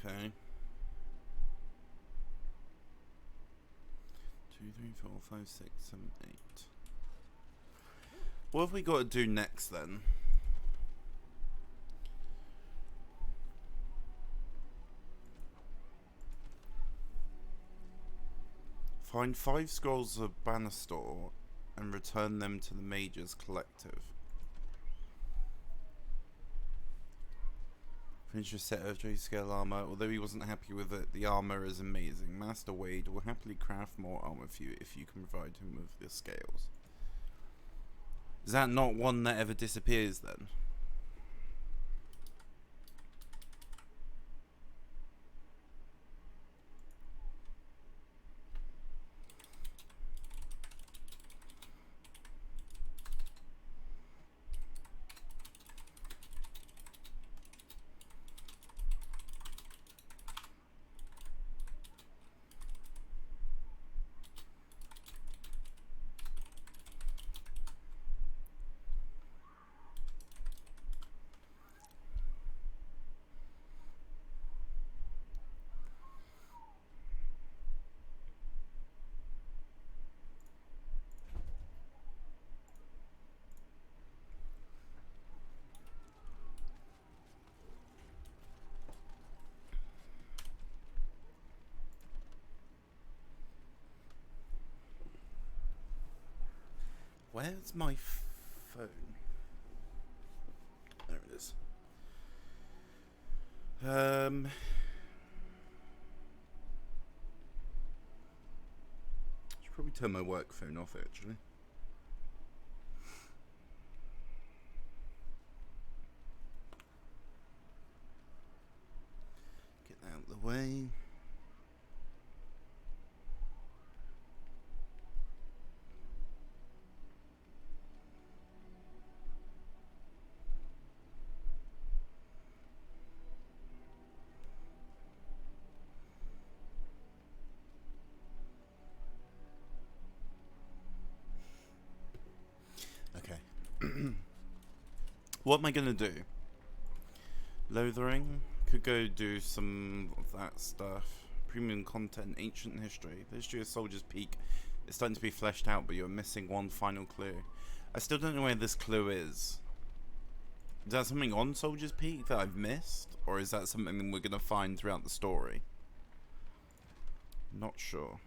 Okay. 2, 3, 4, 5, 6, 7, 8. What have we got to do next then? Find 5 scrolls of Banastor and return them to the Mages Collective. Finish your set of J-scale armor. Although he wasn't happy with it, the armor is amazing. Master Wade will happily craft more armor for you if you can provide him with the scales. Is that not one that ever disappears then? Where's my phone? There it is. Should probably turn my work phone off actually. Get that out of the way. What am I gonna do? Lothering? Could go do some of that stuff. Premium content, ancient history. The history of Soldier's Peak is starting to be fleshed out, but you're missing one final clue. I still don't know where this clue is. Is that something on Soldier's Peak that I've missed? Or is that something we're gonna find throughout the story? Not sure.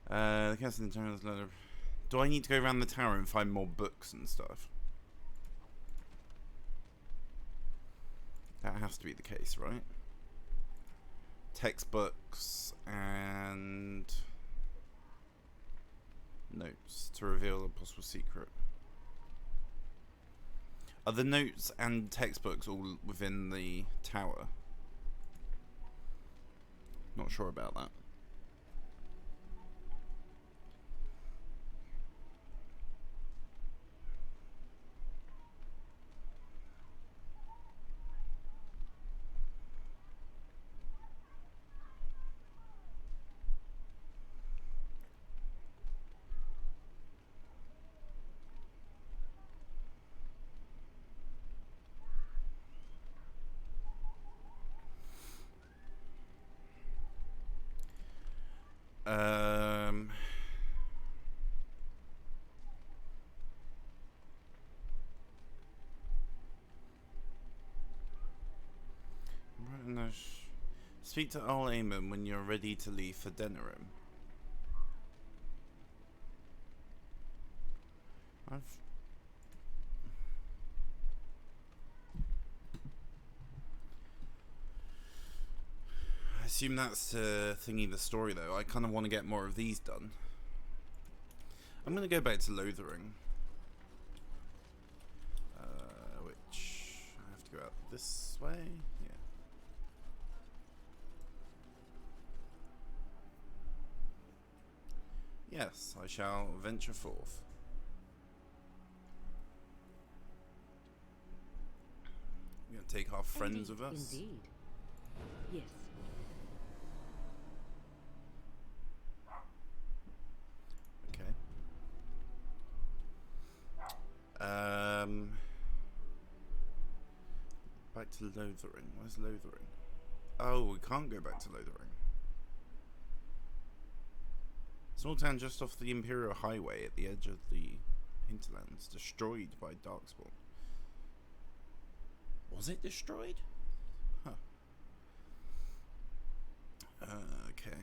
The castle in the tower is letter. Do I need to go around the tower and find more books and stuff? That has to be the case, right? Textbooks and notes to reveal a possible secret. Are the notes and textbooks all within the tower? Not sure about that. Speak to Al Eamon when you're ready to leave for Denerim. I assume that's thingy the story though. I kind of want to get more of these done. I'm going to go back to Lothering. Which I have to go out this way. Yeah. Yes, I shall venture forth. We're going to take our friends with us. Indeed. Yes. Okay. Back to Lothering. Where's Lothering? Oh, we can't go back to Lothering. Small town just off the Imperial Highway at the edge of the hinterlands, destroyed by Darkspawn. Was it destroyed? Huh. Okay.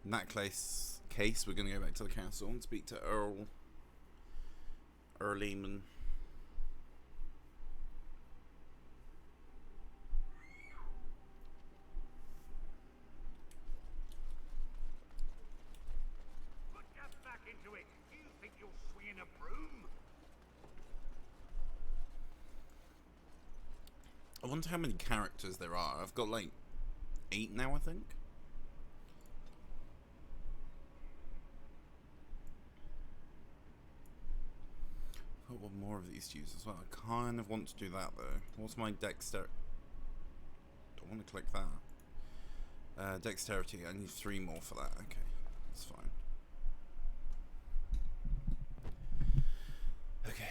In that case, we're going to go back to the castle and speak to Earl Eamon. Get back into it. You think you're swinging a broom? I wonder how many characters there are. I've got like 8 now, I think. I've got one more of these to use as well. I kind of want to do that though. What's my dexterity? Don't want to click that. Dexterity, I need 3 more for that. Okay, that's fine. Okay.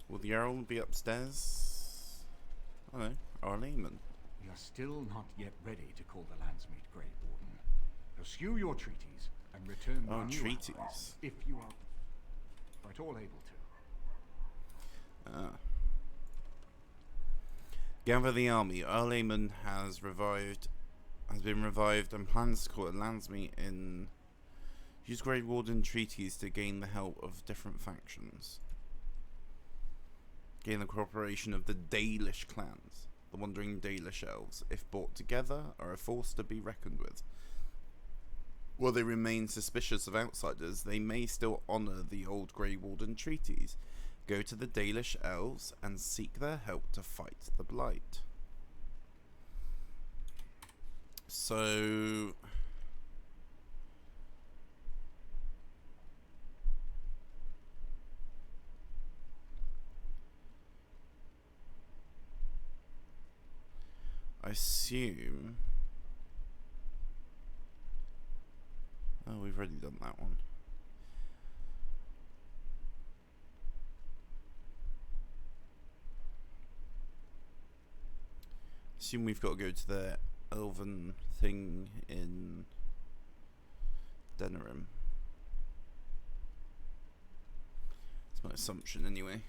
Will the Earl be upstairs? Oh no, Earl Eamon. You're still not yet ready to call the Landsmeet Grey Warden. Pursue your treaties and return Oh, my new treaties. allies, if you are at all able to. Gather the army. Earl Eamon has been revived and plans to call a Landsmeet in. Use Grey Warden treaties to gain the help of different factions. Gain the cooperation of the Dalish clans. The wandering Dalish elves, if brought together, are a force to be reckoned with. While they remain suspicious of outsiders, they may still honour the old Grey Warden treaties. Go to the Dalish elves and seek their help to fight the Blight. So... I assume... Oh, we've already done that one. Assume we've got to go to the elven thing in Denerim. That's my assumption anyway.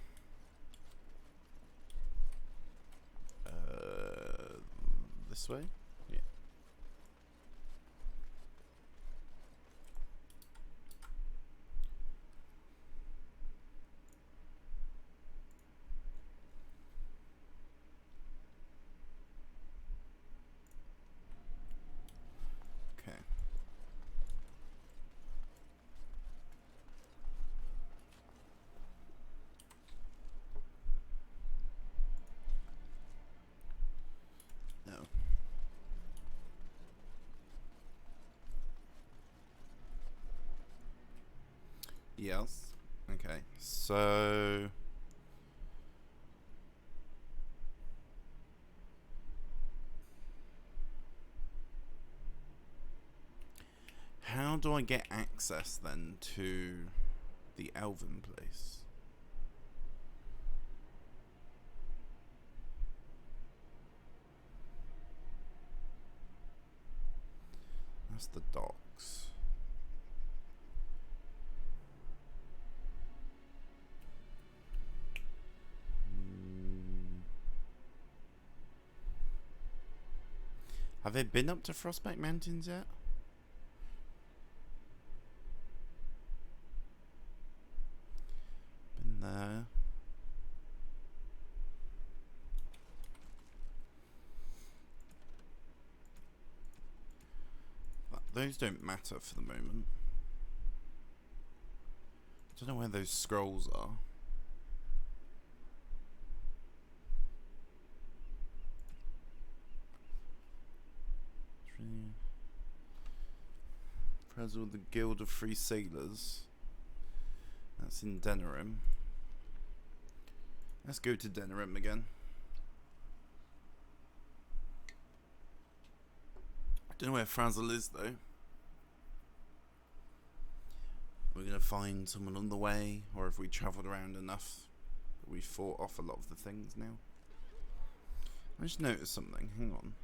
This way? Yeah. Okay. No. Yes. Okay. So... how do I get access then to the elven place? That's the docks. Have they been up to Frostback Mountains yet? Been there. Those don't matter for the moment. I don't know where those scrolls are. Frazzle the Guild of Free Sailors. That's in Denerim. Let's go to Denerim again. I don't know where Frazzle is though. We're gonna find someone on the way, or if we travelled around enough, We fought off a lot of the things now. I just noticed something. Hang on.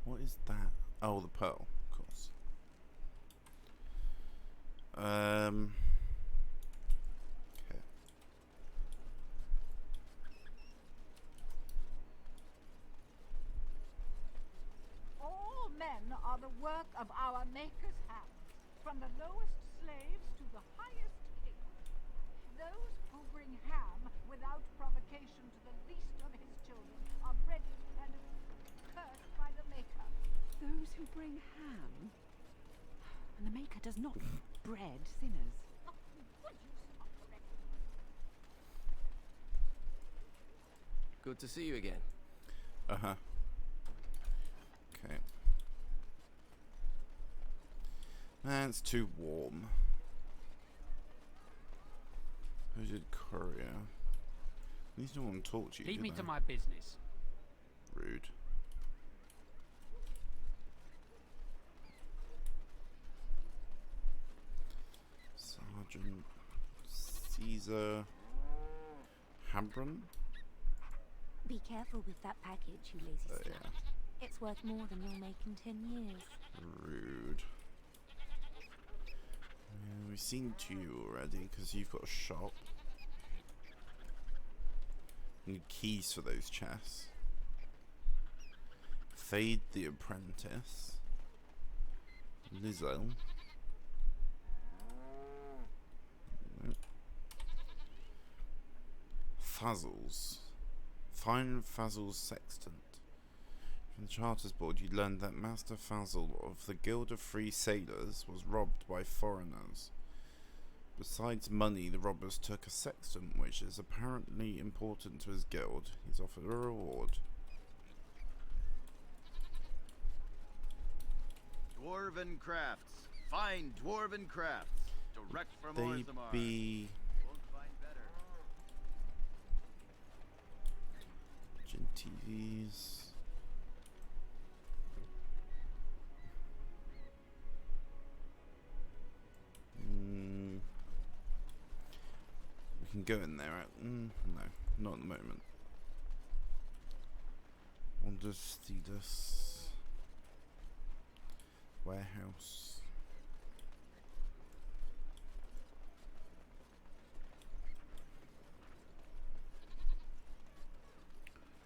What is that? Oh, the pearl, of course. Okay. All men are the work of our Maker's hands, from the lowest slaves to the highest kings. Those who bring ham without provocation to the least of his children are breaded and cursed by the Maker. Those who bring ham? And the Maker does not bread sinners. Oh, would you stop correcting me? Good to see you again. Uh-huh. Okay. It's too warm. Who did courier? At least no one talked to you. Leave did me they? to my business. Rude. Sergeant Caesar Habron? Be careful with that package, you lazy slut. Yeah. It's worth more than you'll make in 10 years. Rude. Yeah, we've seen you already because you've got a shop. Need keys for those chests. Fade the Apprentice. Lizzo. Nope. Fuzzles. Find Fuzzle's sextant. From the Charters Board, you learned that Master Fuzzle of the Guild of Free Sailors was robbed by foreigners. Besides money, the robbers took a sextant, which is apparently important to his guild. He's offered a reward. Dwarven crafts. Find dwarven crafts. Direct from They Orzammar. be Won't find better. Gentives. We can go in there. No, not at the moment. Wonders Thedas. Warehouse.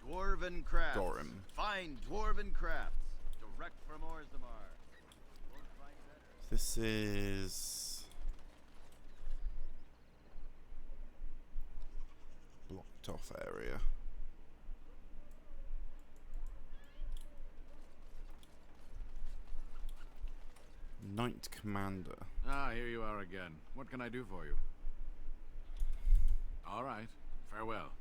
Dwarven crafts. Gorim. Find dwarven crafts. Direct from Orzammar. Won't find better. This is blocked off area. Knight Commander. Ah, here you are again. What can I do for you? All right. Farewell.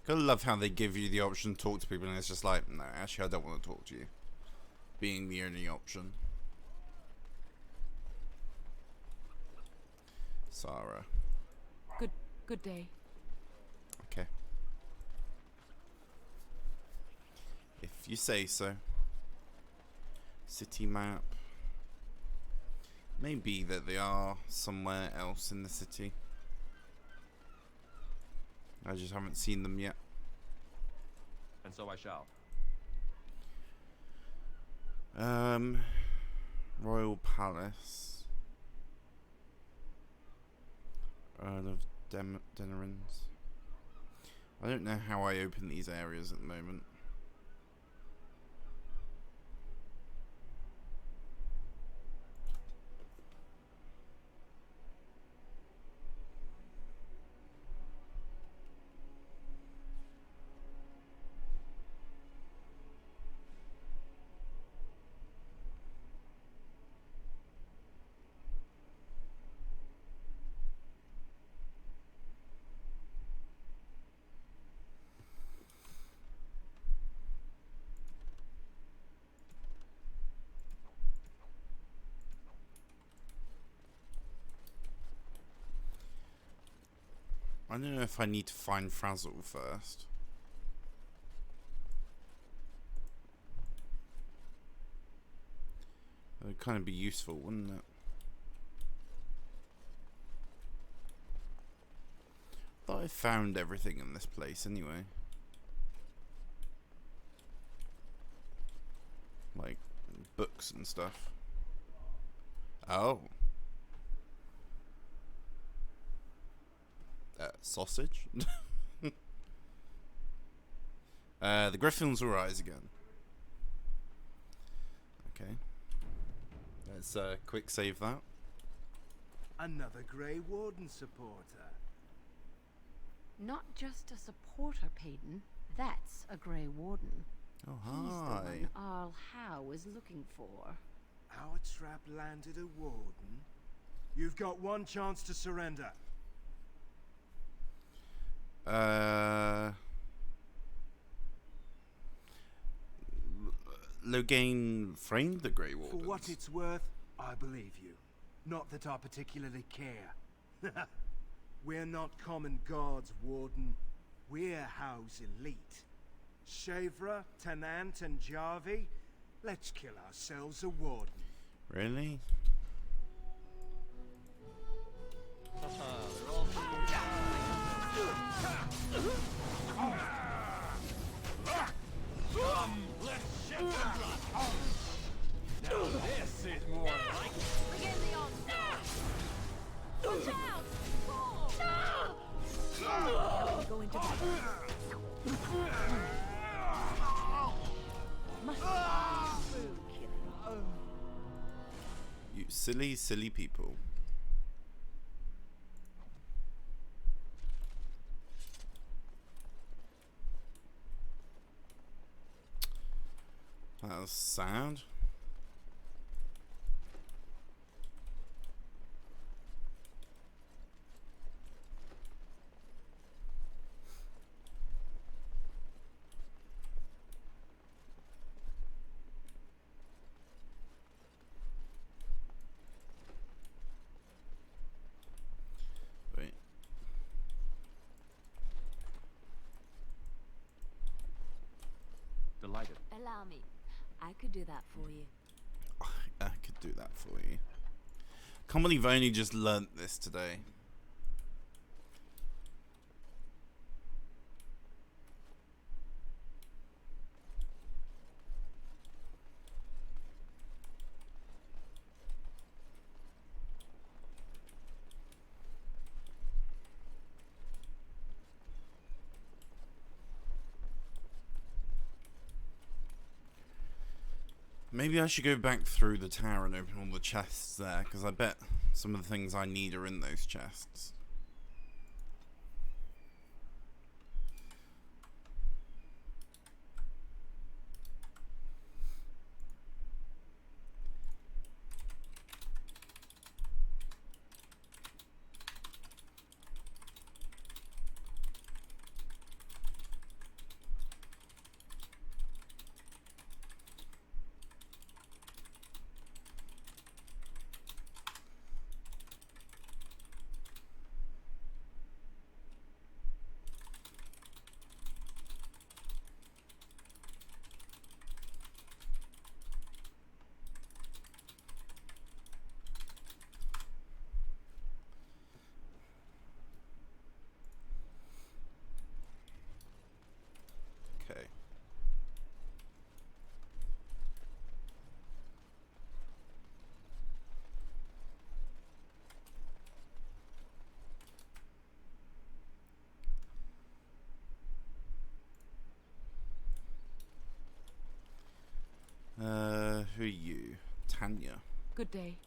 Gotta love how they give you the option to talk to people and it's just like, no, actually I don't want to talk to you. Being the only option. Sarah. Good day. Okay. If you say so. City map. Maybe that they are somewhere else in the city. I just haven't seen them yet. And so I shall. Royal Palace. Earl of Denerins. I don't know how I open these areas at the moment. I don't know if I need to find Frazzle first. That would kind of be useful, wouldn't it? thought I found everything in this place anyway. Like books and stuff. Oh. Sausage? The Griffins will rise again. Okay. Let's quick save that. Another Grey Warden supporter. Not just a supporter, Payton. That's a Grey Warden. Oh, He's the hi. one Arl Howe is looking for. Our trap landed a Warden. You've got one chance to surrender. Loghain framed the Grey Wardens. For what it's worth, I believe you. Not that I particularly care. We're not common guards, Warden. We're Howe's elite. Shavra, Tennant, and Jarvie, let's kill ourselves a Warden. Really? This is more like Begin the onslaught! Watch out! Go into battle. Must be food killing. You silly, silly people. That was sad. Wait. Delighted. Allow me. I could do that for you. I could do that for you. Can't believe I only just learnt this today. Maybe I should go back through the tower and open all the chests there, because I bet some of the things I need are in those chests. Okay. Who are you? Tanya. Good day.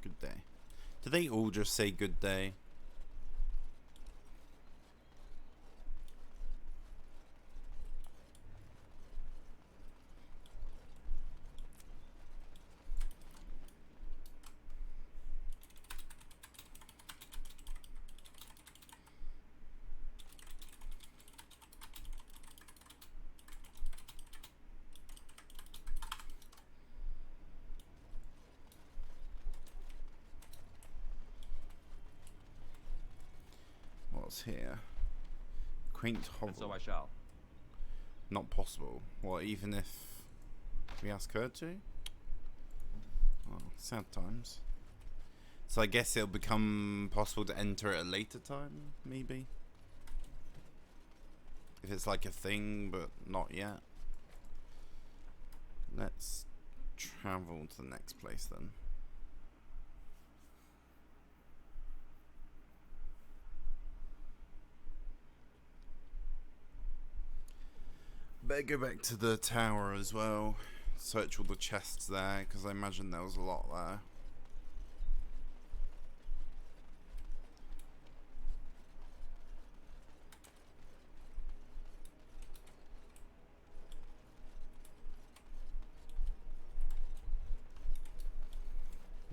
Good day. Do they all just say good day? What's here? Quaint hovel. And so I shall. Not possible. What, even if we ask her to? Oh, sad times. So I guess it'll become possible to enter at a later time, maybe? If it's like a thing, but not yet. Let's travel to the next place then. Better go back to the tower as well. Search all the chests there, because I imagine there was a lot there.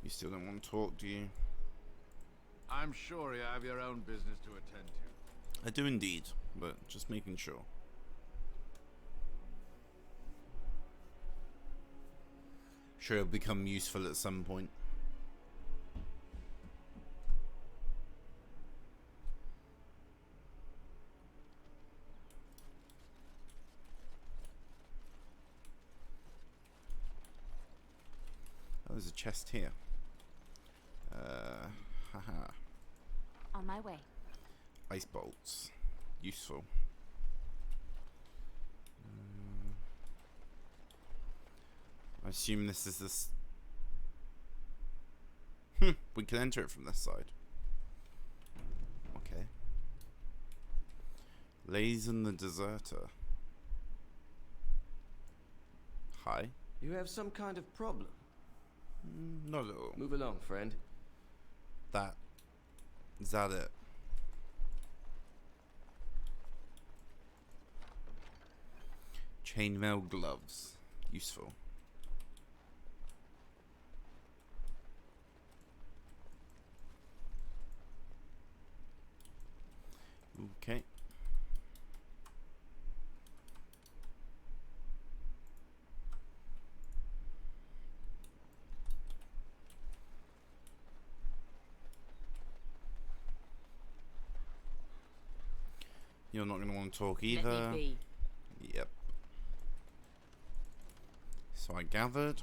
You still don't want to talk, do you? I'm sure you have your own business to attend to. I do indeed, but just making sure. Sure, it'll become useful at some point. Oh, there's a chest here. Haha. On my way. Ice bolts. Useful. I assume this is this. We can enter it from this side. Okay. Lazen the Deserter. Hi. You have some kind of problem. Not at all. Move along, friend. That. Is that it? Chainmail gloves. Useful. Okay. You're not going to want to talk either. Let me be. Yep. So I gathered.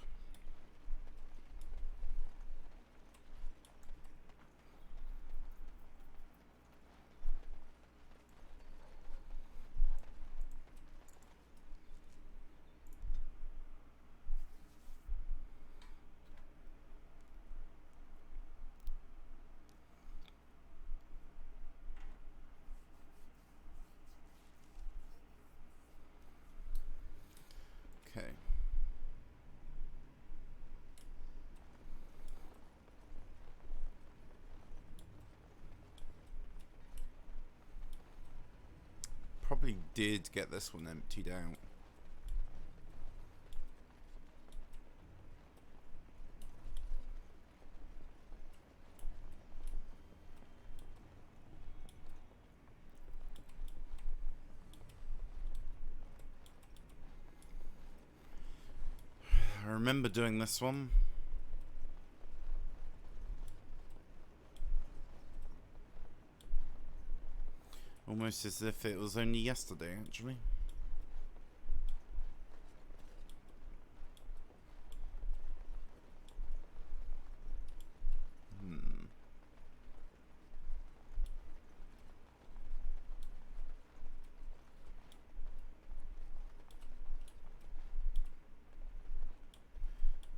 Okay. Probably did get this one emptied out. I remember doing this one. Almost as if it was only yesterday, actually.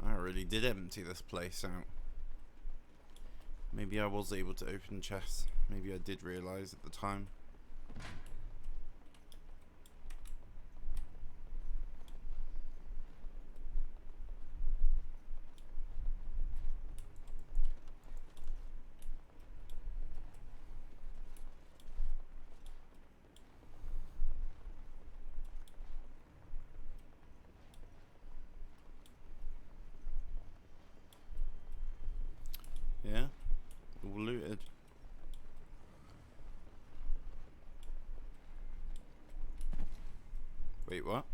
I really did empty this place out. Maybe I was able to open chests. Maybe I did realize at the time. Yeah, all looted. Wait, what?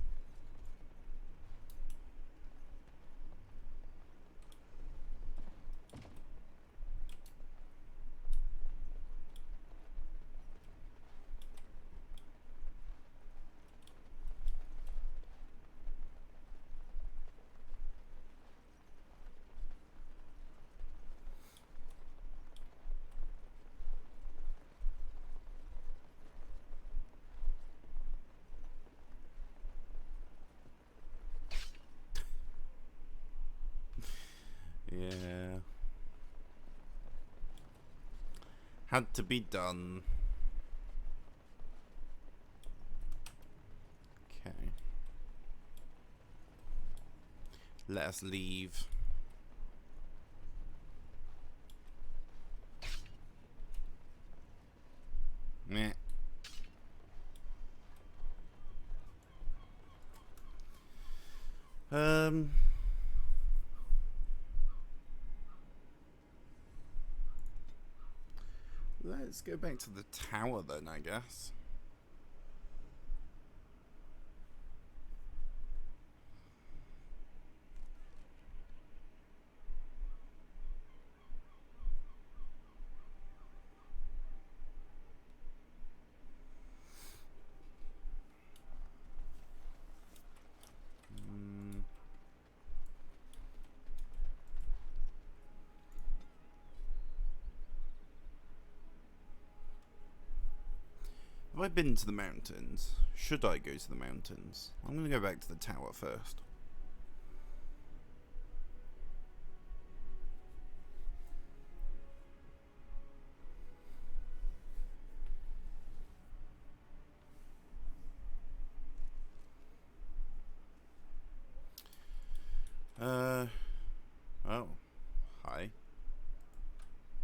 Had to be done. Okay. Let us leave. Meh. Let's go back to the tower then, I guess. Have I been to the mountains? Should I go to the mountains? I'm going to go back to the tower first. Oh. Hi.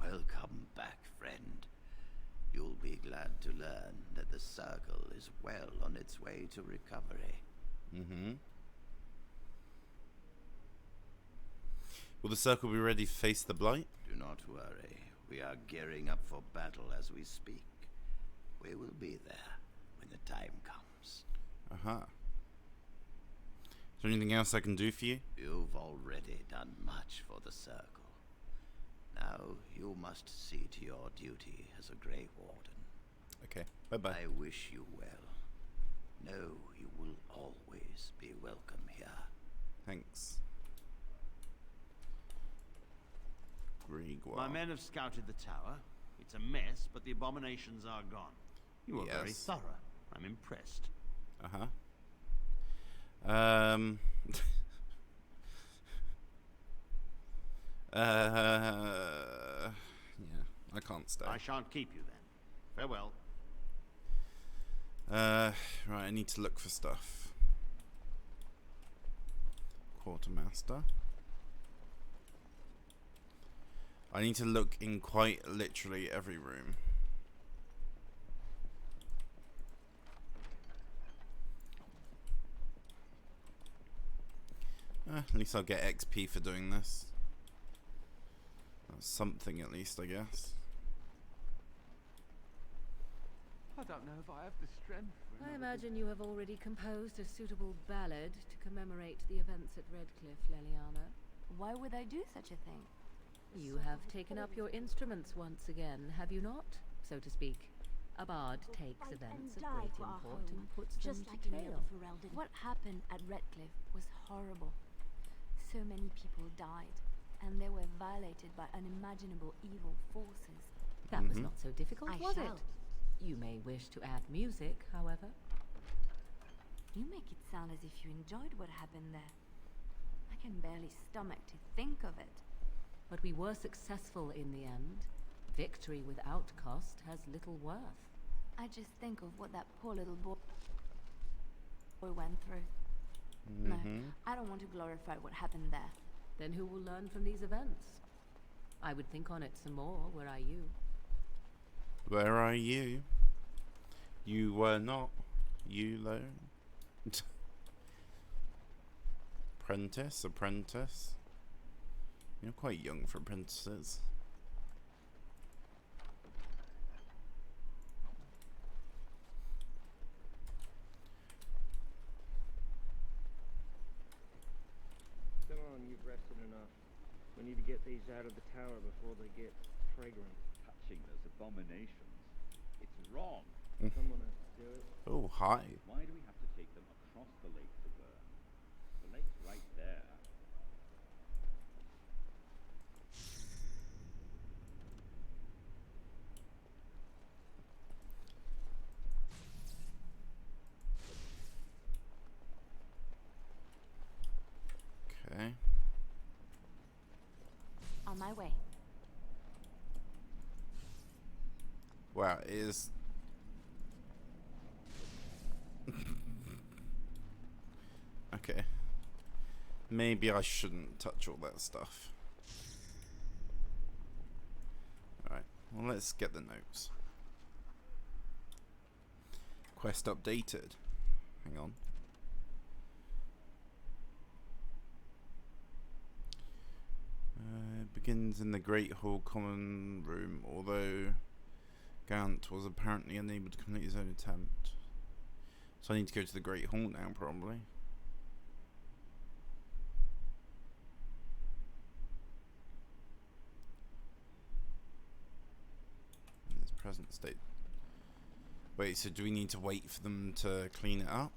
Welcome back, friend. You'll be glad to learn that the Circle is well on its way to recovery. Mm-hmm. Will the Circle be ready to face the Blight? Do not worry. We are gearing up for battle as we speak. We will be there when the time comes. Uh-huh. Is there anything else I can do for you? You've already done much for the Circle. Now you must see to your duty as a Grey Warden. Okay, bye-bye. I wish you well. Know you will always be welcome here. Thanks. Grigor. My men have scouted the tower. It's a mess, but the abominations are gone. You were very Yes. thorough. I'm impressed. Uh-huh. Yeah, I can't stay. I shan't keep you then. Farewell. Right, I need to look for stuff. Quartermaster. I need to look in quite literally every room. At least I'll get XP for doing this. That's something at least, I guess. I don't know if I have the strength for I another imagine you have already composed a suitable ballad to commemorate the events at Redcliffe, Leliana. Why would I do such a thing? You have taken up your instruments once again, have you not? So to speak. A bard takes events of great import and puts them just to like in the tale. other Ferelden. What happened at Redcliffe was horrible. So many people died, and they were violated by unimaginable evil forces. That was not so difficult, I was shall. it? You may wish to add music, however. You make it sound as if you enjoyed what happened there. I can barely stomach to think of it. But we were successful in the end. Victory without cost has little worth. I just think of what that poor little boy went through. No, I don't want to glorify what happened there. Then who will learn from these events? I would think on it some more, were I you. Where are you? You were not. You learn. Apprentice. You're quite young for apprentices. Come on, you've rested enough. We need to get these out of the tower before they get fragrant. Touching those abominations. It's wrong. Someone has to do it. Oh, hi. Why do we have to take them across the lake to burn? The lake's right there. Okay. On my way. Wow, it is. Okay. Maybe I shouldn't touch all that stuff. Alright, well, let's get the notes. Quest updated. Hang on. It begins in the Great Hall Common Room, although Gant was apparently unable to complete his own attempt. So I need to go to the Great Hall now, probably. In its present state. Wait, so do we need to wait for them to clean it up?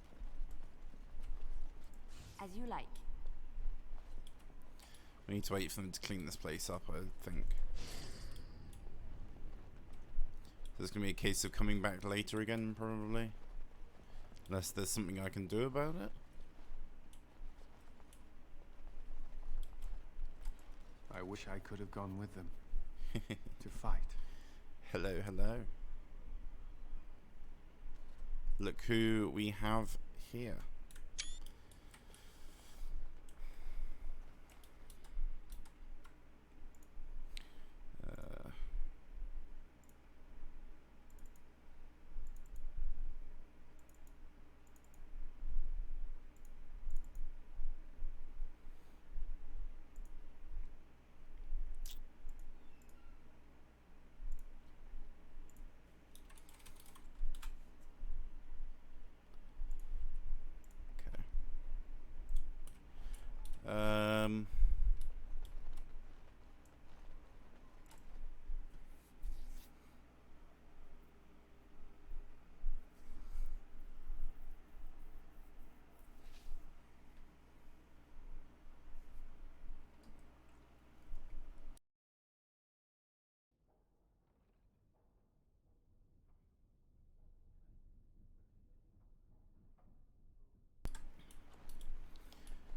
As you like. We need to wait for them to clean this place up, I think. There's going to be a case of coming back later again, probably. Unless there's something I can do about it. I wish I could have gone with them. To fight. Hello, hello. Look who we have here.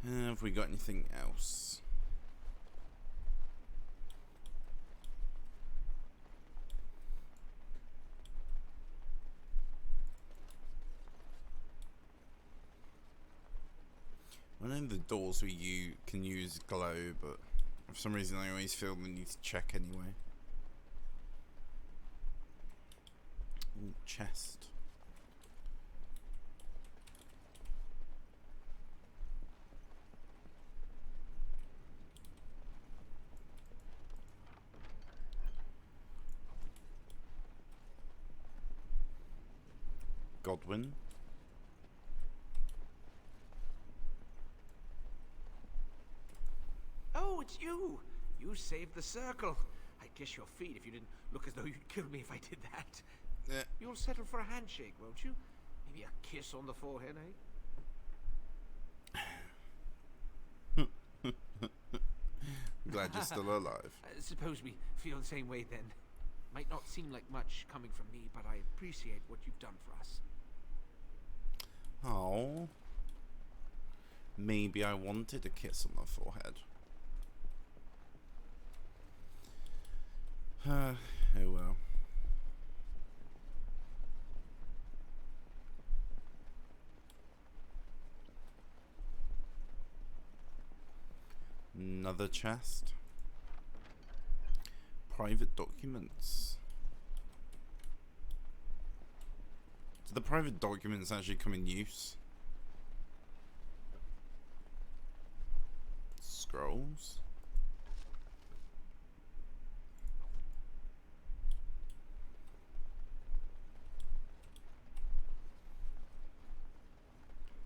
Have we got anything else? I know the doors we can use glow, but for some reason I always feel the need to check anyway. Ooh, chest. Godwin. Oh, it's you! You saved the circle. I'd kiss your feet if you didn't look as though you'd kill me if I did that. You'll settle for a handshake, won't you? Maybe a kiss on the forehead, eh? Glad you're still alive. Suppose we feel the same way then. Might not seem like much coming from me, but I appreciate what you've done for us. Oh. Maybe I wanted a kiss on the forehead. Oh well. Another chest. Private documents. Do the private documents actually come in use? Scrolls.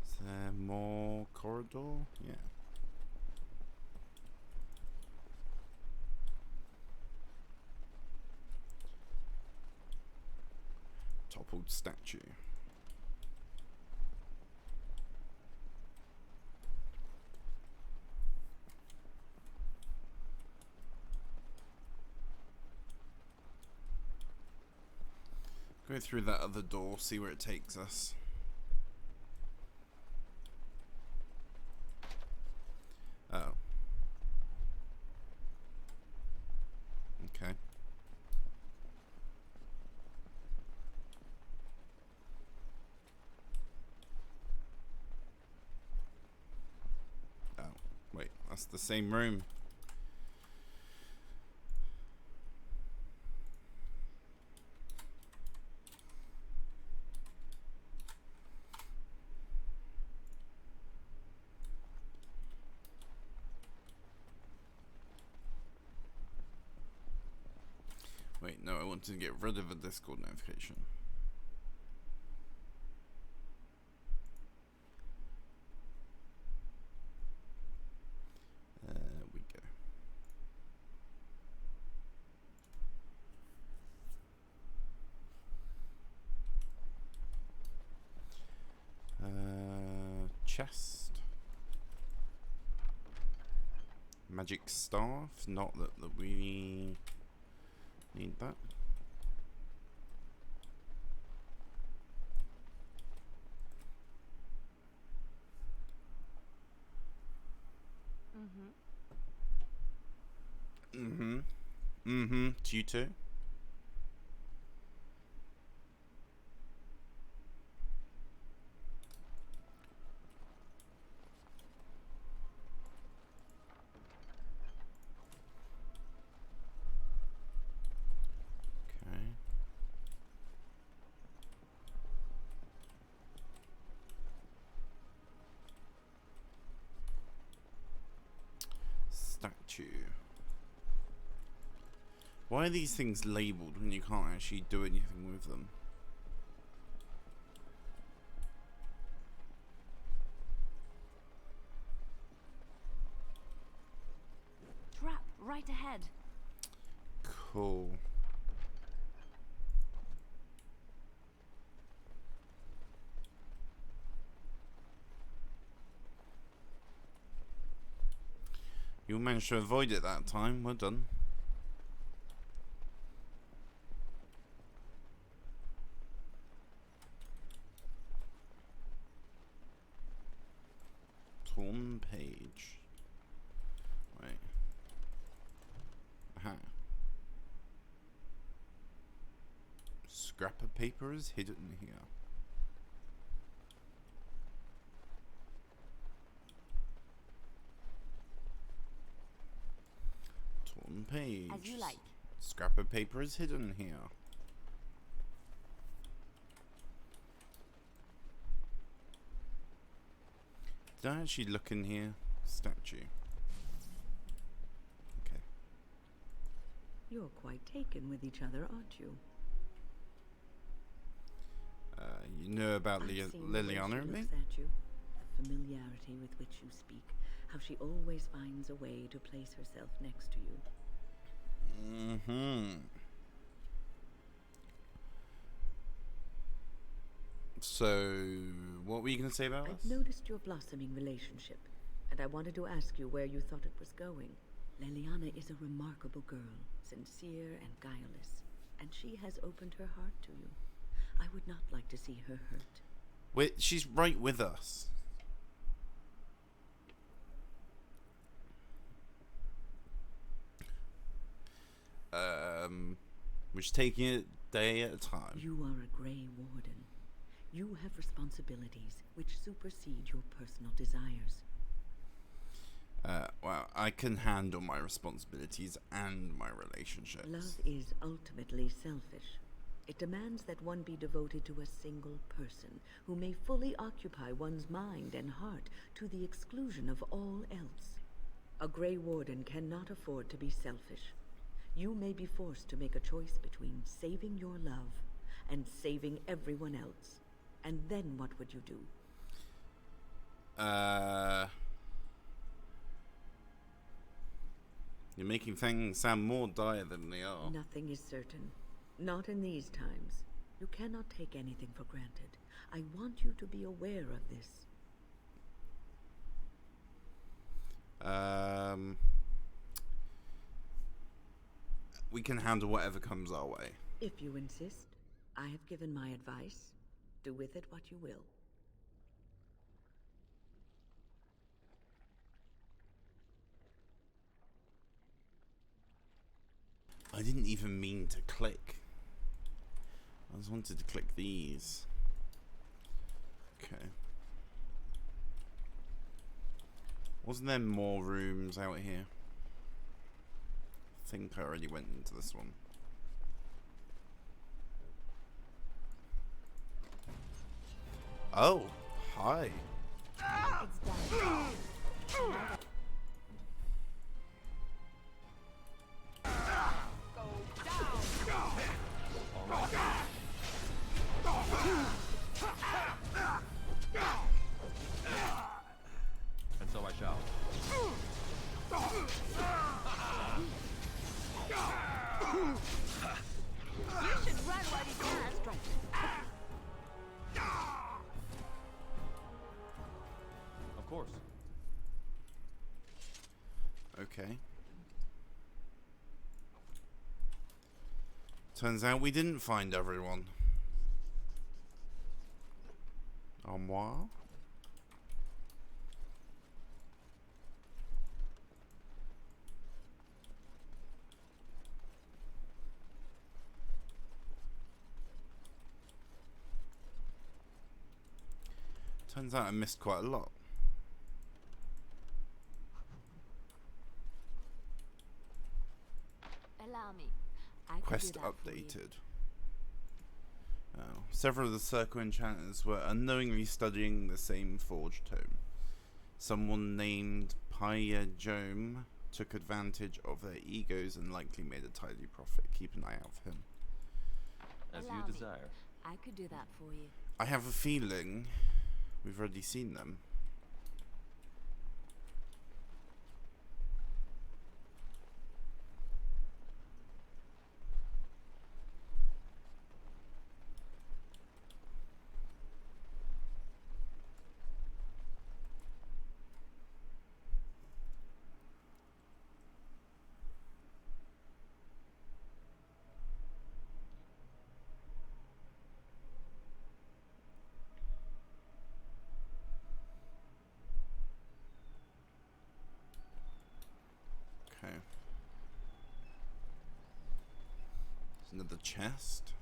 Is there more corridor? Yeah. Toppled statue. Go through that other door, see where it takes us. Oh. That's the same room. Wait, no, I want to get rid of a Discord notification. We go. Chest. Magic staff, not that we need that. To you too. Statue. Why are these things labeled when you can't actually do anything with them? Trap right ahead. Cool. You managed to avoid it that time. Well done. Torn page. Wait. Aha. Scrap of paper is hidden here. Torn page. As you like. Scrap of paper is hidden here. Did I actually look in here? Statue. Okay. You're quite taken with each other, aren't you? You know about Liliana and me? Looks at you, the familiarity with which you speak, how she always finds a way to place herself next to you. So, what were you going to say about us? I've noticed your blossoming relationship, and I wanted to ask you where you thought it was going. Liliana is a remarkable girl, sincere and guileless, and she has opened her heart to you. I would not like to see her hurt. Wait, she's right with us. We're just taking it day at a time. You are a Grey Warden. You have responsibilities which supersede your personal desires. Well, I can handle my responsibilities and my relationships. Love is ultimately selfish. It demands that one be devoted to a single person who may fully occupy one's mind and heart to the exclusion of all else. A Grey Warden cannot afford to be selfish. You may be forced to make a choice between saving your love and saving everyone else. And then what would you do? You're making things sound more dire than they are. Nothing is certain. Not in these times. You cannot take anything for granted. I want you to be aware of this. We can handle whatever comes our way. If you insist, I have given my advice. Do with it what you will. I didn't even mean to click. I just wanted to click these. Okay. Wasn't there more rooms out here? I think I already went into this one. Oh, hi. It's done. And so I shall. You should run while you can, Striker. Of course. Okay. Turns out we didn't find everyone. Au revoir. Turns out I missed quite a lot. Allow me. I can Quest do that for you. updated. Oh. Several of the Circle enchanters were unknowingly studying the same forge tome. Someone named Paya Jome took advantage of their egos and likely made a tidy profit. Keep an eye out for him. As Allow you me. desire. I could do that for you. I have a feeling we've already seen them. Okay. There's another chest.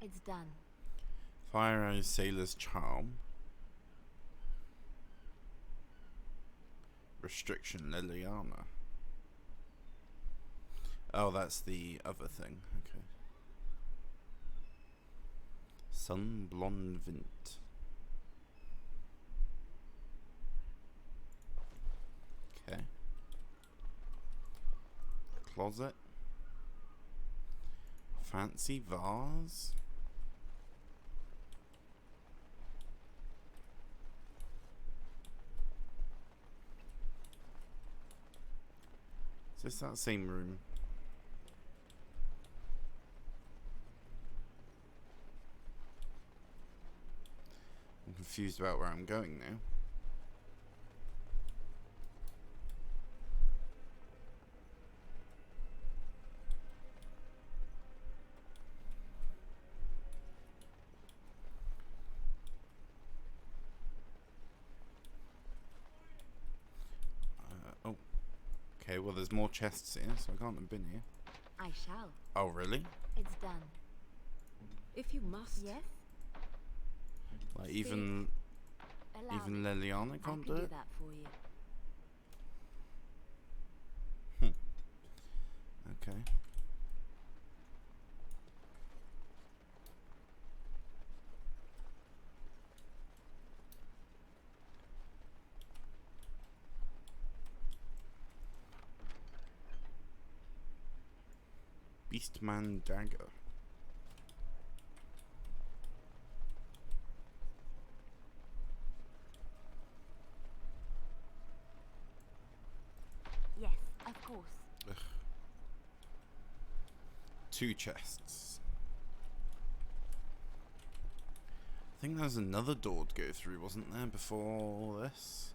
It's done. Fire Eyes Sailor's Charm. Restriction Liliana. Oh, that's the other thing. Okay. Sun Blonde Vint. Okay. Closet. Fancy vase. Is this that same room? I'm confused about where I'm going now. Oh. Okay, well there's more chests here, so I can't have been here. I shall. Oh, really? It's done. If you must. Yes? Like even Allow even me. Liliana I can't could do do it? that for you. Okay. Beastman Dagger. Yes, of course. Ugh. 2 chests. I think there's another door to go through, wasn't there, before this?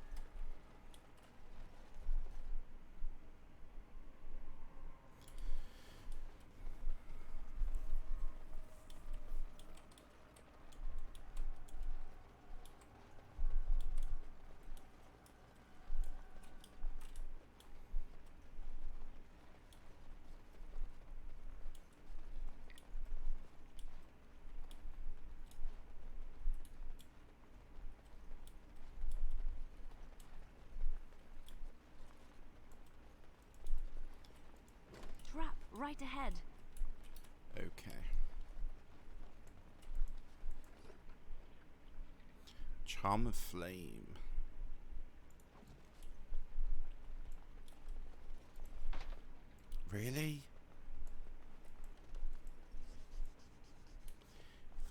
right ahead. Okay. Charm of Flame. Really?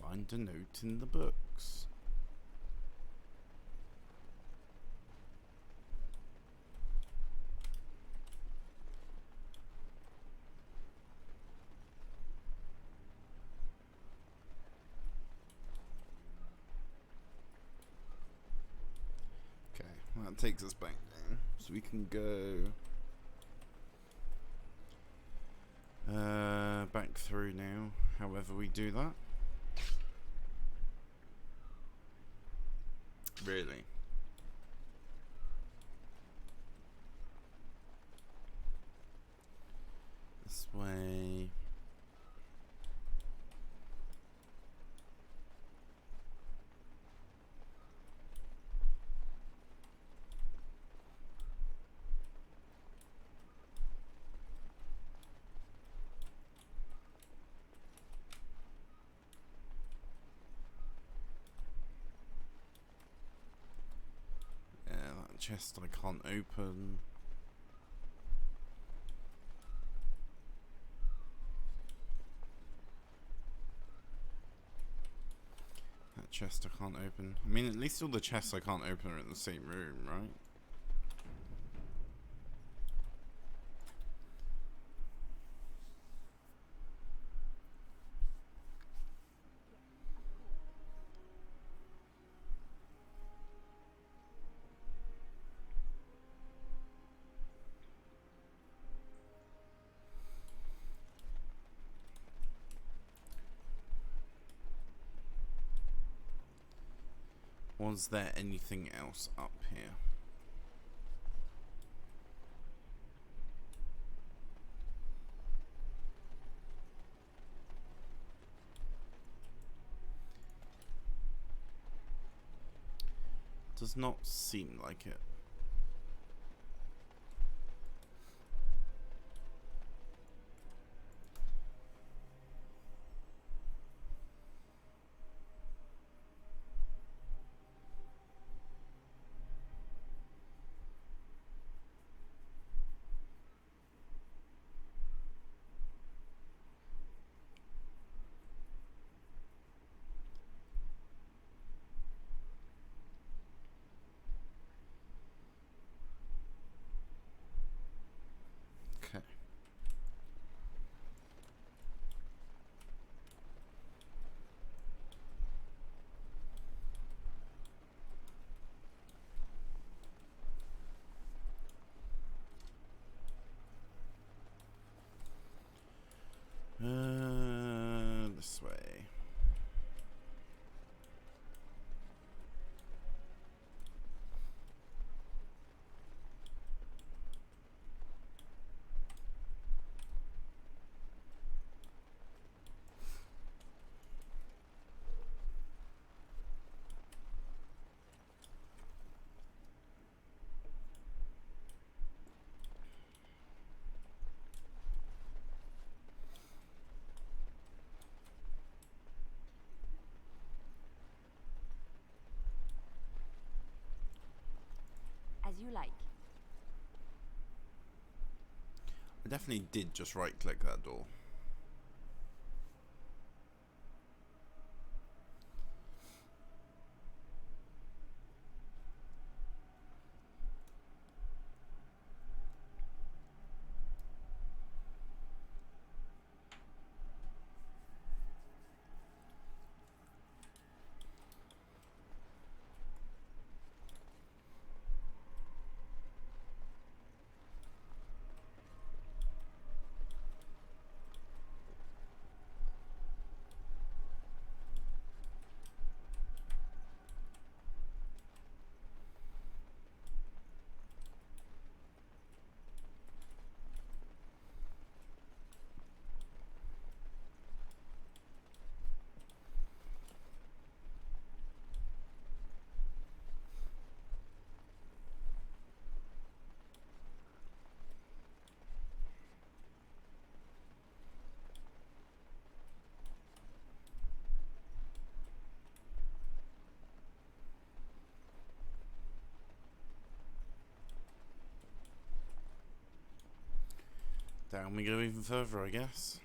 Find a note in the books. Okay, well, that takes us back then. So we can go back through now, however we do that. Really? This way. Chest I can't open. That chest I can't open. I mean, at least all the chests I can't open are in the same room, right? Was there anything else up here? Does not seem like it. This way. As you like. I definitely did just right click that door. Down we go even further, I guess.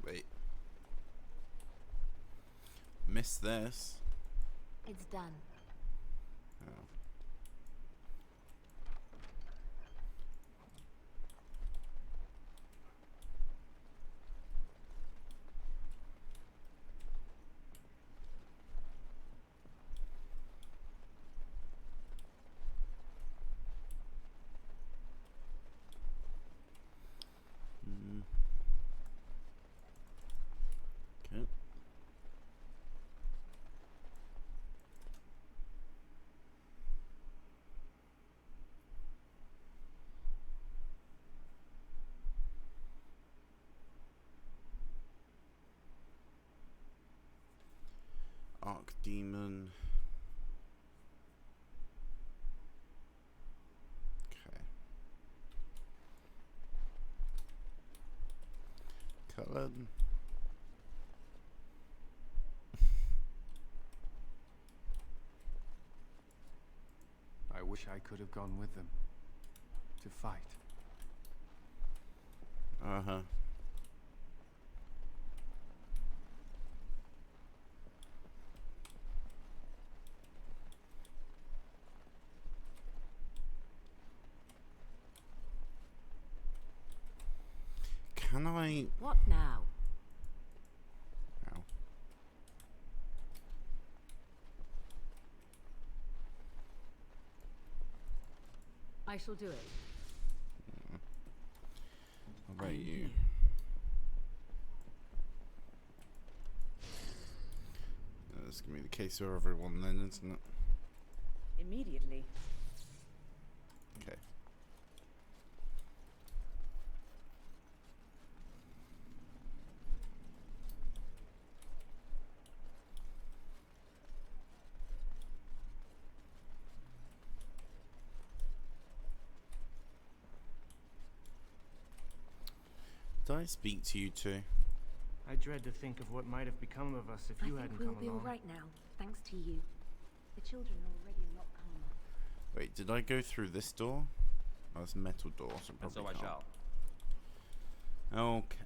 Wait. Missed this. It's done. Oh. Okay. Archdemon. Okay. Colored. I wish I could have gone with them. To fight. Uh-huh. Can I... What now? Ow. I shall do it. How about you? That's gonna be the case for everyone then, isn't it? Immediately. Okay. Did I speak to you two? I dread to think of what might have become of us if you hadn't come along. I think we'll be all right now, thanks to you. The children are already a lot calmer. Wait, did I go through this door? Oh, it's a metal door, so And so probably I can't. shall. Okay.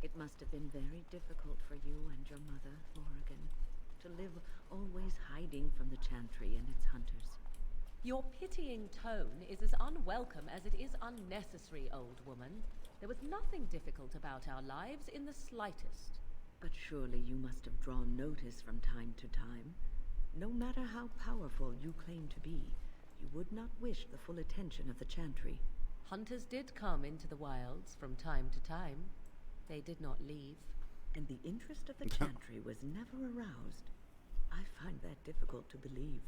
It must have been very difficult for you and your mother, Morrigan, to live always hiding from the Chantry and its hunters. Your pitying tone is as unwelcome as it is unnecessary, old woman. There was nothing difficult about our lives in the slightest. But surely you must have drawn notice from time to time. No matter how powerful you claim to be, you would not wish the full attention of the Chantry. Hunters did come into the wilds from time to time. They did not leave. And the interest of the Chantry was never aroused. I find that difficult to believe.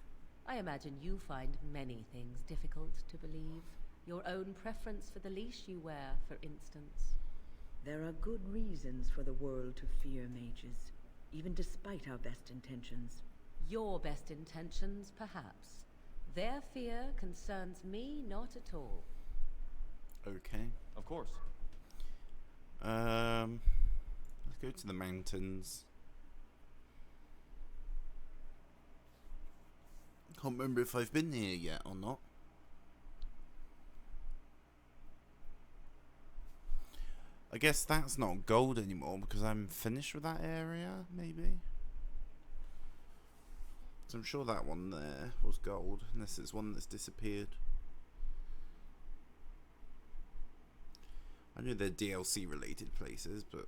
I imagine you find many things difficult to believe. Your own preference for the leash you wear, for instance. There are good reasons for the world to fear mages, even despite our best intentions. Your best intentions, perhaps. Their fear concerns me not at all. Okay. Of course. Let's go to the mountains. Can't remember if I've been here yet or not. I guess that's not gold anymore because I'm finished with that area, maybe? So I'm sure that one there was gold, unless it's one that's disappeared. I know they're DLC related places, but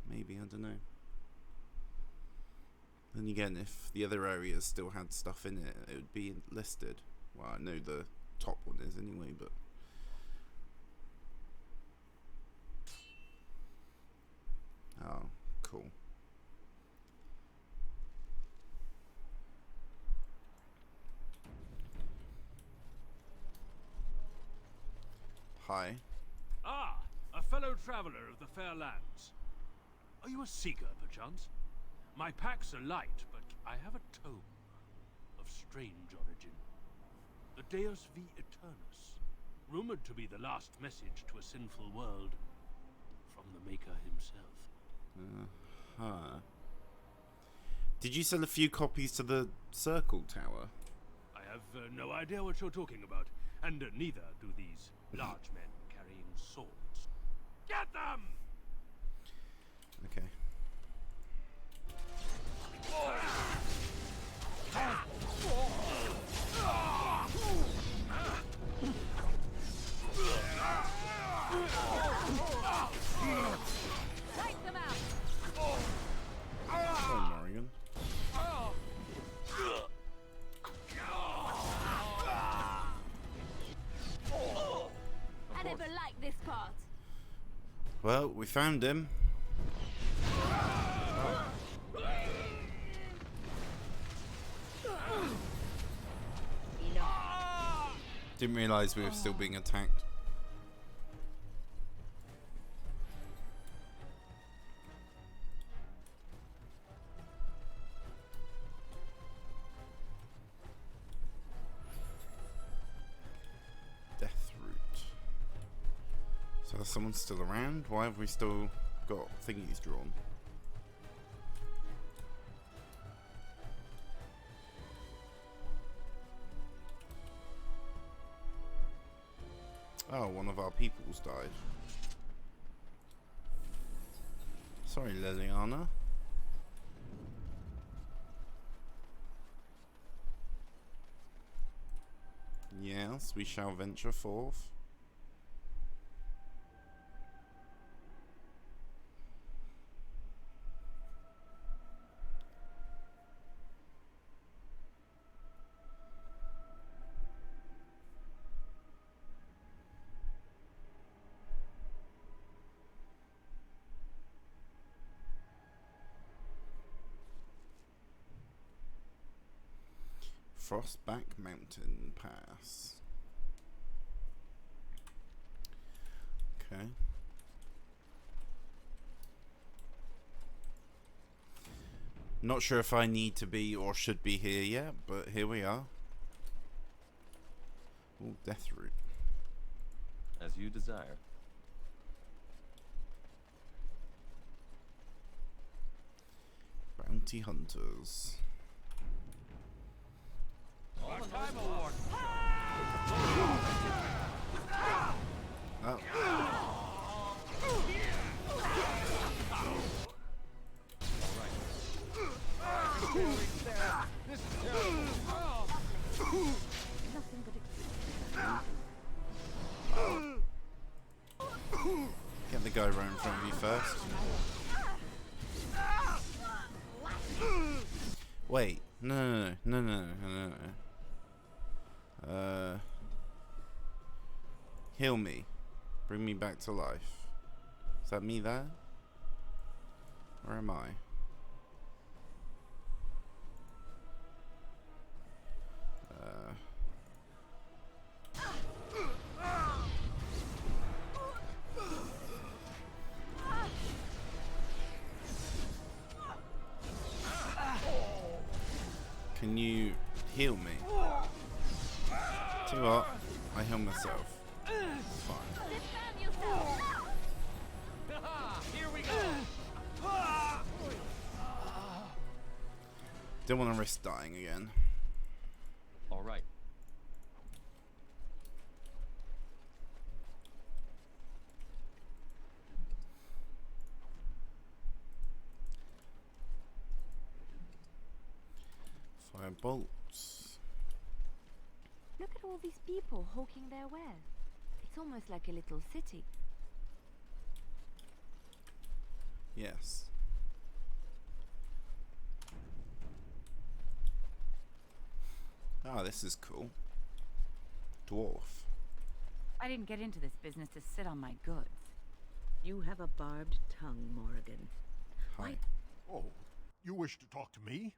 maybe, I don't know. Then again, if the other areas still had stuff in it, it would be listed. Well, I know the top one is anyway, but... Oh, cool. Hi. Ah, a fellow traveler of the fair lands. Are you a seeker, perchance? My packs are light, but I have a tome of strange origin. The Deus V Eternus, rumored to be the last message to a sinful world from the Maker himself. Huh. Did you sell a few copies to the Circle Tower? I have no idea what you're talking about, and neither do these large men carrying swords. Get them! Okay. Take them out! Oh, Morrigan. I never liked this part. Well, we found him. Didn't realise we were still being attacked. Death root. So is someone still around? Why have we still got thingies drawn? Oh, one of our peoples died. Sorry, Liliana. Yes, we shall venture forth. Frostback Mountain Pass. Okay. Not sure if I need to be or should be here yet, but here we are. Oh, death root. As you desire. Bounty hunters. Oh. Get the guy right in front of you first. Wait, no. Heal me. Bring me back to life. Is that me there? Where am I? Can you heal me? See what? I heal myself. It's fine. Here we go. Don't want to risk dying again. All right. Fire bolts. Look at all these people hawking their wares. It's almost like a little city. Yes. Ah, this is cool. Dwarf. I didn't get into this business to sit on my goods. You have a barbed tongue, Morrigan. Hi. Oh, you wish to talk to me?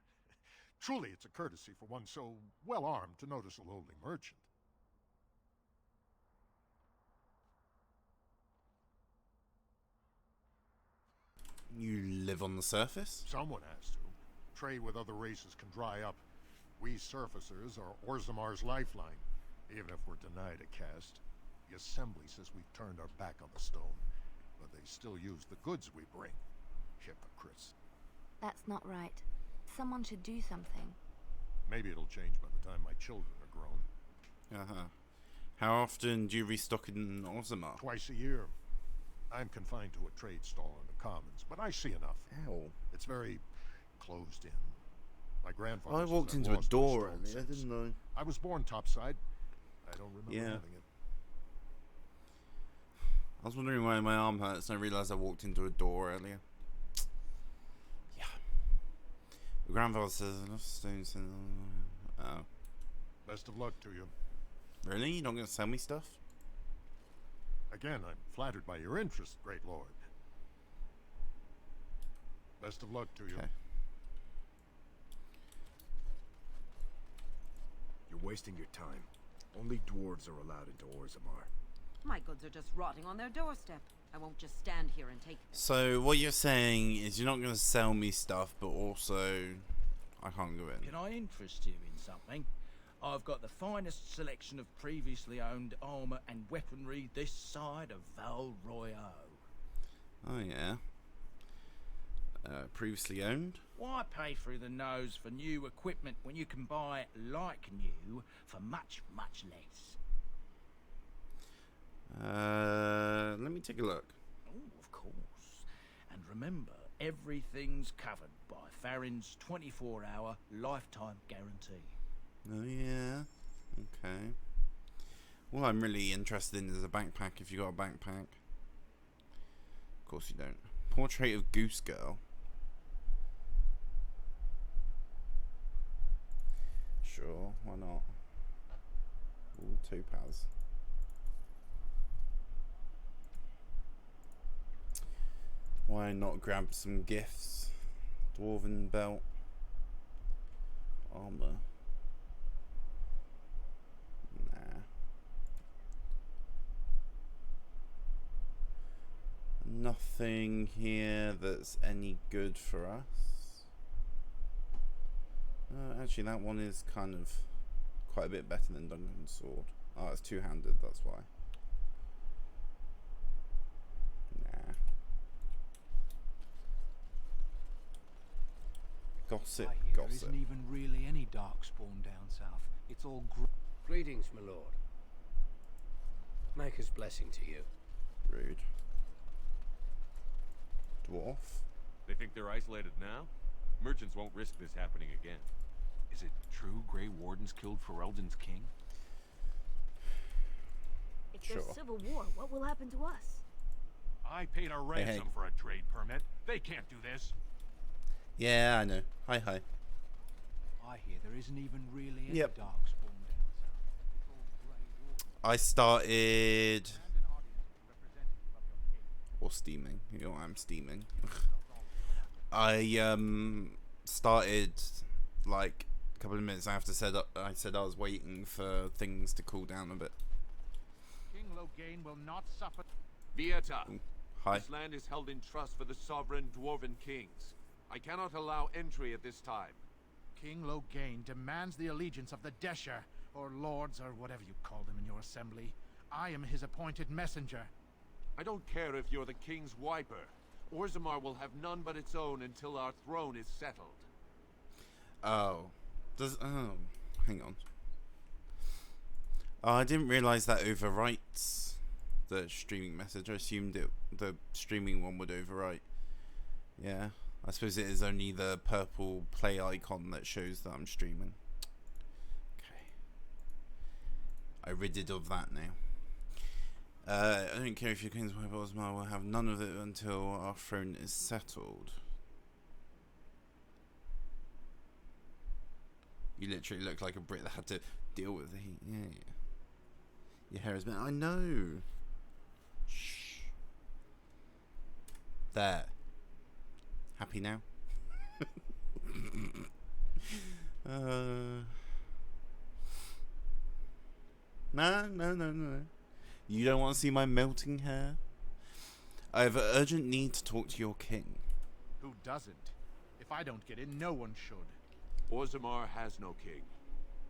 Truly, it's a courtesy for one so well armed to notice a lowly merchant. You live on the surface? Someone has to. Trade with other races can dry up. We surfacers are Orzamar's lifeline, even if we're denied a caste. The Assembly says we've turned our back on the stone, but they still use the goods we bring. Hypocrites. That's not right. Someone should do something. Maybe it'll change by the time my children are grown. Uh-huh. How often do you restock in Orzammar? Twice a year. I'm confined to a trade stall in the Commons, but I see enough. Ow. It's very closed in. My grandfather I says walked I've into a lost my door stone earlier, sense. didn't I? I was born topside. I don't remember Yeah. having it. I was wondering why my arm hurts, and I realised I walked into a door earlier. Yeah. My grandfather says enough stones. Oh. Best of luck to you. Really? You're not going to sell me stuff? Again, I'm flattered by your interest, great lord. Best of luck to you. You're wasting your time. Only dwarves are allowed into Orzammar. My goods are just rotting on their doorstep. I won't just stand here and take them. So what you're saying is you're not going to sell me stuff, but also I can't go in. Can I interest you in something? I've got the finest selection of previously owned armour and weaponry this side of Val Royale. Oh yeah. Previously owned? Why pay through the nose for new equipment when you can buy it like new for much, much less? Let me take a look. Oh, of course. And remember, everything's covered by Farron's 24-hour lifetime guarantee. Oh yeah. Okay. What I'm really interested in is a backpack, if you got a backpack. Of course you don't. Portrait of Goose Girl. Sure, why not? Ooh, topaz. Why not grab some gifts? Dwarven belt. Armor. Nah. Nothing here that's any good for us. Actually, that one is kind of quite a bit better than Duncan's sword. Oh, it's two-handed, that's why. Nah. Gossip, I hear there gossip. isn't even really any darkspawn down south. It's all Greetings, my lord. Maker's blessing to you. Rude. Dwarf. They think they're isolated now? Merchants won't risk this happening again. Is it true Grey Wardens killed Ferelden's king? If there's civil war, what will happen to us? I paid a ransom for a trade permit. They can't do this. Yeah, I know. Hi. I hear there isn't even really any Yep. darkspawn down south. It's all Grey Wardens. I started... Or steaming. You know, I'm steaming. I started like a couple of minutes after I said I was waiting for things to cool down a bit. King Loghain will not suffer. Vieta, Hi. this land is held in trust for the sovereign dwarven kings. I cannot allow entry at this time. King Loghain demands the allegiance of the Desher, or lords, or whatever you call them in your assembly. I am his appointed messenger. I don't care if you're the king's wiper. Orzammar will have none but its own until our throne is settled. Oh. Hang on. I didn't realise that overwrites the streaming message. I assumed the streaming one would overwrite. Yeah. I suppose it is only the purple play icon that shows that I'm streaming. Okay. I ridded of that now. I don't care if your king's wife Osmar will have none of it until our throne is settled. You literally look like a Brit that had to deal with the heat. Yeah. Your hair has been... I know. Shh. There. Happy now? No. You don't want to see my melting hair? I have an urgent need to talk to your king. Who doesn't? If I don't get in, no one should. Orzammar has no king.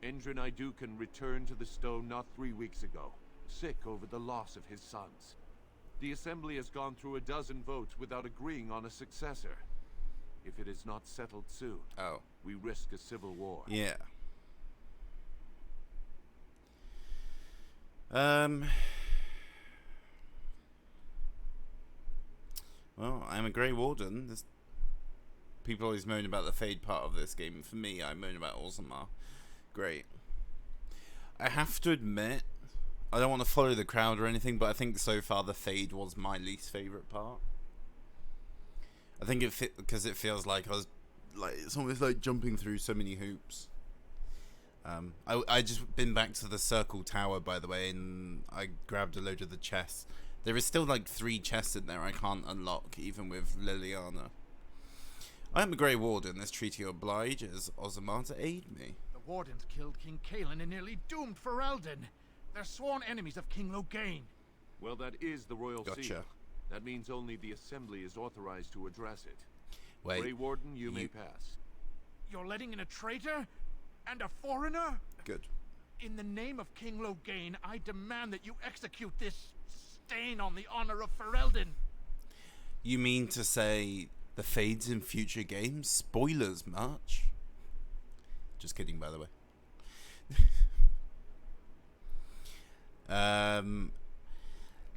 Endrin Iduken returned to the stone not 3 weeks ago, sick over the loss of his sons. The assembly has gone through a dozen votes without agreeing on a successor. If it is not settled soon, we risk a civil war. Yeah. Well, I'm a Grey Warden. There's people always moan about the Fade part of this game. For me, I moan about Orzammar. Great. I have to admit, I don't want to follow the crowd or anything, but I think so far the Fade was my least favourite part. I think because it feels like I was it's almost like jumping through so many hoops. I just been back to the Circle Tower, by the way, and I grabbed a load of the chests. There is still like 3 chests in there I can't unlock, even with Liliana. I am a Grey Warden. This treaty obliges Orzammar to aid me. The Wardens killed King Cailan and nearly doomed Ferelden. They're sworn enemies of King Loghain. Well, that is the royal Gotcha. seal. That means only the assembly is authorized to address it. Wait, Grey Warden, you may pass. You're letting in a traitor? And a foreigner? Good. In the name of King Loghain, I demand that you execute this stain on the honor of Ferelden. You mean to say the Fades in future games? Spoilers much? Just kidding, by the way.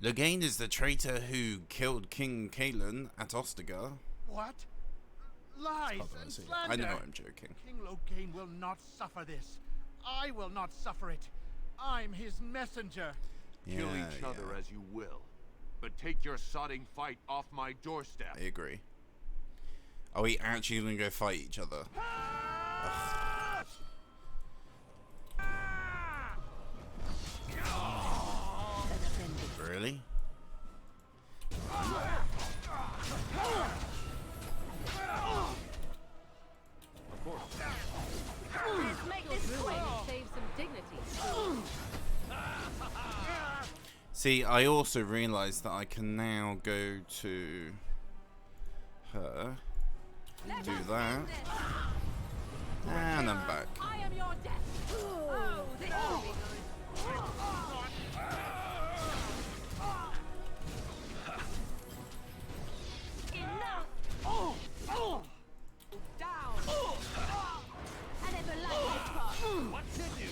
Loghain is the traitor who killed King Cailan at Ostagar. What? Lies and slander. I know I'm joking. King Loghain will not suffer this. I will not suffer it. I'm his messenger. Kill each other as you will, but take your sodding fight off my doorstep. I agree. Are we actually going to go fight each other? Really? Of course. Let's make this quick and save some dignity. See, I also realised that I can now go to her, do that, and I'm back. I am your death. Oh, this will be good. Down! I never liked this part. What's in you?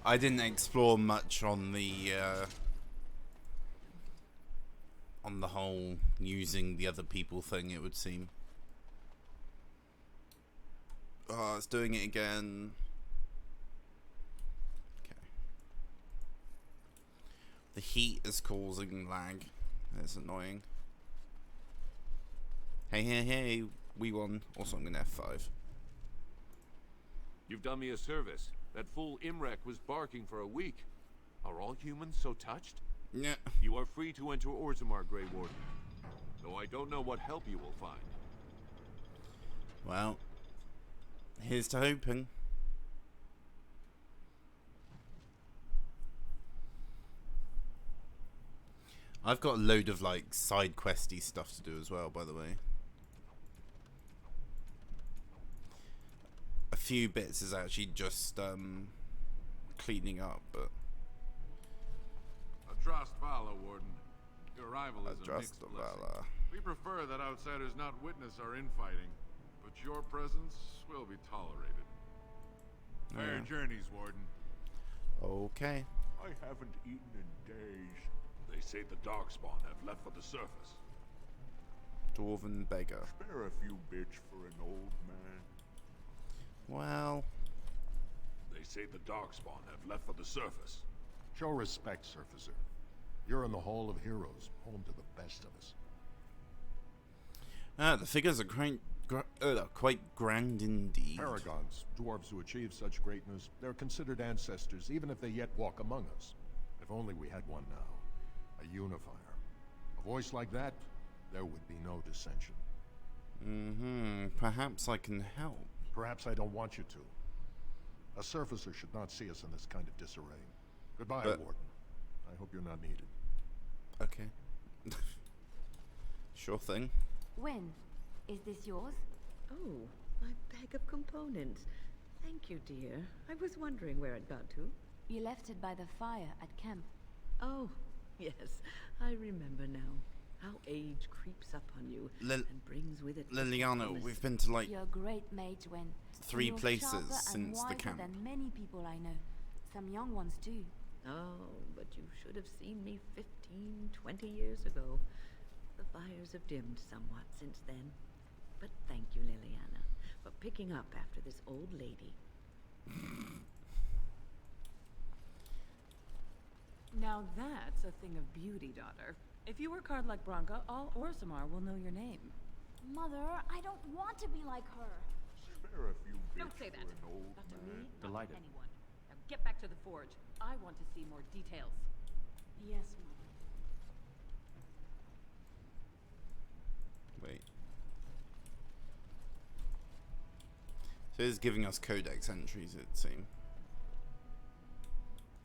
I didn't explore much on the whole using the other people thing, it would seem. Oh, it's doing it again. Okay. The heat is causing lag. That's annoying. Hey, we won. Also, I'm going to F5. You've done me a service. That fool Imrek was barking for a week. Are all humans so touched? Yeah. You are free to enter Orzammar, Grey Warden. Though I don't know what help you will find. Well, here's to hoping. I've got a load of like side questy stuff to do as well, by the way. A few bits is actually just cleaning up, but Atrast Vala, Warden. Your arrival is a Atrast mixed blessing. Vala. We prefer that outsiders not witness our infighting, but your presence will be tolerated. Fair Yeah. journeys, Warden. Okay. I haven't eaten in days. They say the Darkspawn have left for the surface. dwarven beggar. Spare a few bits for an old man. Well, They say the Darkspawn have left for the surface. Show respect, Surfacer. You're in the Hall of Heroes, home to the best of us. The figures are quite grand indeed. Paragons, dwarves who achieve such greatness, they're considered ancestors even if they yet walk among us. If only we had one now. A unifier. A voice like that, there would be no dissension. Perhaps I can help. Perhaps I don't want you to. A surfacer should not see us in this kind of disarray. Goodbye, Warden. I hope you're not needed. Okay. Sure thing. When? Is this yours? Oh, my bag of components. Thank you, dear. I was wondering where it got to. You left it by the fire at camp. Oh, yes. I remember now. How age creeps up on you and brings with it... Liliana, we've been to like Your great mage went 3 You're places sharper since and the wiser camp. than many people I know. Some young ones too. Oh, but you should have seen me 15, 20 years ago. The fires have dimmed somewhat since then. But thank you, Liliana, for picking up after this old lady. Now that's a thing of beauty, daughter. If you work hard like Branka, all Orzammar will know your name. Mother, I don't want to be like her. Spare a few bits Don't say that. for an old Not to man. me, not to Delighted. anyone. Now get back to the forge. I want to see more details. Yes, Mother. Wait. So it's giving us codex entries, it seems.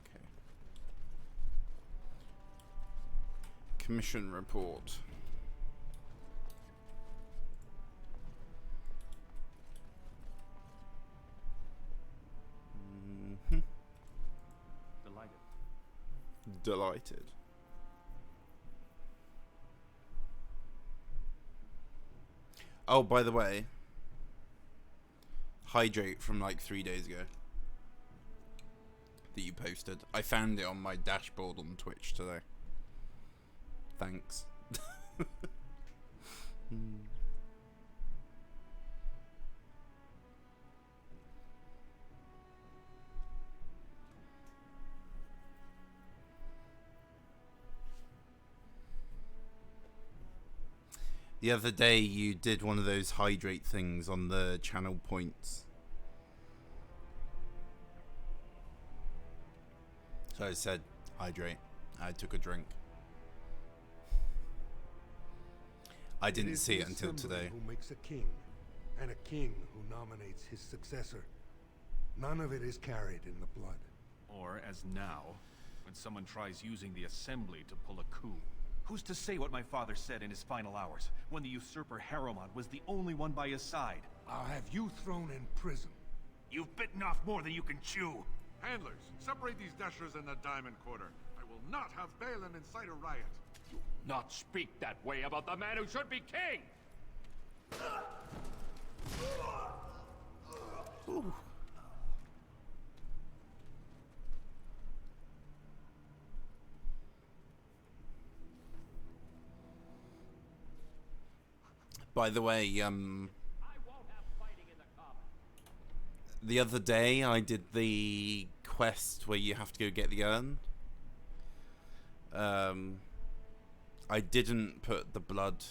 Okay. Commission report. Delighted. Oh, by the way, hydrate from like 3 days ago that you posted. I found it on my dashboard on Twitch today. Thanks. The other day you did one of those hydrate things on the channel points. So I said, hydrate. I took a drink. I didn't see it until today. Who makes a king, and a king who nominates his successor. None of it is carried in the blood. Or, as now, when someone tries using the assembly to pull a coup. Who's to say what my father said in his final hours, when the usurper Harrowmont was the only one by his side? I'll have you thrown in prison. You've bitten off more than you can chew. Handlers, separate these dashers in the Diamond Quarter. I will not have Balin incite a riot. Do not speak that way about the man who should be king! Ooh. By the way, the other day I did the quest where you have to go get the urn. I didn't put the blood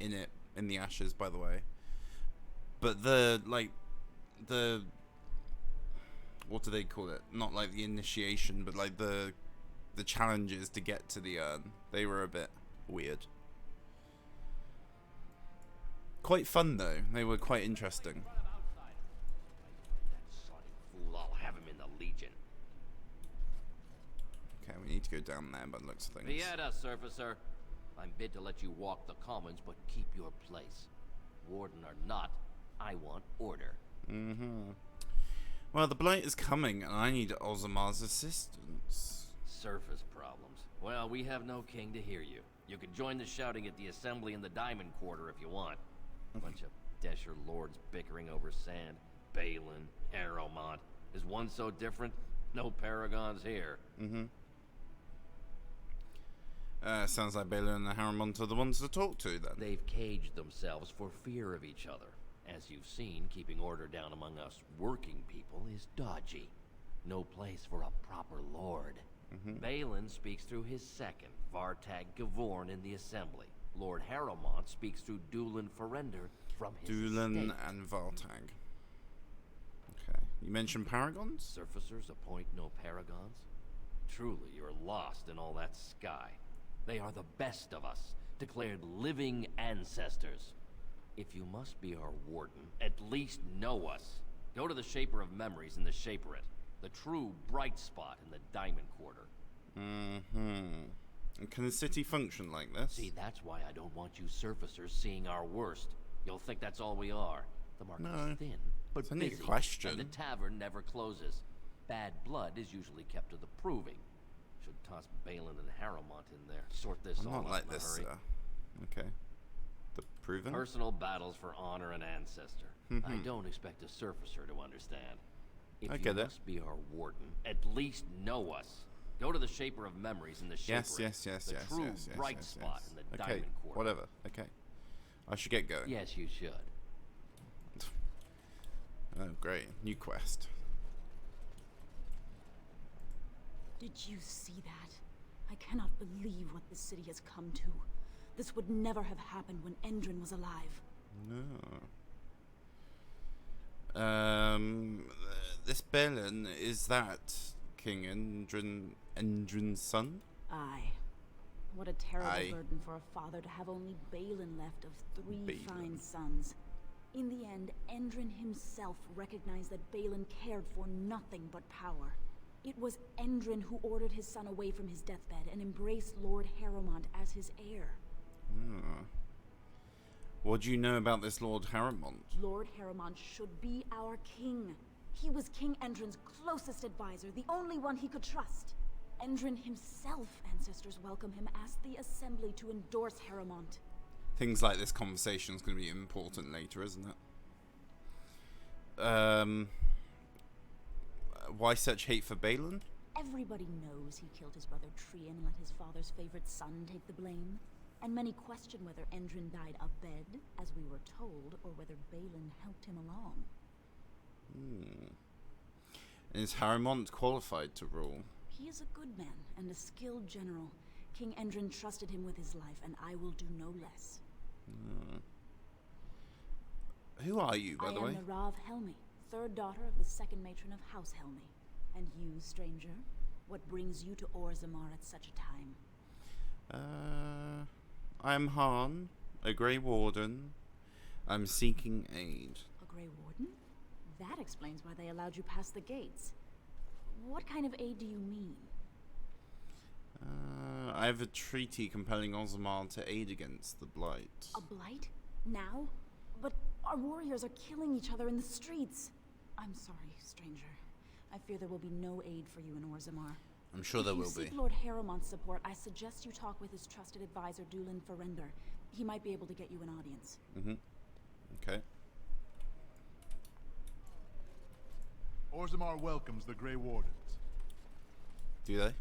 in it, in the ashes, by the way. But the what do they call it? Not like the initiation, but like the challenges to get to the urn. They were a bit weird. Quite fun though. They were quite interesting. That sonic fool, I'll have him in the Legion. Okay, we need to go down there by the looks of things. Vieta, Surfacer. I'm bid to let you walk the commons, but keep your place. Warden or not, I want order. Well, the Blight is coming, and I need Ozammar's assistance. Surface problems. Well, we have no king to hear you. You can join the shouting at the assembly in the Diamond Quarter if you want. Bunch of Desher lords bickering over sand. Balin, Harrowmont. Is one so different? No paragons here. Sounds like Balin and Harrowmont are the ones to talk to, then. They've caged themselves for fear of each other. As you've seen, keeping order down among us working people is dodgy. No place for a proper lord. Balin speaks through his second, Vartag Gavorn, in the Assembly. Lord Harrowmont speaks through Dulin Ferender from his Dulin estate. and Vartag. Okay. You mentioned paragons? Surfacers appoint no paragons? Truly, you're lost in all that sky. They are the best of us, declared living ancestors. If you must be our warden, at least know us. Go to the Shaper of Memories in the Shaperate, the true bright spot in the Diamond Quarter. And can the city function like this? See, that's why I don't want you surfacers seeing our worst. You'll think that's all we are. The market is thin, but It's only a busy, question. and the tavern never closes. Bad blood is usually kept to the proving. Should toss Balin and Harrowmont in there. Sort this I'm all not out like in a this, hurry. Okay. The proven? Personal battles for honor and ancestor. I Mhm. don't expect a surfacer to understand. If I you get it. must be our warden, at least know us. Go to the Shaper of Memories in the Shaperate. Yes. The true bright spot in the Okay, Diamond Quarter. whatever. Okay. I should get going. Yes, you should. Oh, great. New quest. Did you see that? I cannot believe what this city has come to. This would never have happened when Endrin was alive. No. This Balin, is that King Endrin's son? Aye. What a terrible Aye. burden for a father to have only Balin left of three Balin. fine sons. In the end, Endrin himself recognized that Balin cared for nothing but power. It was Endrin who ordered his son away from his deathbed and embraced Lord Harrowmont as his heir. What do you know about this Lord Harrowmont? Lord Harrowmont should be our king. He was King Endrin's closest advisor, the only one he could trust. Endrin himself, ancestors welcome him, asked the Assembly to endorse Harrowmont. Things like this conversation is going to be important later, isn't it? Why such hate for Balin? Everybody knows he killed his brother Trian and let his father's favorite son take the blame. And many question whether Endrin died abed, as we were told, or whether Balin helped him along. Is Harrowmont qualified to rule? He is a good man and a skilled general. King Endrin trusted him with his life, and I will do no less. Who are you, by the way? I am Narav Helmi, third daughter of the second matron of House Helmi. And you, stranger, what brings you to Orzammar at such a time? I am Han, a Grey Warden. I'm seeking aid. A Grey Warden? That explains why they allowed you past the gates. What kind of aid do you mean? I have a treaty compelling Orzammar to aid against the Blight. A blight? Now? But our warriors are killing each other in the streets. I'm sorry, stranger. I fear there will be no aid for you in Orzammar. I'm sure there will If you be. seek Lord Harrowmont's support, I suggest you talk with his trusted advisor, Dulin Ferender. He might be able to get you an audience. Okay. Orzammar welcomes the Grey Wardens. Do they?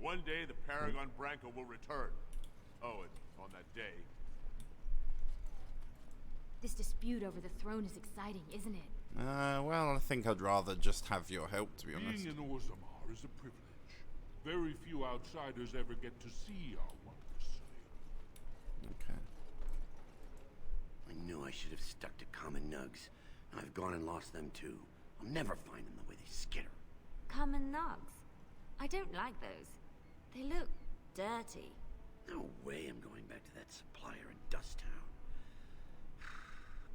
One day the Paragon Branco will return. Oh, and on that day, This dispute over the throne is exciting, isn't it? Well, I think I'd rather just have your help, to be honest. Being in Orzammar is a privilege. Very few outsiders ever get to see our wondrous city. Okay. I knew I should have stuck to common nugs. I've gone and lost them too. I'll never find them the way they skitter. Common nugs. I don't like those. They look dirty. No way I'm going back to that supplier in Dust Town.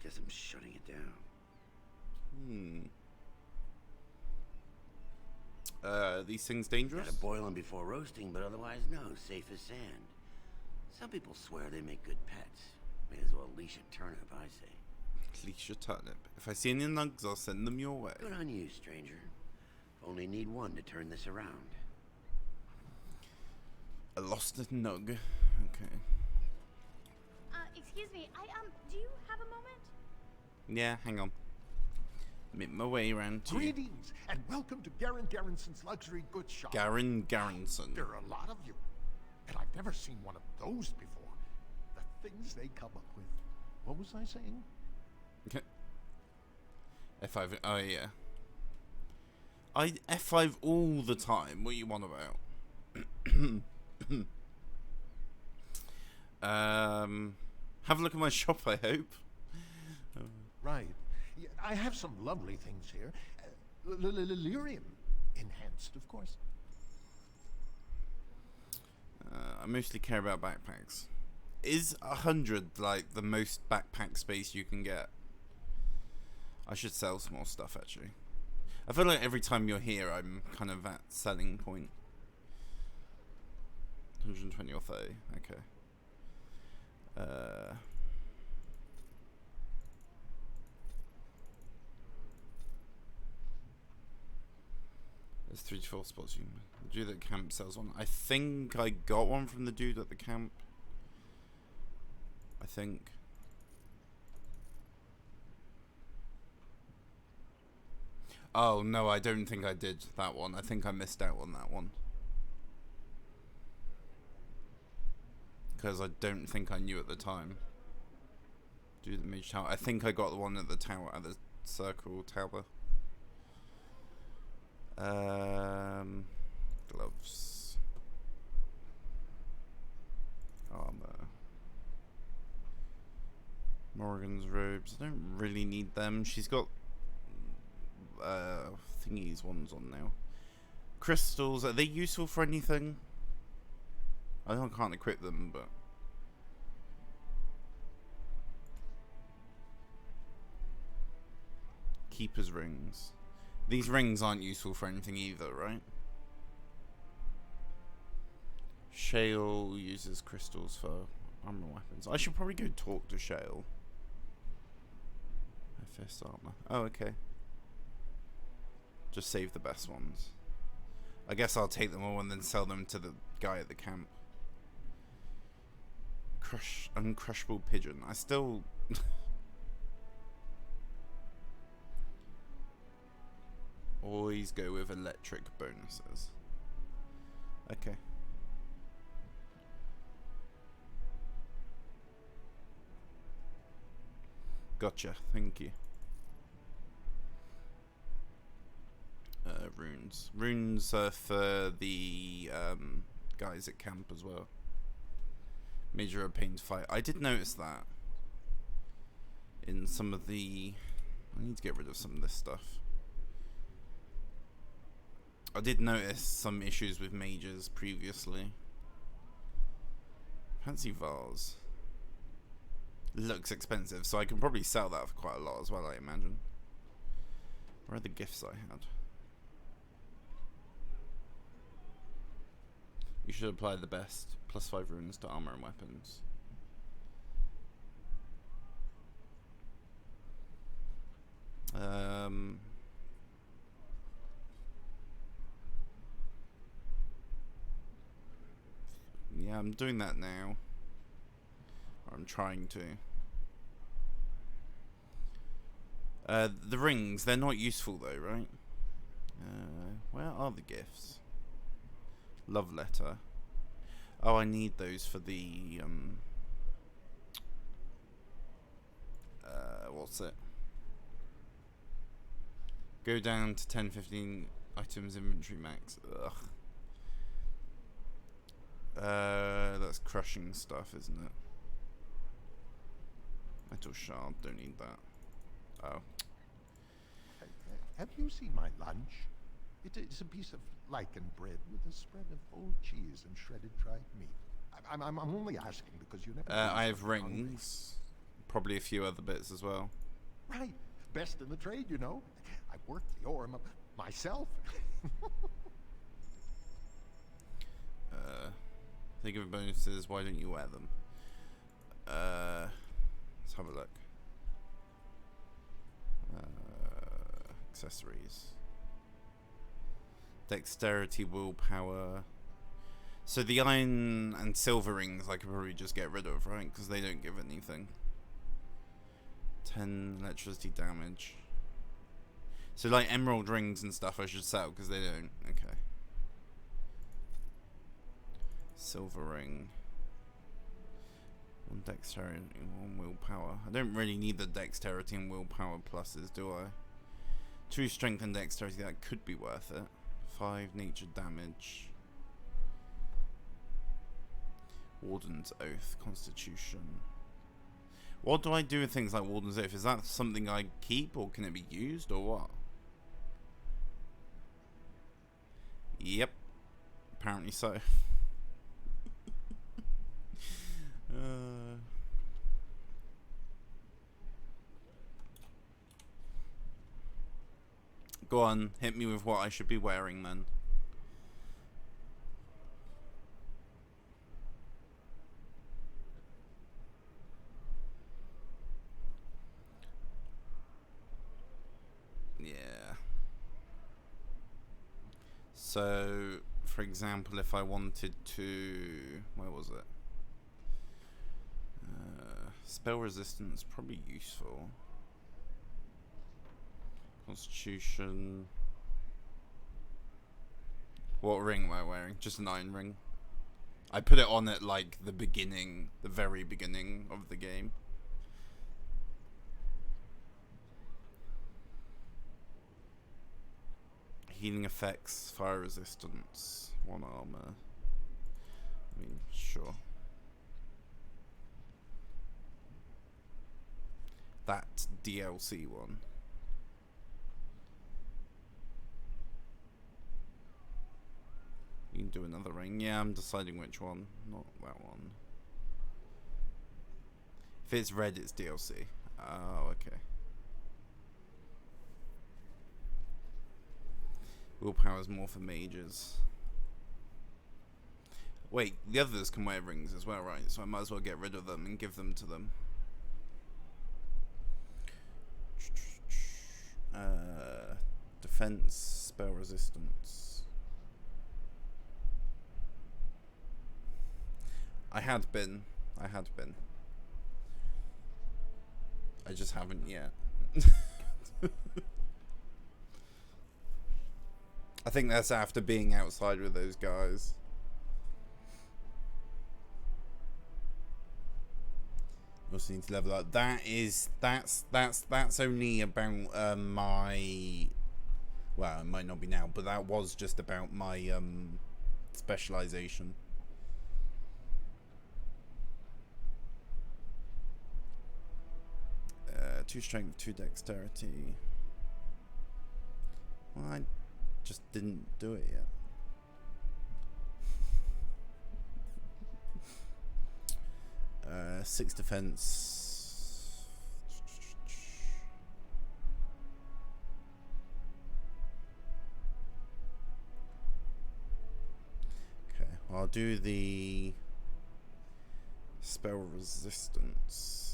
Guess I'm shutting it down. These things dangerous? Gotta boil them before roasting, but otherwise no, safe as sand. Some people swear they make good pets. May as well leash a turnip, I say. Leash a turnip. If I see any nugs, I'll send them your way. Good on you, stranger. Only need one to turn this around. A lost nug. Okay. Excuse me, do you have a moment? Yeah, hang on. Make my way around to you. Greetings, and welcome to Garen Garrison's luxury goods shop. Garen Garrison. There are a lot of you, and I've never seen one of those before. The things they come up with. What was I saying? F5. Oh yeah. I F5 all the time. What you want about? Have a look at my shop. I hope. Right. Yeah, I have some lovely things here. Lyrium enhanced, of course. I mostly care about backpacks. Is 100 like the most backpack space you can get? I should sell some more stuff actually. I feel like every time you're here I'm kind of at selling point. 120 or 30, okay. There's 3 to 4 spots you can. The dude at camp sells one. I think I got one from the dude at the camp. I think. Oh no, I don't think I did that one. I think I missed out on that one. Because I don't think I knew at the time. Do the mage tower. I think I got the one at the tower, at the circle tower. Gloves. Armor. Morrigan's robes. I don't really need them. She's got thingies ones on now. Crystals, are they useful for anything? I can't equip them, but Keeper's rings. These rings aren't useful for anything either, right? Shale uses crystals for armor weapons. I should probably go talk to Shale. FS armor. Oh, okay. Just save the best ones. I guess I'll take them all and then sell them to the guy at the camp. Uncrushable pigeon. I still always go with electric bonuses. Okay. Gotcha. Thank you. Runes. Runes are for the guys at camp as well. Major pain to fight. I did notice that in some of the. I need to get rid of some of this stuff. I did notice some issues with mages previously. Fancy vase. Looks expensive, so I can probably sell that for quite a lot as well, I imagine. Where are the gifts I had? You should apply the best. +5 runes to armor and weapons. Yeah, I'm doing that now. Or I'm trying to. The rings, they're not useful though, right? Where are the gifts? Love letter. Oh, I need those for the what's it? Go down to 10-15 items inventory max. Ugh. That's crushing stuff, isn't it? Metal shard, don't need that. Oh. Have you seen my lunch? It's a piece of lichen bread with a spread of old cheese and shredded dried meat. I'm only asking because you never. I have rings, probably a few other bits as well. Right, best in the trade, you know. I worked the ore myself. Think of bonuses. Why don't you wear them? Let's have a look. Accessories. Dexterity, willpower. So the iron and silver rings I could probably just get rid of, right? Because they don't give anything. 10 electricity damage. So like emerald rings and stuff I should sell because they don't. Okay. Silver ring. 1 dexterity, 1 willpower. I don't really need the dexterity and willpower pluses, do I? 2 strength and dexterity, that could be worth it. 5 nature damage. Warden's Oath, Constitution. What do I do with things like Warden's Oath? Is that something I keep, or can it be used, or what? Yep. Apparently so. Go on, hit me with what I should be wearing then. Yeah. So, for example, if I wanted to... where was it? Spell resistance, probably useful. Constitution. What ring am I wearing? Just an iron ring. I put it on at like the beginning, the very beginning of the game. Healing effects, fire resistance, 1 armor. I mean, sure. That DLC one. You can do another ring. Yeah, I'm deciding which one. Not that one. If it's red, it's DLC. Oh, okay. Willpower's more for mages. Wait, the others can wear rings as well, right? So I might as well get rid of them and give them to them. Defense, spell resistance. I had been. I just haven't yet. I think that's after being outside with those guys. Also need to level up. That's only about my, well, it might not be now, but that was just about my specialization. Two strength, 2 dexterity. Well, I just didn't do it yet. 6 defense. Okay, well, I'll do the spell resistance.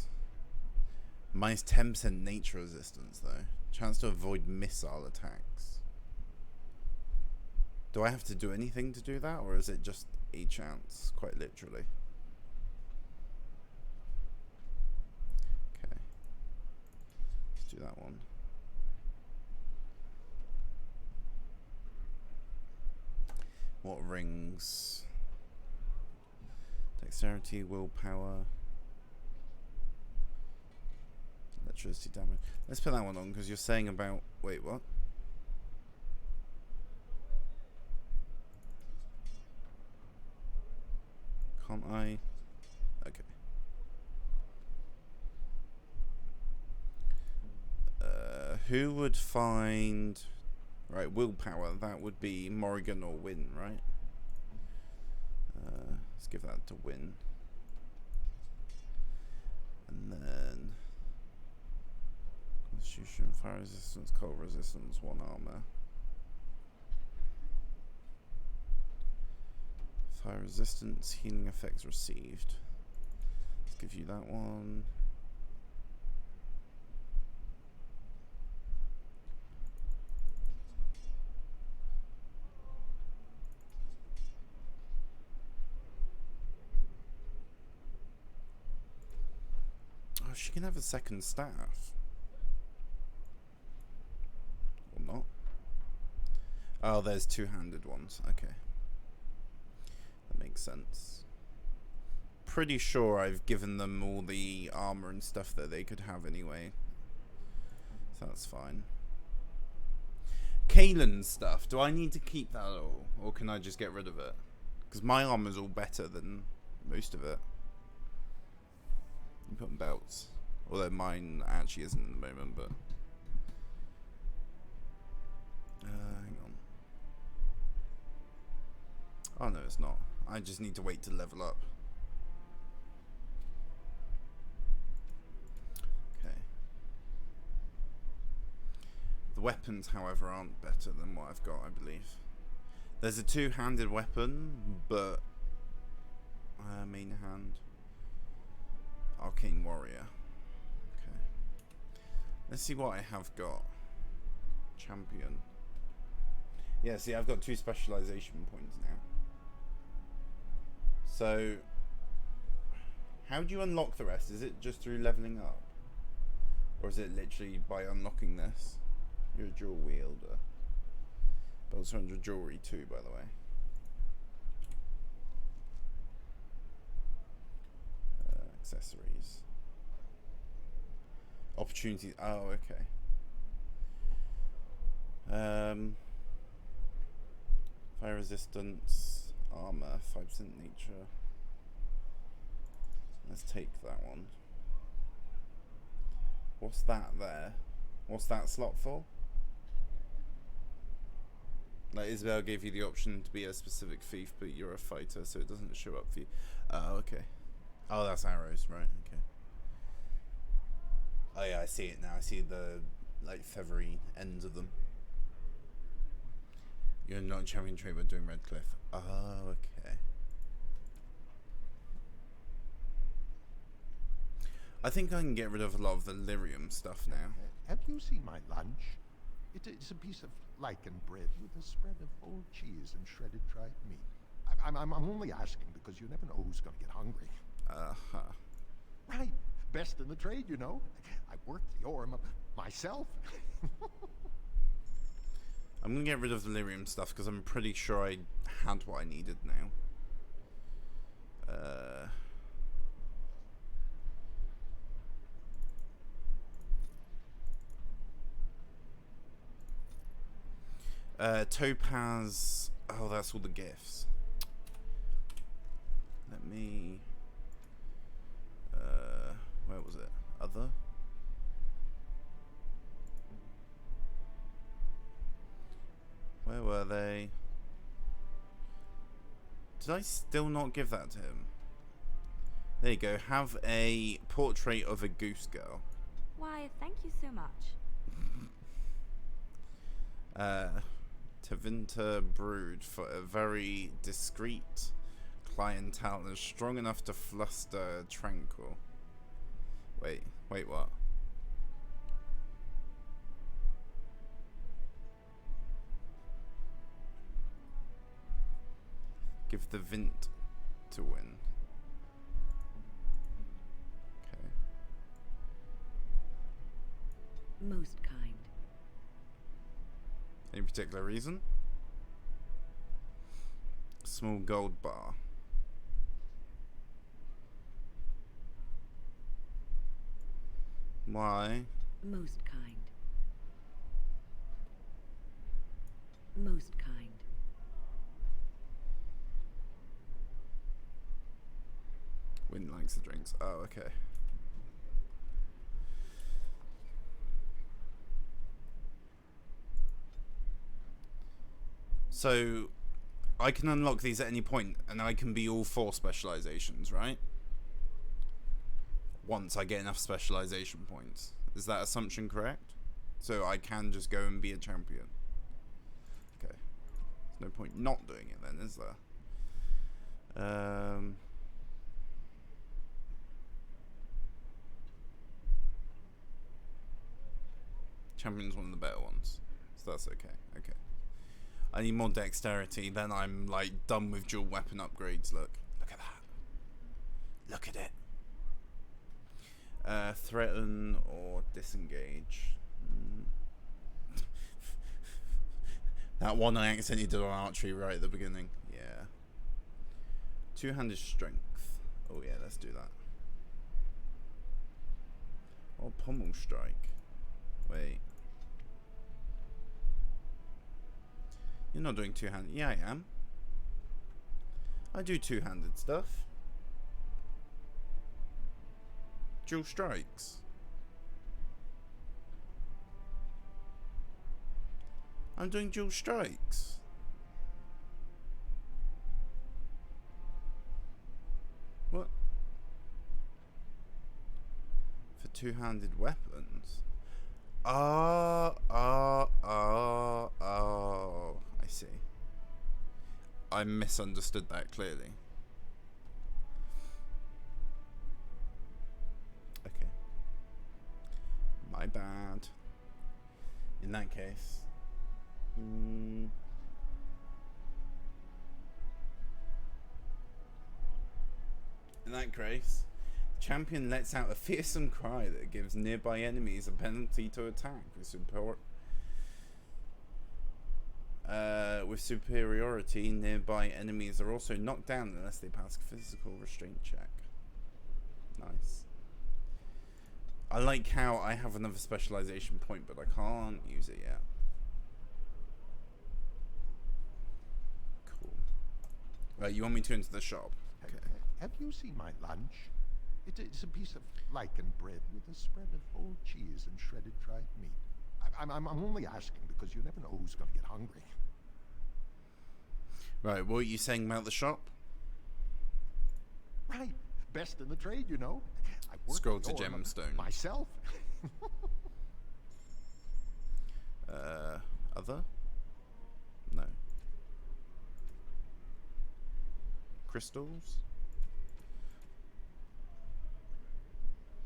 Minus 10% nature resistance though. Chance to avoid missile attacks. Do I have to do anything to do that, or is it just a chance, quite literally? Okay. Let's do that one. What rings? Dexterity, willpower. Electricity damage. Let's put that one on because you're saying about. Wait, what? Can't I? Okay. Who would find. Right, willpower. That would be Morrigan or Win, right? Let's give that to Win. And then. Constitution, fire resistance, cold resistance, 1 armor. Fire resistance, healing effects received. Let's give you that one. Oh, she can have a second staff. Oh, there's two-handed ones. Okay. That makes sense. Pretty sure I've given them all the armor and stuff that they could have anyway. So that's fine. Kaelin's stuff. Do I need to keep that all? Or can I just get rid of it? Because my armor's all better than most of it. You put on belts. Although mine actually isn't at the moment, but... hang on. Oh no, it's not. I just need to wait to level up. Okay. The weapons, however, aren't better than what I've got, I believe. There's a two-handed weapon, but... main hand. Arcane Warrior. Okay. Let's see what I have got. Champion. Yeah, see, I've got 2 specialization points now. So, how do you unlock the rest? Is it just through leveling up? Or is it literally by unlocking this? You're a dual wielder. Belts 100 jewelry too, by the way. Accessories. Opportunities. Oh, okay. Fire resistance, armor, 5% nature. Let's take that one. What's that there? What's that slot for? Like, Isabel gave you the option to be a specific thief, but you're a fighter, so it doesn't show up for you. Oh, okay. Oh, that's arrows, right, okay. Oh yeah, I see it now. I see the, like, feathery ends of them. You're not a champion trait but doing Redcliffe. Oh, okay. I think I can get rid of a lot of the lyrium stuff now. Have you seen my lunch? It is a piece of lichen bread with a spread of old cheese and shredded dried meat. I'm only asking because you never know who's going to get hungry. Uh-huh. Right. Best in the trade, you know. I worked the ore myself. I'm going to get rid of the lyrium stuff because I'm pretty sure I had what I needed now. Topaz. Oh, that's all the gifts. Let me... where was it? Other? Where were they? Did I still not give that to him? There you go. Have a portrait of a goose girl. Why, thank you so much. Tevinter Brood for a very discreet clientele and strong enough to fluster Tranquil. Wait, what? Give the Vint to win. Okay. Most kind. Any particular reason? Small gold bar. Why? Most kind. Most kind. Win likes the drinks. Oh, okay. So, I can unlock these at any point, and I can be all 4 specializations, right? Once I get enough specialization points. Is that assumption correct? So I can just go and be a champion. Okay. There's no point not doing it then, is there? Champion's one of the better ones. So that's okay. Okay. I need more dexterity, then I'm like done with dual weapon upgrades. Look at that. Look at it. Threaten or disengage. That one I accidentally did on archery right at the beginning. Yeah. Two-handed strength. Oh yeah, let's do that. Or pommel strike. Wait. You're not doing two-handed. Yeah, I am. I do two-handed stuff. Dual strikes. I'm doing dual strikes. What? For two-handed weapons? Oh, I see. I misunderstood that clearly. Okay. My bad. In that case. In that case, the champion lets out a fearsome cry that gives nearby enemies a penalty to attack with superiority. Nearby enemies are also knocked down unless they pass a physical restraint check. Nice. I like how I have another specialization point, but I can't use it yet. Cool. You want me to enter the shop? Okay. Have you seen my lunch? It's a piece of lichen bread with a spread of old cheese and shredded dried meat. I'm only asking because you never know who's going to get hungry. Right, what are you saying about the shop? Right, best in the trade, you know. I work Scroll to for gemstone. myself. Other? No. Crystals?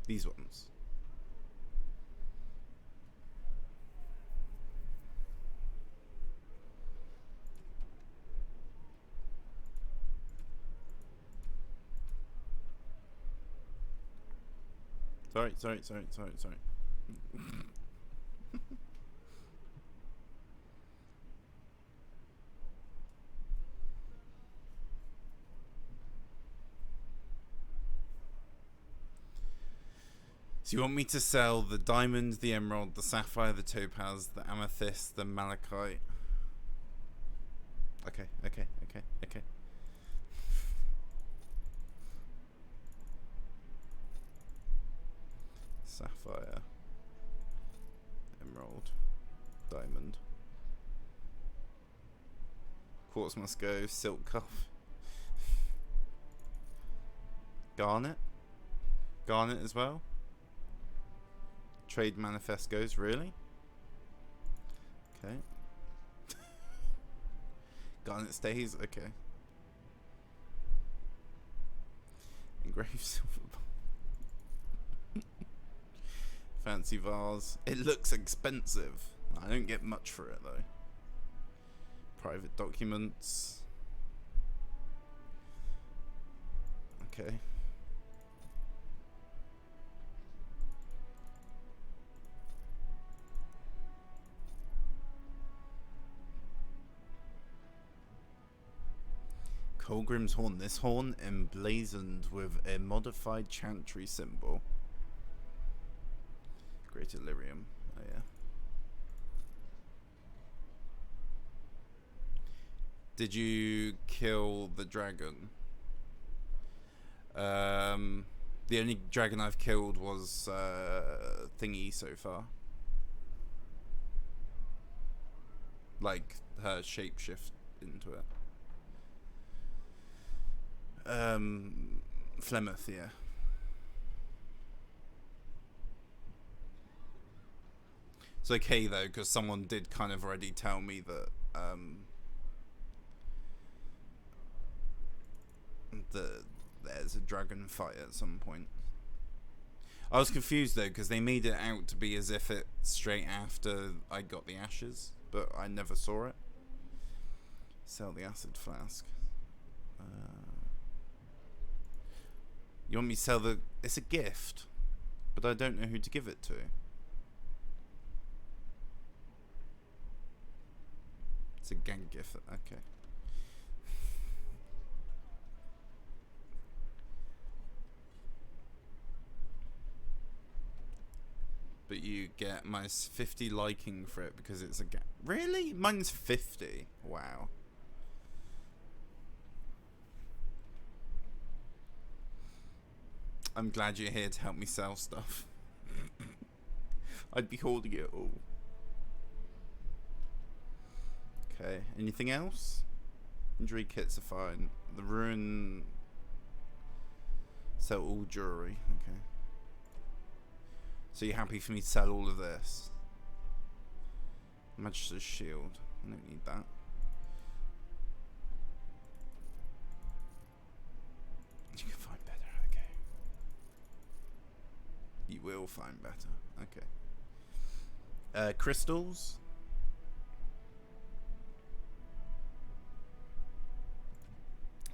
These ones. Sorry. So you want me to sell the diamond, the emerald, the sapphire, the topaz, the amethyst, the malachite? Okay. Sapphire, emerald, diamond. Quartz must go, silk cuff. Garnet? Garnet as well? Trade manifest goes, really? Okay. Garnet stays, okay. Engraved silver. Fancy vase. It looks expensive. I don't get much for it though. Private documents. Okay. Colgrim's horn. This horn emblazoned with a modified chantry symbol. Great Illyrium. Oh yeah. Did you kill the dragon? The only dragon I've killed was Thingy so far. Like her shapeshift into it. Flemeth, yeah. It's okay though, because someone did kind of already tell me that there's a dragon fight at some point. I was confused though, because they made it out to be as if it's straight after I got the ashes, but I never saw it. Sell the acid flask. You want me to sell the... It's a gift, but I don't know who to give it to. It's a gang gift. Okay. But you get minus 50 liking for it because it's a gang. Really? Minus 50? Wow. I'm glad you're here to help me sell stuff. I'd be holding it all. Okay, anything else? Injury kits are fine. The ruin... Sell all jewelry. Okay. So you're happy for me to sell all of this? Magister's shield. I don't need that. You can find better. Okay. You will find better. Okay. Crystals.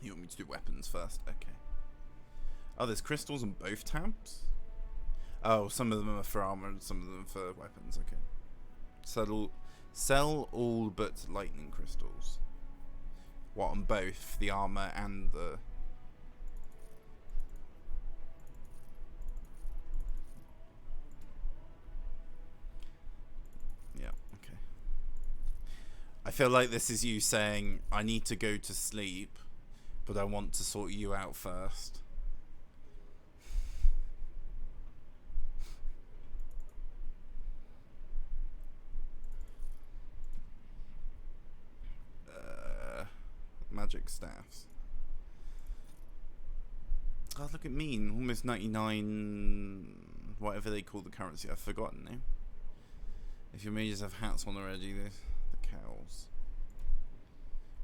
You want me to do weapons first? Okay. Oh, there's crystals on both tabs? Oh, some of them are for armor and some of them for weapons. Okay. Sell all but lightning crystals. What, on both? The armor and the... Yeah, okay. I feel like this is you saying, I need to go to sleep, but I want to sort you out first. Magic staffs. Oh, look at me, almost 99, whatever they call the currency. I've forgotten now. If your mages have hats on already, the cows.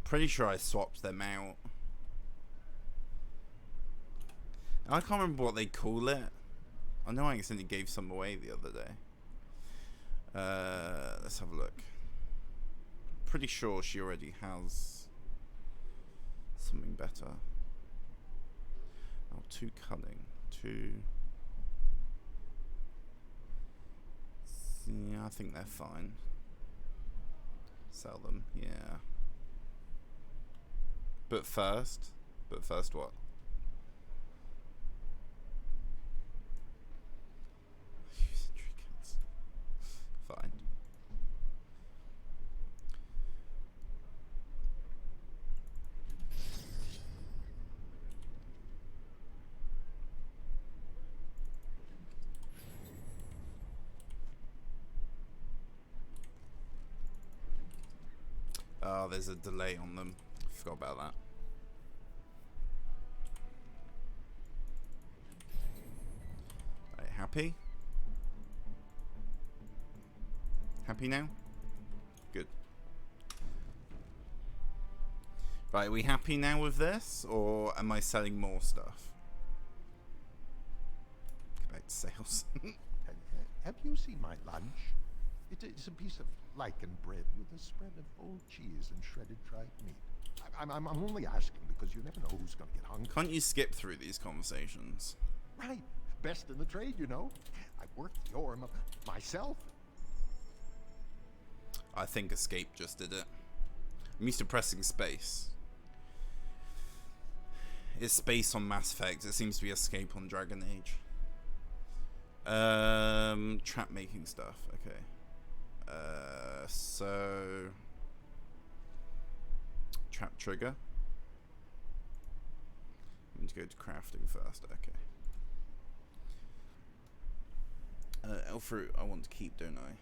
Pretty sure I swapped them out. I can't remember what they call it. I know I accidentally gave some away the other day. Let's have a look. Pretty sure she already has something better. Oh, 2 cunning. 2. Yeah, I think they're fine. Sell them, yeah. But first what? Fine. Oh, there's a delay on them. Forgot about that. Right, happy? Happy now? Good. Right, are we happy now with this? Or am I selling more stuff? Go back to sales. Have you seen my lunch? It is a piece of lichen bread with a spread of old cheese and shredded dried meat. I'm only asking because you never know who's going to get hungry. Can't you skip through these conversations? Right. Best in the trade, you know. I've worked the Orm myself. I think escape just did it. I'm used to pressing space. It's space on Mass Effect. It seems to be escape on Dragon Age. Trap making stuff. Okay. So trap trigger. I need to go to crafting first. Okay. Elf fruit I want to keep, don't I?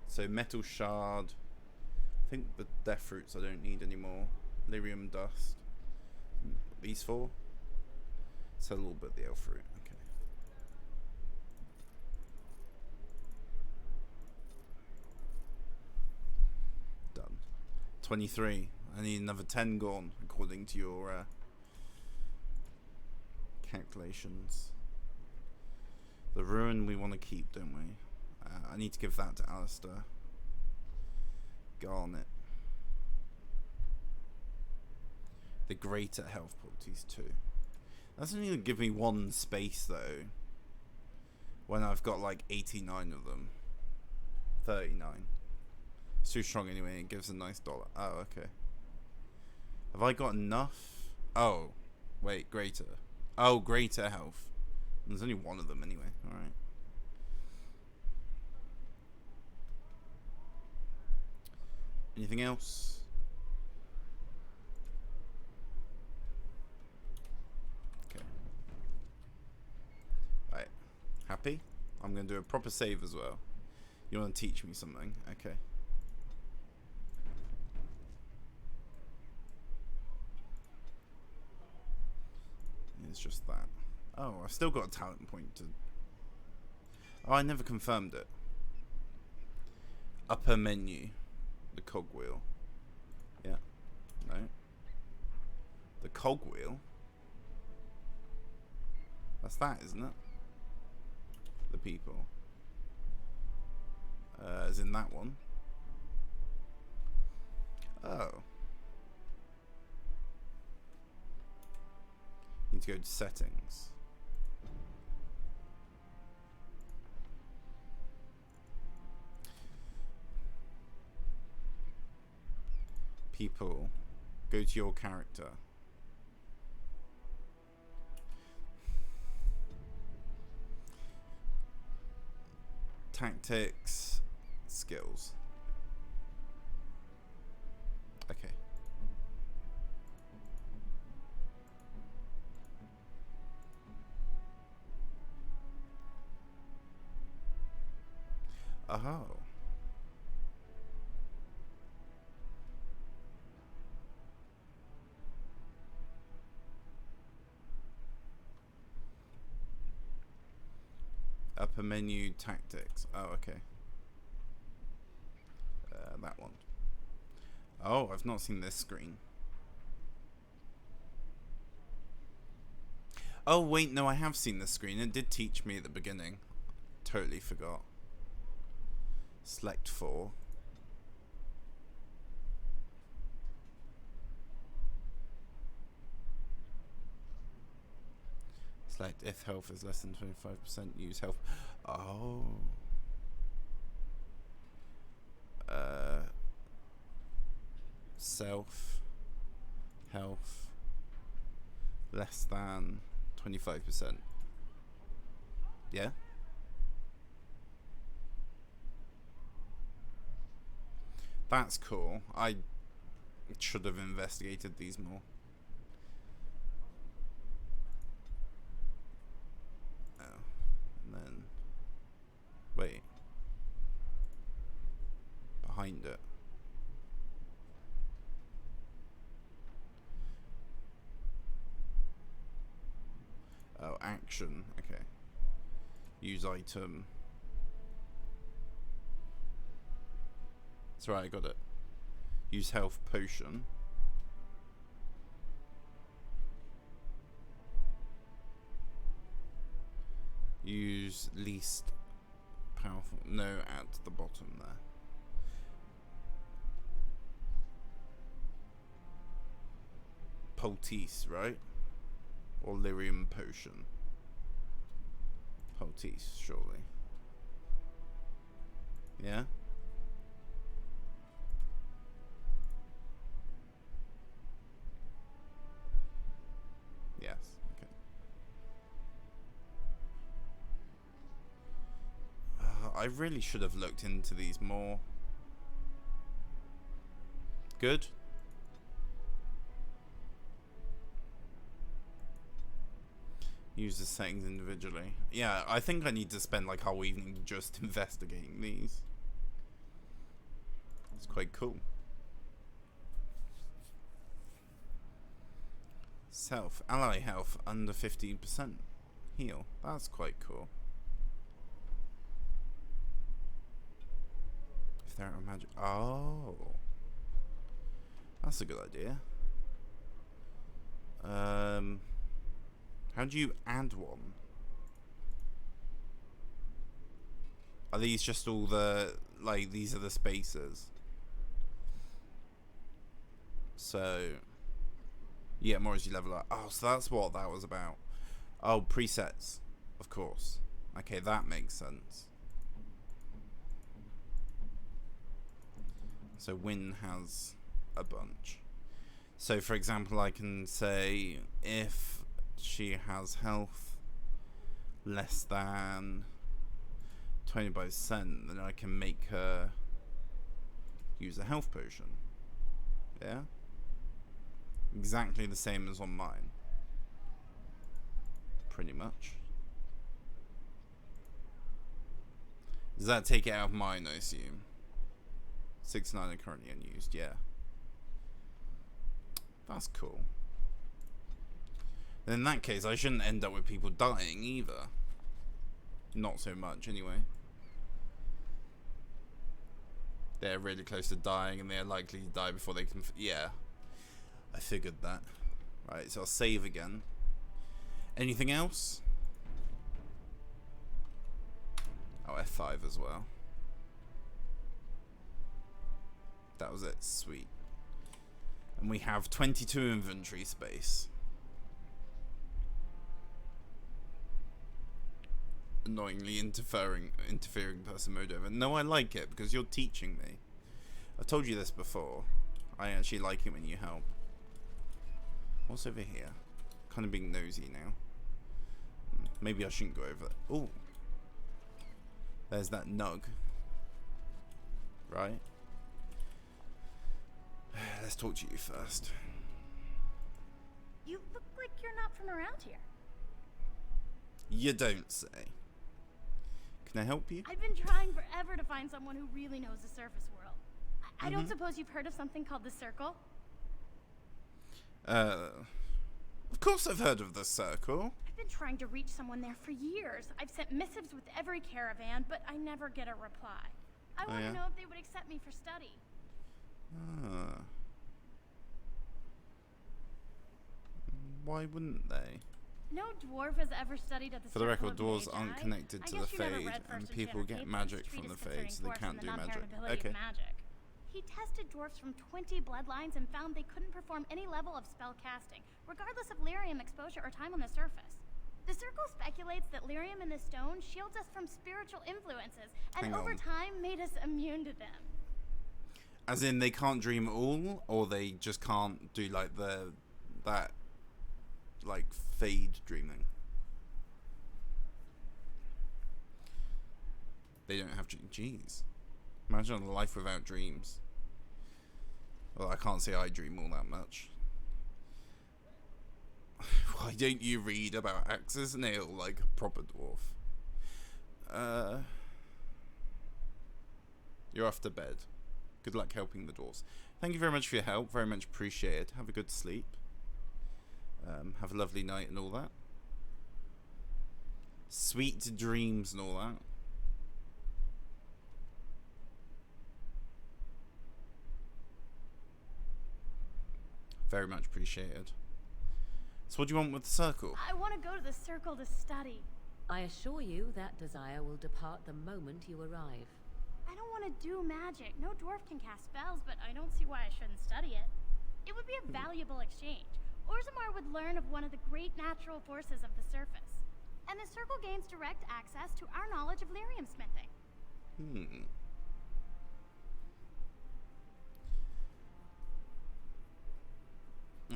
So metal shard. I think the death fruits I don't need anymore. Lyrium dust. These 4. So a little bit of the elf fruit. Okay. Done. 23. I need another 10 gone according to your calculations. The ruin we want to keep, don't we? I need to give that to Alistair. Garnet. The greater health properties too. That's only gonna give me 1 space though. When I've got like 89 of them. 39. It's too strong anyway. It gives a nice dollar. Oh, okay. Have I got enough? Oh, wait, greater. Oh, greater health. There's only one of them anyway. All right. Anything else? Okay. Right. Happy? I'm going to do a proper save as well. You want to teach me something? Okay. It's just that. Oh, I've still got a talent point to... Oh, I never confirmed it. Upper menu. The cogwheel. Yeah. No. The cogwheel? That's that, isn't it? The people. As in that one. Oh. Need to go to settings. People. Go to your character. Tactics. Skills. Okay. Oh. Upper menu tactics. Oh, okay. That one. Oh, I've not seen this screen. Oh, wait, no, I have seen this screen. It did teach me at the beginning. Totally forgot. Select 4. Select if health is less than 25%. Use health. Oh. Self. Health. Less than 25%. Yeah? That's cool. I should have investigated these more. Oh. And then... Wait. Behind it. Oh, action. Okay. Use item. That's right, I got it. Use health potion. Use least powerful. No, at the bottom there. Poultice, right? Or lyrium potion. Poultice, surely. Yeah? Yes, okay. I really should have looked into these more. Good. Use the settings individually. Yeah, I think I need to spend like whole evening just investigating these. It's quite cool. Self. Ally health under 15%. Heal. That's quite cool. If they're out magic. Oh. That's a good idea. How do you add one? Are these just all the, like, these are the spaces? So, you get more as you level up. Oh, so that's what that was about. Oh, presets. Of course. Okay, that makes sense. So Wynne has a bunch. So for example, I can say if she has health less than 20%, then I can make her use a health potion. Yeah? Exactly the same as on mine. Pretty much. Does that take it out of mine, I assume? 69 are currently unused, yeah. That's cool. Then in that case, I shouldn't end up with people dying either. Not so much, anyway. They're really close to dying, and they're likely to die before they can... yeah. I figured that. Right, so I'll save again. Anything else? Oh, F5 as well. That was it. Sweet. And we have 22 inventory space. Annoyingly interfering person mode over. No, I like it because you're teaching me. I've told you this before. I actually like it when you help. What's over here? Kind of being nosy now. Maybe I shouldn't go over there. Ooh. There's that nug. Right? Let's talk to you first. You look like you're not from around here. You don't say. Can I help you? I've been trying forever to find someone who really knows the surface world. I don't suppose you've heard of something called the Circle? Of course I've heard of the Circle. I've been trying to reach someone there for years. I've sent missives with every caravan, but I never get a reply. I want to know if they would accept me for study. Why wouldn't they? No dwarf has ever studied at the For the Circle record, of dwarves Magi. aren't connected to I the guess you never Fade, read and First people Enchanted get Papers, magic from treatise the concerning Fade, so they dwarfs can't and do the magic. non-parentability Okay. of magic. He tested dwarfs from 20 bloodlines and found they couldn't perform any level of spell casting, regardless of lyrium exposure or time on the surface. The Circle speculates that lyrium in the stone shields us from spiritual influences, and Hang over on. time made us immune to them. As in, they can't dream at all, or they just can't do like that Fade dreaming. They don't have dreams. Jeez, imagine a life without dreams. Well, I can't say I dream all that much. Why don't you read about Axe's Nail like a proper dwarf? You're off to bed. Good luck helping the dwarves. Thank you very much for your help. Very much appreciated. Have a good sleep. Have a lovely night and all that. Sweet dreams and all that. Very much appreciated. So what do you want with the Circle? I want to go to the Circle to study. I assure you that desire will depart the moment you arrive. I don't want to do magic. No dwarf can cast spells, but I don't see why I shouldn't study it. It would be a valuable exchange. Orzammar would learn of one of the great natural forces of the surface. And the Circle gains direct access to our knowledge of lyrium smithing.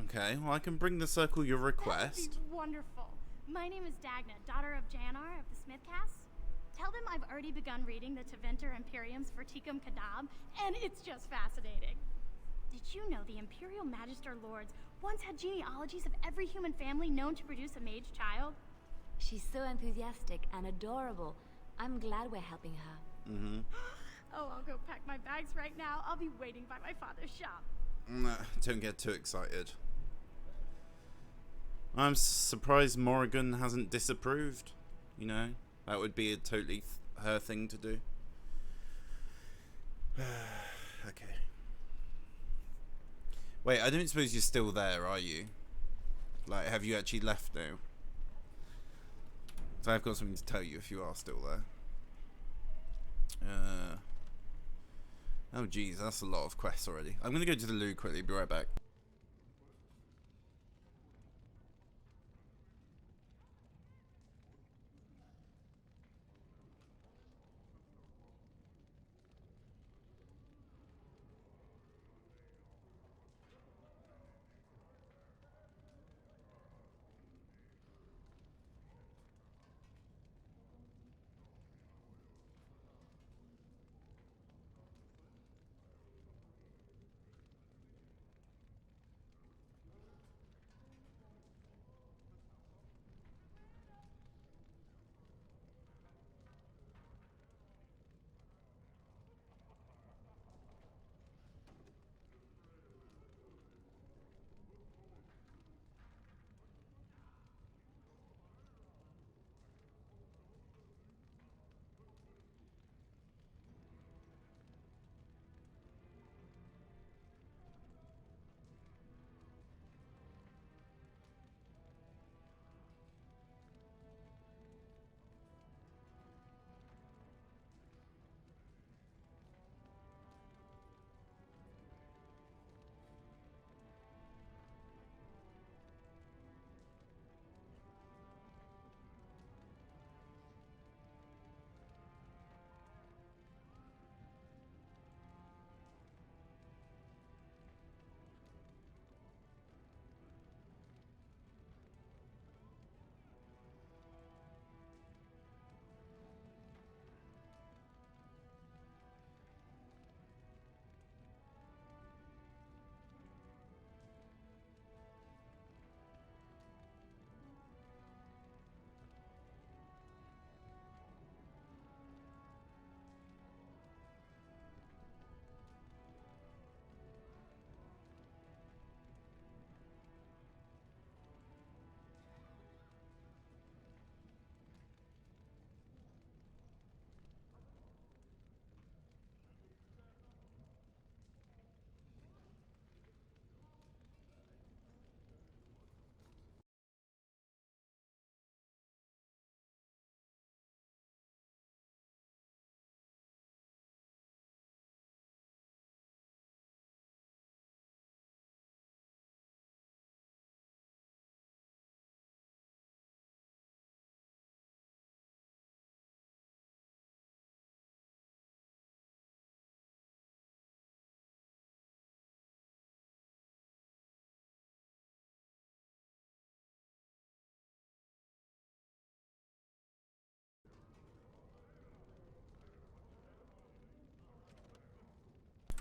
Okay, well I can bring the Circle your request. That'd be wonderful. My name is Dagna, daughter of Janar of the Smithcast. Tell them I've already begun reading the Tevinter Imperiums for Tikum Kadab, and it's just fascinating. Did you know the Imperial Magister Lords once had genealogies of every human family known to produce a mage child? She's so enthusiastic and adorable. I'm glad we're helping her. Oh, I'll go pack my bags right now. I'll be waiting by my father's shop. Nah, don't get too excited. I'm surprised Morrigan hasn't disapproved. You know, that would be a totally her thing to do. Okay. Wait, I don't suppose you're still there, are you? Like, have you actually left now? So I've got something to tell you if you are still there. Oh geez, that's a lot of quests already. I'm gonna go to the loo quickly, be right back.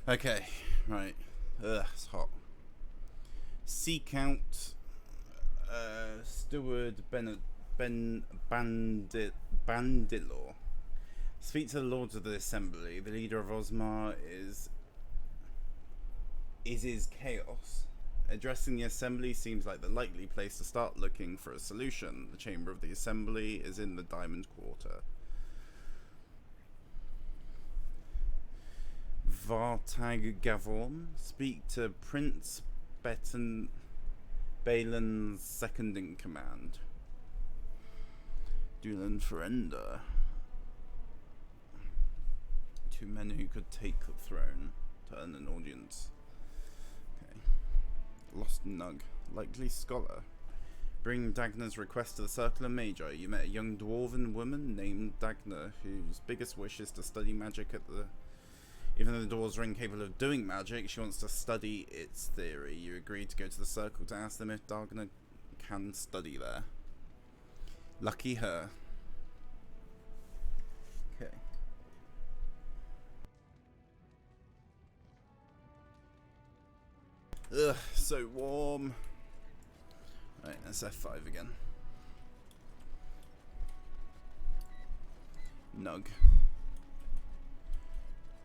Okay, right. Ugh, it's hot. Seek out Steward Bandilor. Speak to the Lords of the Assembly. The leader of Osmar is chaos. Addressing the Assembly seems like the likely place to start looking for a solution. The Chamber of the Assembly is in the Diamond Quarter. Vartag Gavorn. Speak to Prince Balin's second in command. Dulan Ferenda. Two men who could take the throne to earn an audience. Okay. Lost Nug. Likely scholar. Bring Dagna's request to the Circle of Magi. You met a young dwarven woman named Dagna, whose biggest wish is to study magic at the... Even though the dwarves are incapable of doing magic, she wants to study its theory. You agreed to go to the Circle to ask them if Dagna can study there. Lucky her. Okay. Ugh, so warm. Right, that's F5 again. Nug.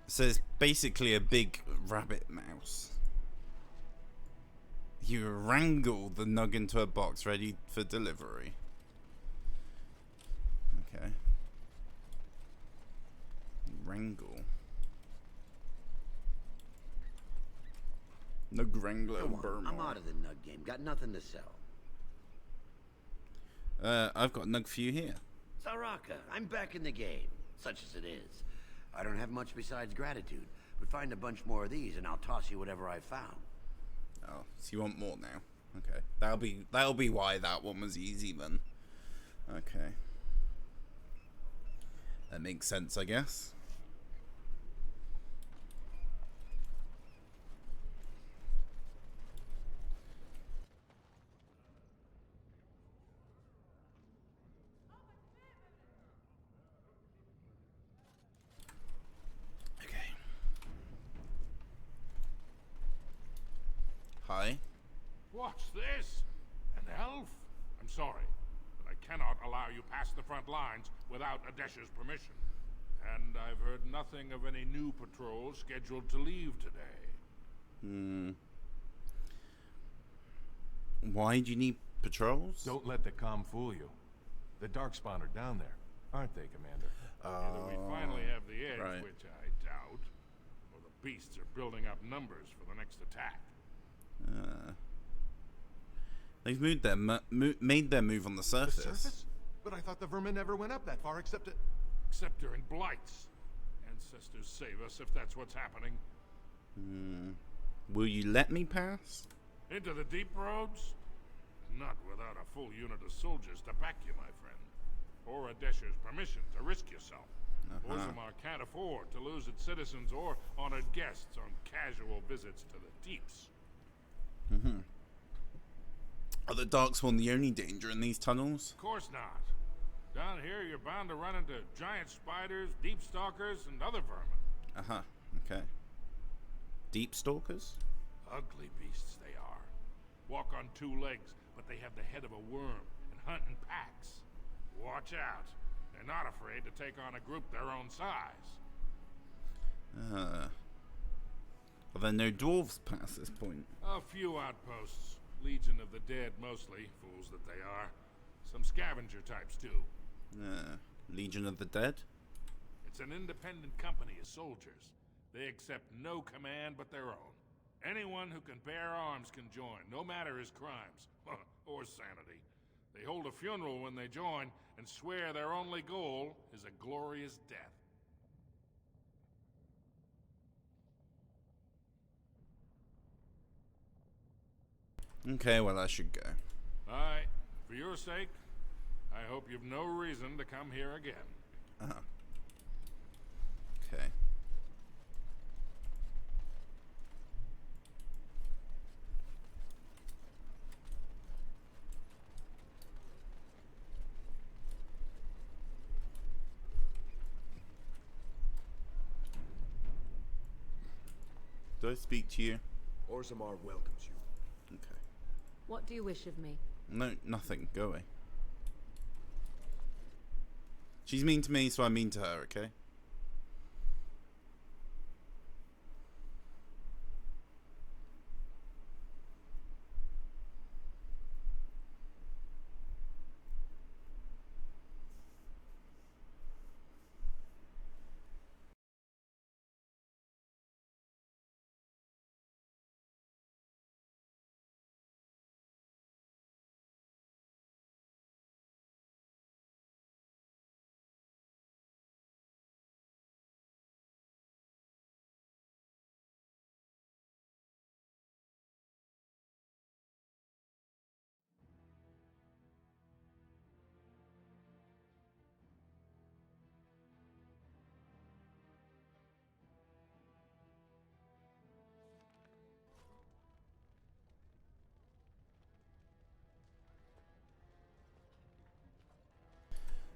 So it's basically a big rabbit mouse. You wrangle the Nug into a box ready for delivery. Okay. Wrangle. Nug Wrangler Come on, Burma. I'm out of the Nug game. Got nothing to sell. I've got Nug for you here. Saraka, I'm back in the game, such as it is. I don't have much besides gratitude, but find a bunch more of these and I'll toss you whatever I found. Oh, so you want more now? Okay. That'll be why that one was easy then. Okay. That makes sense, I guess. Hi. What's this? An elf? I'm sorry, but I cannot allow you past the front lines without Adesha's permission. And I've heard nothing of any new patrols scheduled to leave today. Why do you need patrols? Don't let the comm fool you. The Darkspawn are down there, aren't they, Commander? Either we finally have the edge, right. which I doubt, or the beasts are building up numbers for the next attack. They've made their move on the surface. The surface? But I thought the vermin never went up that far except to... Except during blights. Ancestors save us if that's what's happening. Will you let me pass? Into the deep roads? Not without a full unit of soldiers to back you, my friend. Or Adesha's permission to risk yourself. Orzammar can't afford to lose its citizens or honored guests on casual visits to the deeps. Are the Darkspawn the only danger in these tunnels? Of course not. Down here, you're bound to run into giant spiders, deep stalkers, and other vermin. Okay. Deep stalkers? Ugly beasts they are. Walk on two legs, but they have the head of a worm and hunt in packs. Watch out. They're not afraid to take on a group their own size. Are there no dwarves past this point? A few outposts. Legion of the Dead, mostly. Fools that they are. Some scavenger types, too. Legion of the Dead? It's an independent company of soldiers. They accept no command but their own. Anyone who can bear arms can join, no matter his crimes. Or sanity. They hold a funeral when they join, and swear their only goal is a glorious death. Okay, well, I should go. Aye. For your sake, I hope you've no reason to come here again. Okay. Do I speak to you? Orzammar welcomes you. Okay. What do you wish of me? No, nothing. Go away. She's mean to me, so I'm mean to her, okay?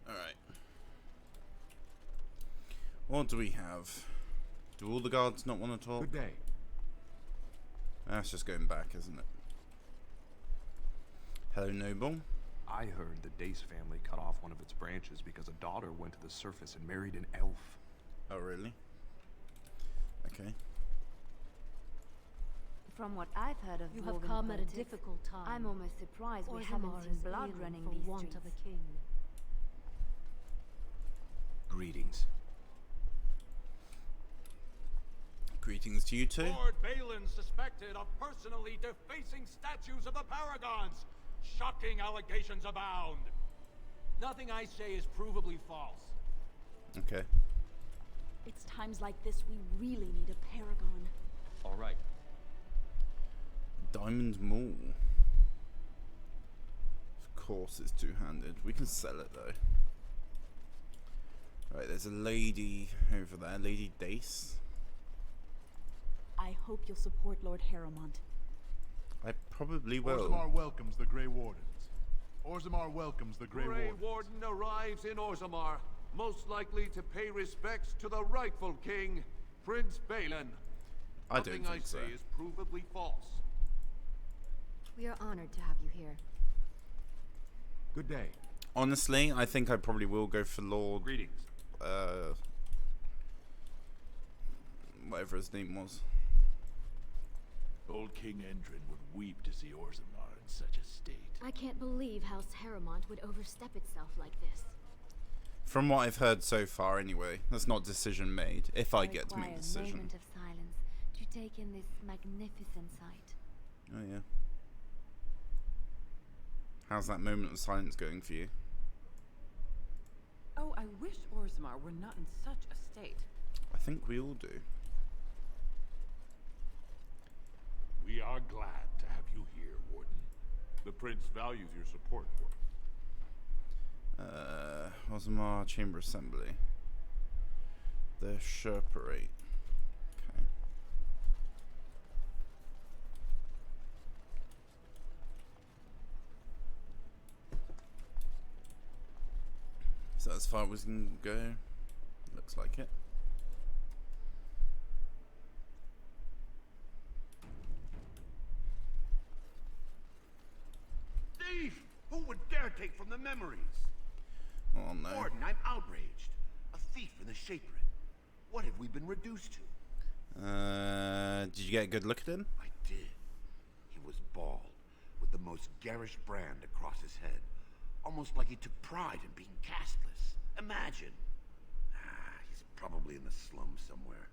Alright. What do we have? Do all the guards not want to talk? Good day. That's just going back, isn't it? Hello, Noble. I heard the Dace family cut off one of its branches because a daughter went to the surface and married an elf. Oh, really? Okay. From what I've heard of You dwarven have come at a politics, difficult time. I'm almost surprised we Orzammar haven't seen is blood ill running for these want streets. of a king. Greetings. Greetings to you too. Lord Balin suspected of personally defacing statues of the Paragons. Shocking allegations abound. Nothing I say is provably false. Okay. It's times like this we really need a paragon. All right. Diamond Mall. Of course it's two-handed. We can sell it though. Right, there's a lady over there. Lady Dace. I hope you'll support Lord Harrowmont. I probably will. Orzammar welcomes the Grey Wardens. Orzammar welcomes the Grey Grey Wardens. Warden arrives in Orzammar, most likely to pay respects to the rightful king, Prince Balin. I don't Nothing think I so. say is provably false. We are honored to have you here. Good day. Honestly, I think I probably will go for Lord. Greetings. Whatever his name was. Old King Endrin would weep to see Orzammar in such a state. I can't believe House Harrowmont would overstep itself like this. From what I've heard so far, anyway. That's not decision made. If I get to make Require a a decision. moment of silence to take in this magnificent sight. Oh yeah. How's that moment of silence going for you? Oh, I wish Orzammar were not in such a state. I think we all do. We are glad to have you here, Warden. The Prince values your support, Warden. Orzammar Chamber Assembly. The Sherparate. Okay. Is that as far as we can go? Looks like it. Thief! Who would dare take from the memories? Oh no. Warden, I'm outraged. A thief in the Shaperate. What have we been reduced to? Did you get a good look at him? I did. He was bald, with the most garish brand across his head. Almost like he took pride in being castless. Imagine. He's probably in the slums somewhere.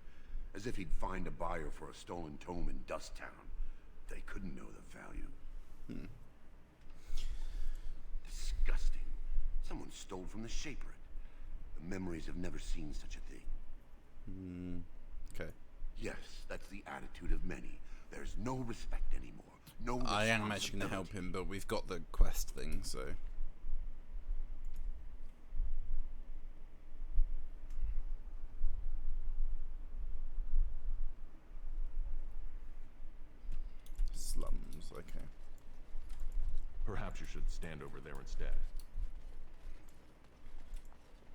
As if he'd find a buyer for a stolen tome in Dust Town. They couldn't know the value. Disgusting. Someone stole from the Shaperate. The memories have never seen such a thing. Okay. Yes, that's the attitude of many. There's no respect anymore. No I am actually going to help him, but we've got the quest thing, so... Slums, okay. Perhaps you should stand over there instead.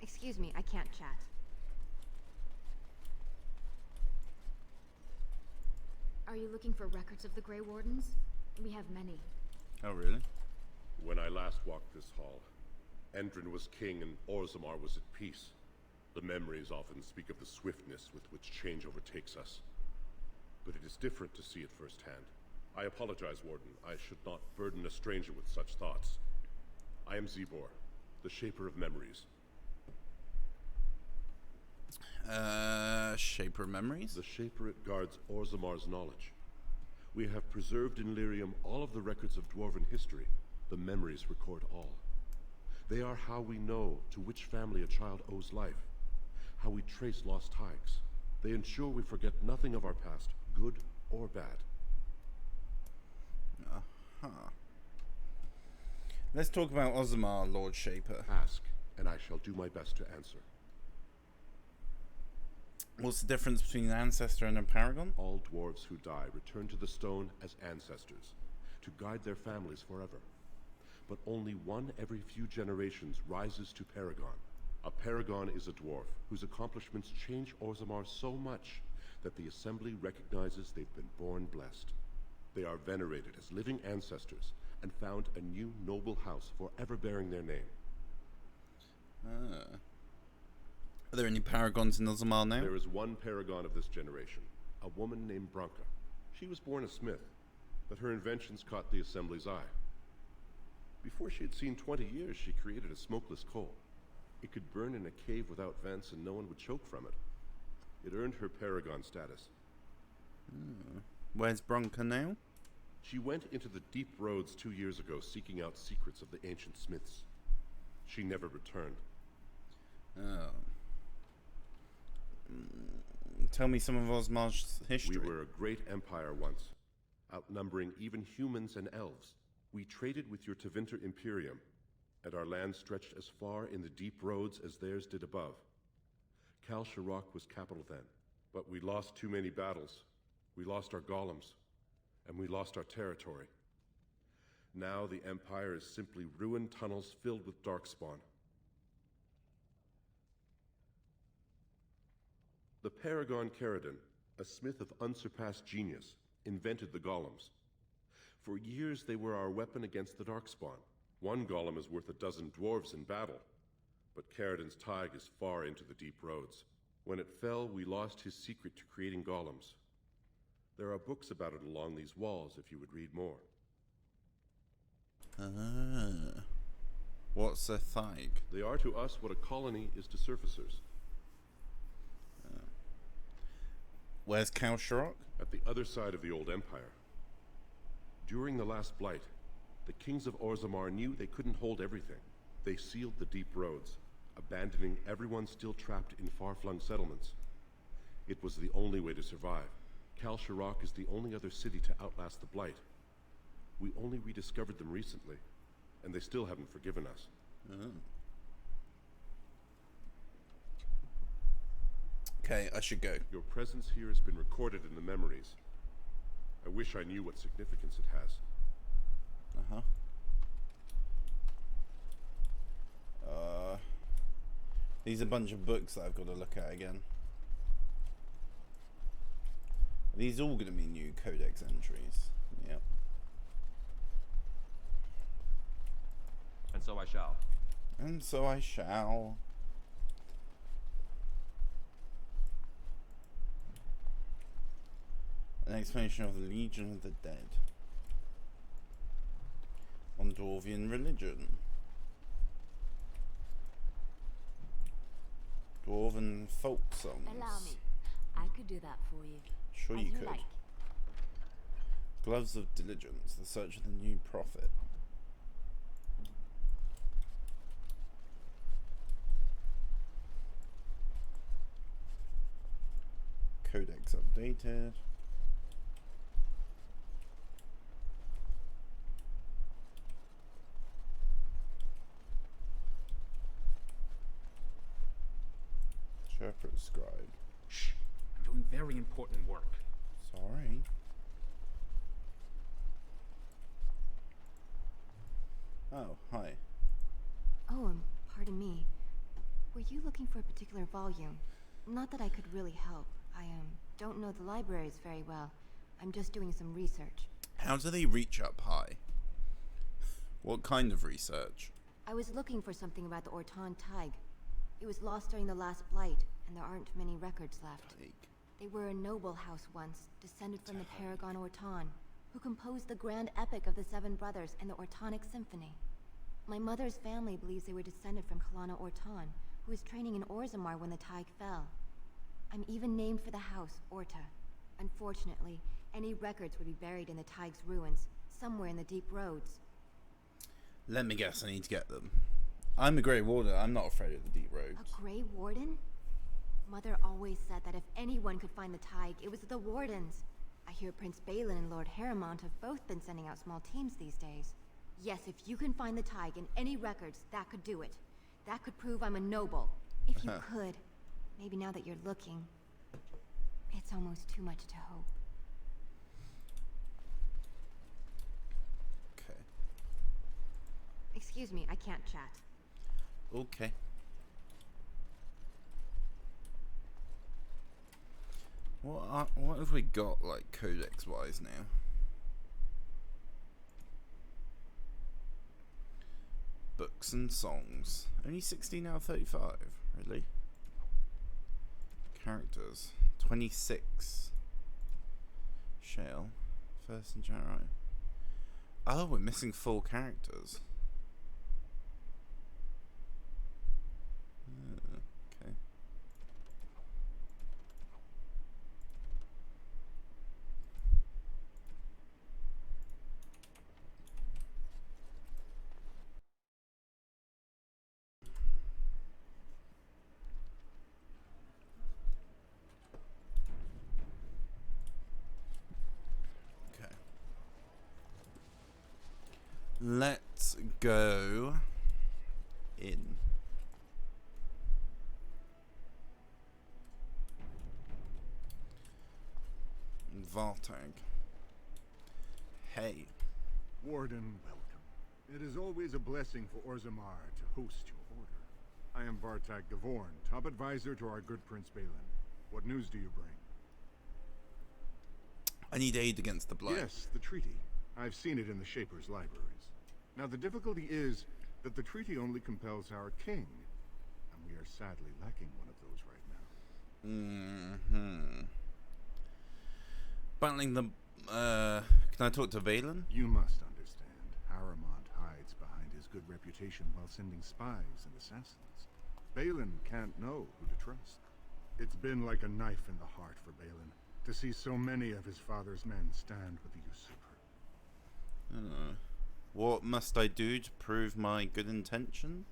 Excuse me, I can't chat. Are you looking for records of the Grey Wardens? We have many. Oh, really? When I last walked this hall, Endrin was king and Orzammar was at peace. The memories often speak of the swiftness with which change overtakes us. But it is different to see it firsthand. I apologize, Warden. I should not burden a stranger with such thoughts. I am Zebor, the Shaper of Memories. Shaper of Memories? The Shaperate guards Orzammar's knowledge. We have preserved in Lyrium all of the records of Dwarven history. The memories record all. They are how we know to which family a child owes life, how we trace lost ties. They ensure we forget nothing of our past, good or bad. Let's talk about Orzammar, Lord Shaper. Ask, and I shall do my best to answer. What's the difference between an ancestor and a paragon? All dwarves who die return to the stone as ancestors, to guide their families forever. But only one every few generations rises to paragon. A paragon is a dwarf whose accomplishments change Orzammar so much that the Assembly recognizes they've been born blessed. They are venerated as living ancestors and found a new noble house forever bearing their name. Are there any paragons in Orzammar now? There is one paragon of this generation, a woman named Branka. She was born a smith, but her inventions caught the Assembly's eye. Before she had seen 20 years, she created a smokeless coal. It could burn in a cave without vents and no one would choke from it. It earned her paragon status. Where's Branka now? She went into the deep roads 2 years ago seeking out secrets of the ancient smiths. She never returned. Tell me some of Orzamar's history. We were a great empire once, outnumbering even humans and elves. We traded with your Tevinter Imperium, and our land stretched as far in the deep roads as theirs did above. Kal Sharok was capital then, but we lost too many battles. We lost our golems, and we lost our territory. Now the Empire is simply ruined tunnels filled with darkspawn. The Paragon Caridin, a smith of unsurpassed genius, invented the golems. For years they were our weapon against the darkspawn. One golem is worth a dozen dwarves in battle, but Caridin's Tig is far into the deep roads. When it fell, we lost his secret to creating golems. There are books about it along these walls if you would read more. What's a Tig? They are to us what a colony is to surfacers. Where's Kal Sharok? At the other side of the old empire. During the last blight, the kings of Orzammar knew they couldn't hold everything. They sealed the deep roads, abandoning everyone still trapped in far-flung settlements. It was the only way to survive. Kal Sharok is the only other city to outlast the blight. We only rediscovered them recently, and they still haven't forgiven us. Okay, I should go. Your presence here has been recorded in the memories. I wish I knew what significance it has. These are a bunch of books that I've got to look at again. Are these all going to be new codex entries? Yep. And so I shall. And so I shall. An explanation of the Legion of the Dead. On Dwarvian religion. Dwarven folk songs. Allow me. I could do that for you. Sure As you you could. like. Gloves of Diligence, the search of the new prophet. Codex updated. Shepherd Scribe. Shh. I'm doing very important work. Sorry. Oh, hi. Oh, pardon me. Were you looking for a particular volume? Not that I could really help. I don't know the libraries very well. I'm just doing some research. How do they reach up high? What kind of research? I was looking for something about the Orton Tig. It was lost during the last Blight, and there aren't many records left. They were a noble house once, descended from the Paragon Orton, who composed the grand epic of the Seven Brothers and the Ortonic Symphony. My mother's family believes they were descended from Kalana Orton, who was training in Orzammar when the Tig fell. I'm even named for the house, Orta. Unfortunately, any records would be buried in the Tig's ruins, somewhere in the deep roads. Let me guess, I need to get them. I'm a Grey Warden, I'm not afraid of the deep roads. A Grey Warden? Mother always said that if anyone could find the Tig, it was the Wardens. I hear Prince Balin and Lord Harrowmont have both been sending out small teams these days. Yes, if you can find the Tig in any records, that could do it. That could prove I'm a noble. If you could. Maybe now that you're looking, it's almost too much to hope. Okay. Excuse me, I can't chat. Okay. What have we got, like, codex-wise now? Books and songs. Only 16 out of 35, really? Characters. 26. Shale. First and Jarrow. Oh, we're missing 4 characters. Okay. Okay. Let's go in. Vartag. Hey. Warden, welcome. It is always a blessing for Orzammar to host your order. I am Vartag Gavorn, top advisor to our good Prince Balin. What news do you bring? I need aid against the Blight. Yes, the treaty. I've seen it in the Shaper's libraries. Now the difficulty is that the treaty only compels our king, and we are sadly lacking one of those right now. Battling the... can I talk to Valen? You must understand. Harrowmont hides behind his good reputation while sending spies and assassins. Balin can't know who to trust. It's been like a knife in the heart for Balin to see so many of his father's men stand with the usurper. What must I do to prove my good intention?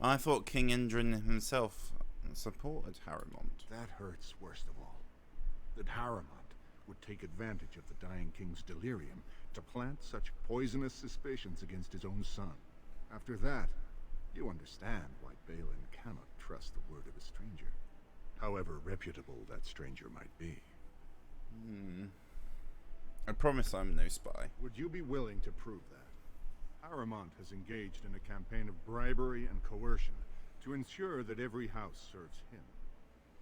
I thought King Endrin himself supported Harrowmont. That hurts worst of all. That Harrowmont would take advantage of the dying king's delirium to plant such poisonous suspicions against his own son. After that, you understand why Balin cannot trust the word of a stranger, however reputable that stranger might be. I promise I'm no spy. Would you be willing to prove that? Harrowmont has engaged in a campaign of bribery and coercion to ensure that every house serves him.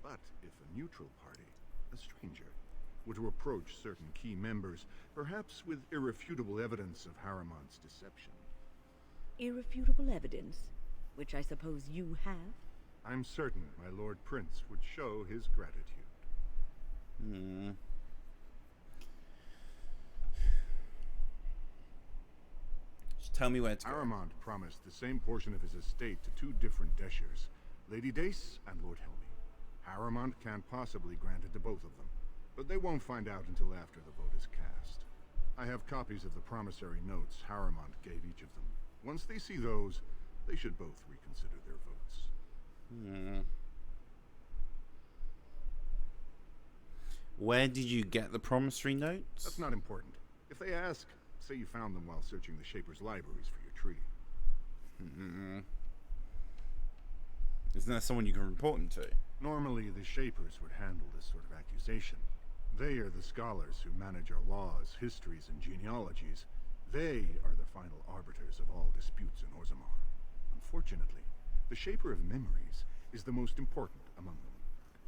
But if a neutral party, a stranger, were to approach certain key members, perhaps with irrefutable evidence of Harrowmont's deception. Irrefutable evidence? Which I suppose you have? I'm certain my Lord Prince would show his gratitude. Just tell me where to go. Harrowmont promised the same portion of his estate to 2 different Deshers, Lady Dace and Lord Helmy. Harrowmont can't possibly grant it to both of them, but they won't find out until after the vote is cast. I have copies of the promissory notes Harrowmont gave each of them. Once they see those, they should both reconsider their votes. Where did you get the promissory notes? That's not important. If they ask, say you found them while searching the Shaper's libraries for your treaty. Isn't there someone you can report them to? Normally, the Shapers would handle this sort of accusation. They are the scholars who manage our laws, histories, and genealogies. They are the final arbiters of all disputes in Orzammar. Unfortunately, the Shaper of Memories is the most important among them,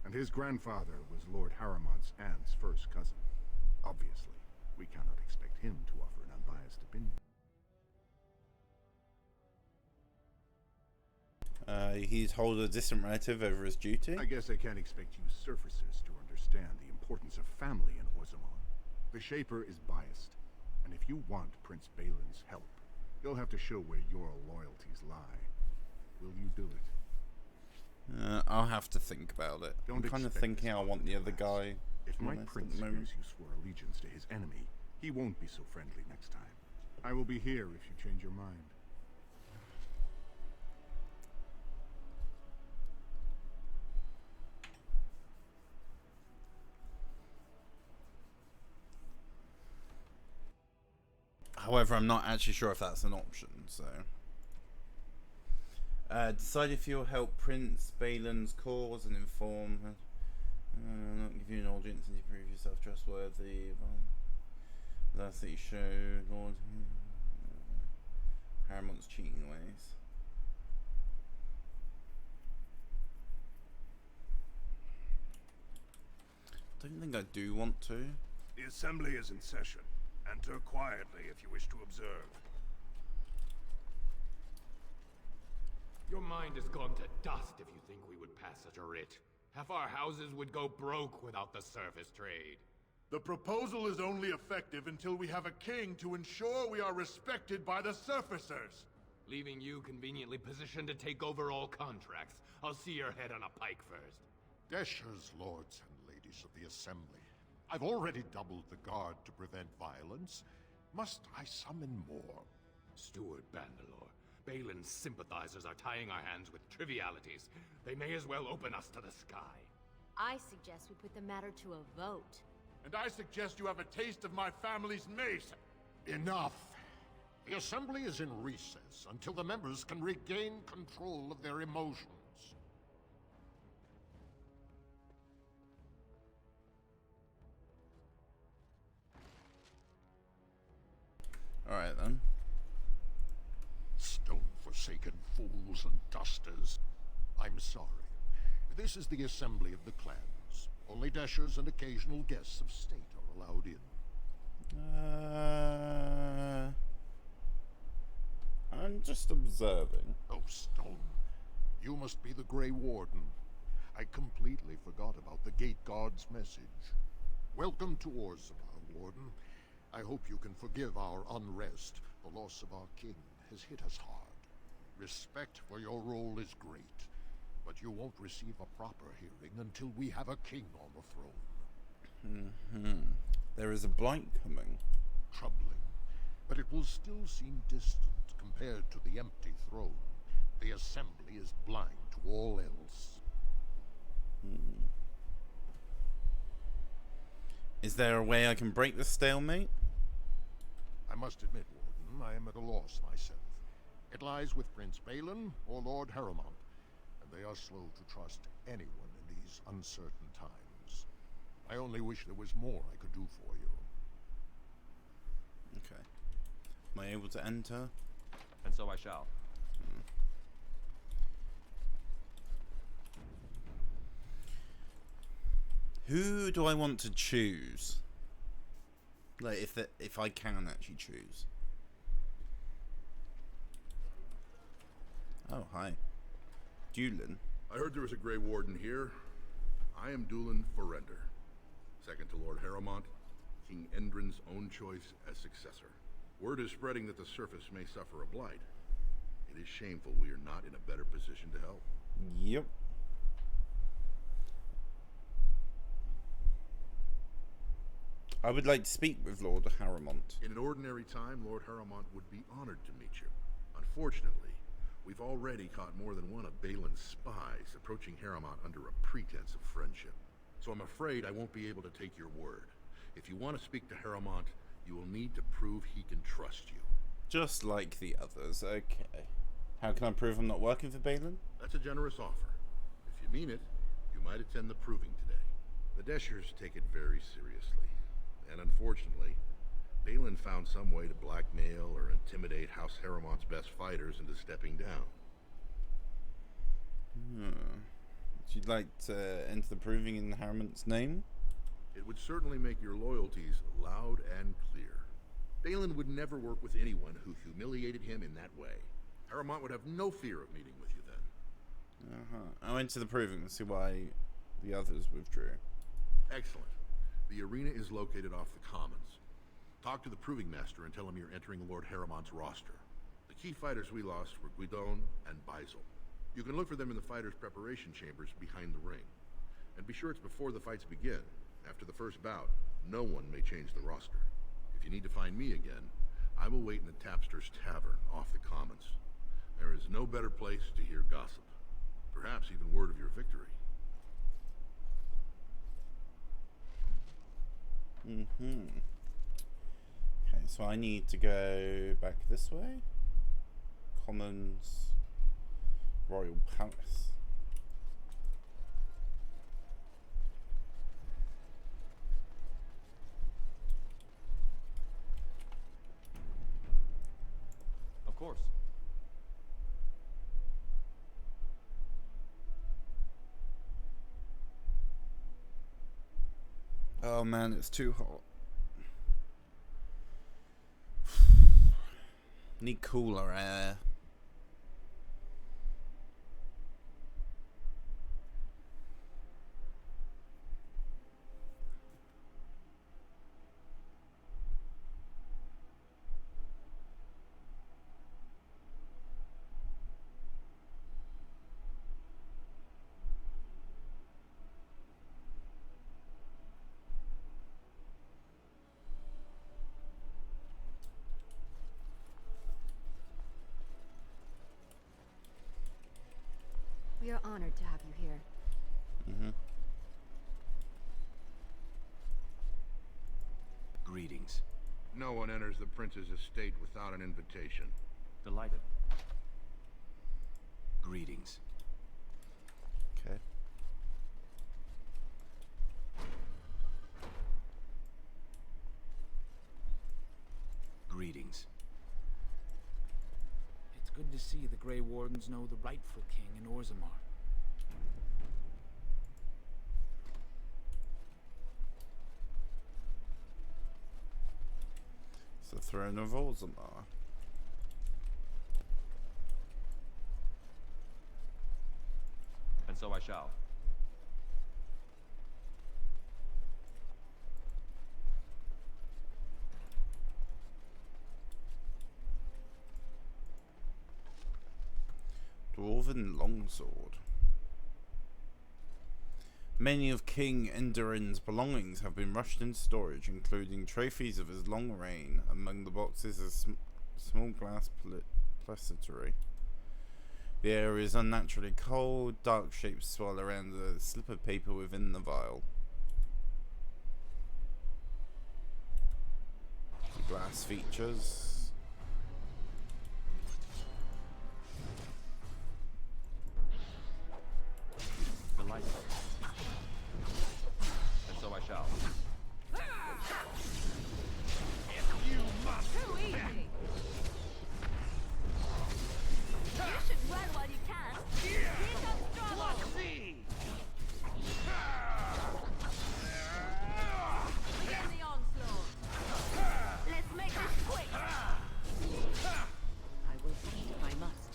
and his grandfather was Lord Harrowmont's aunt's first cousin. Obviously, we cannot expect him to offer an unbiased opinion. He'd hold a distant relative over his duty? I guess I can't expect you surfacers to understand the importance of family in Orzammar. The Shaper is biased, and if you want Prince Balin's help, you'll have to show where your loyalties lie. Will you do it? I'll have to think about it. I'm kind of thinking I want the other guy. If my prince hears you swore allegiance to his enemy, he won't be so friendly next time. I will be here if you change your mind. However, I'm not actually sure if that's an option, so... decide if you'll help Prince Balin's cause and inform... not give you an audience and you prove yourself trustworthy. That's that you show Lord Harrowmont's cheating ways. I don't think I do want to. The assembly is in session. Enter quietly if you wish to observe. Your mind has gone to dust if you think we would pass such a writ. Half our houses would go broke without the surface trade. The proposal is only effective until we have a king to ensure we are respected by the surfacers. Leaving you conveniently positioned to take over all contracts. I'll see your head on a pike first. Deshers, lords and ladies of the Assembly. I've already doubled the guard to prevent violence. Must I summon more? Steward Bandalore, Balin's sympathizers are tying our hands with trivialities. They may as well open us to the sky. I suggest we put the matter to a vote. And I suggest you have a taste of my family's mace. Enough. The Assembly is in recess until the members can regain control of their emotions. Alright then. Stone-forsaken fools and dusters. I'm sorry. This is the assembly of the clans. Only Deshers and occasional guests of state are allowed in. I'm just observing. Oh, Stone. You must be the Grey Warden. I completely forgot about the Gate Guard's message. Welcome to Orzammar, Warden. I hope you can forgive our unrest. The loss of our king has hit us hard. Respect for your role is great, but you won't receive a proper hearing until we have a king on the throne. There is a blight coming. Troubling, but it will still seem distant compared to the empty throne. The Assembly is blind to all else. Is there a way I can break the stalemate? I must admit, Warden, I am at a loss myself. It lies with Prince Balin or Lord Harrowmont, and they are slow to trust anyone in these uncertain times. I only wish there was more I could do for you. Okay. Am I able to enter? And so I shall. Who do I want to choose? Like, if I can actually choose. Oh, hi. Dulin. I heard there was a Grey Warden here. I am Dulin Forrender. Second to Lord Harrowmont, King Endrin's own choice as successor. Word is spreading that the surface may suffer a blight. It is shameful we are not in a better position to help. Yep. I would like to speak with Lord Harrowmont. In an ordinary time, Lord Harrowmont would be honored to meet you. Unfortunately, we've already caught more than one of Balin's spies approaching Harrowmont under a pretense of friendship. So I'm afraid I won't be able to take your word. If you want to speak to Harrowmont, you will need to prove he can trust you. Just like the others, okay. How can I prove I'm not working for Balin? That's a generous offer. If you mean it, you might attend the proving today. The Deshers take it very seriously. And unfortunately, Balin found some way to blackmail or intimidate House Harrowmont's best fighters into stepping down. Would you like to enter the proving in Harrowmont's name? It would certainly make your loyalties loud and clear. Balin would never work with anyone who humiliated him in that way. Harrowmont would have no fear of meeting with you then. I went to the proving to see why the others withdrew. Excellent. The arena is located off the Commons. Talk to the Proving Master and tell him you're entering Lord Harrowmont's roster. The key fighters we lost were Guidon and Baisel. You can look for them in the fighters' preparation chambers behind the ring. And be sure it's before the fights begin. After the first bout, no one may change the roster. If you need to find me again, I will wait in the Tapster's Tavern off the Commons. There is no better place to hear gossip. Perhaps even word of your victory. Okay, so I need to go back this way. Commons, Royal Palace. Of course. Oh man, it's too hot. Need cooler air. We are honored to have you here. Greetings. No one enters the prince's estate without an invitation. Delighted. Greetings. Okay. Greetings. It's good to see the Grey Wardens know the rightful king in Orzammar. It's the throne of Orzammar. And so I shall. Dwarven longsword. Many of King Endurin's belongings have been rushed into storage, including trophies of his long reign. Among the boxes is small glass pleasantry. The air is unnaturally cold. Dark shapes swirl around the slip of paper within the vial. The glass features. Delighted. And so I shall. You must. Too easy. You should run while you can. Here comes trouble. Begin the onslaught. Let's make this quick. I will fight if I must.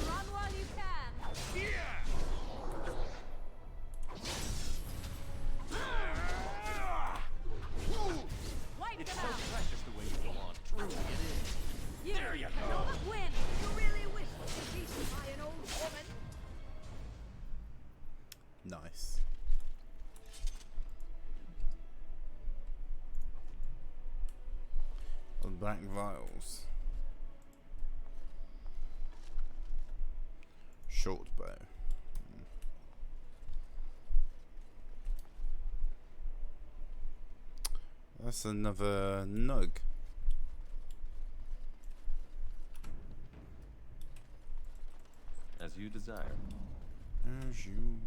Run while you can. Wipe It's them so out. precious the way you go on. Truly it is. There you go. Win. You really wish to be beaten by an old woman? Nice. The black vials. Short bow. That's another nug. As you desire. As you.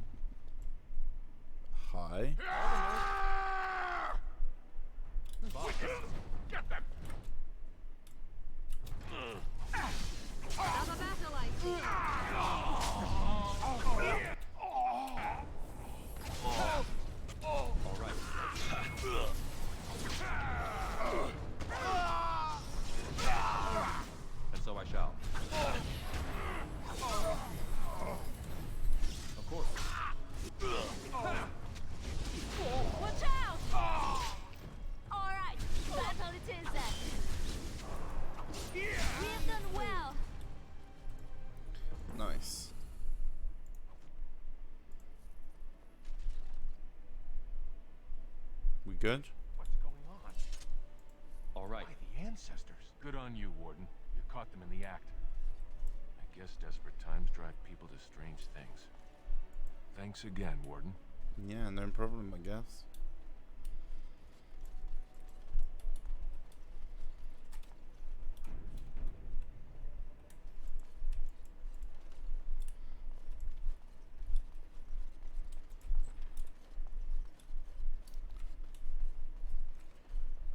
Hi. Get them! Have a battle like good? What's going on? All right. By the ancestors. Good on you, Warden. You caught them in the act. I guess desperate times drive people to strange things. Thanks again, Warden. Yeah, no problem, I guess.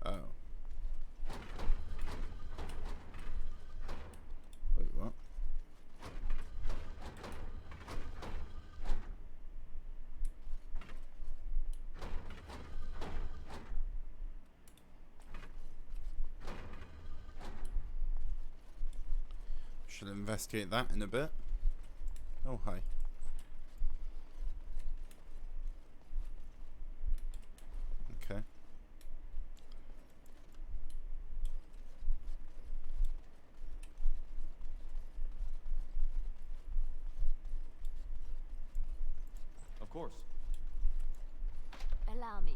Oh. Wait, what? Should investigate that in a bit. Oh, hi. Okay. Of course. Allow me.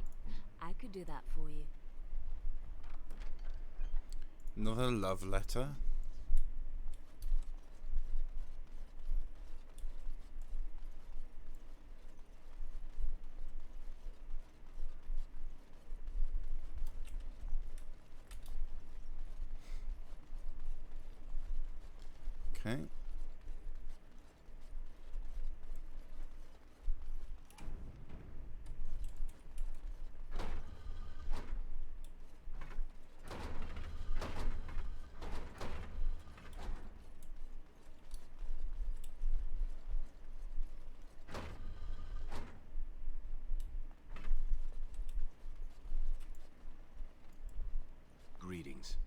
I could do that for you. Another love letter. Okay. Greetings.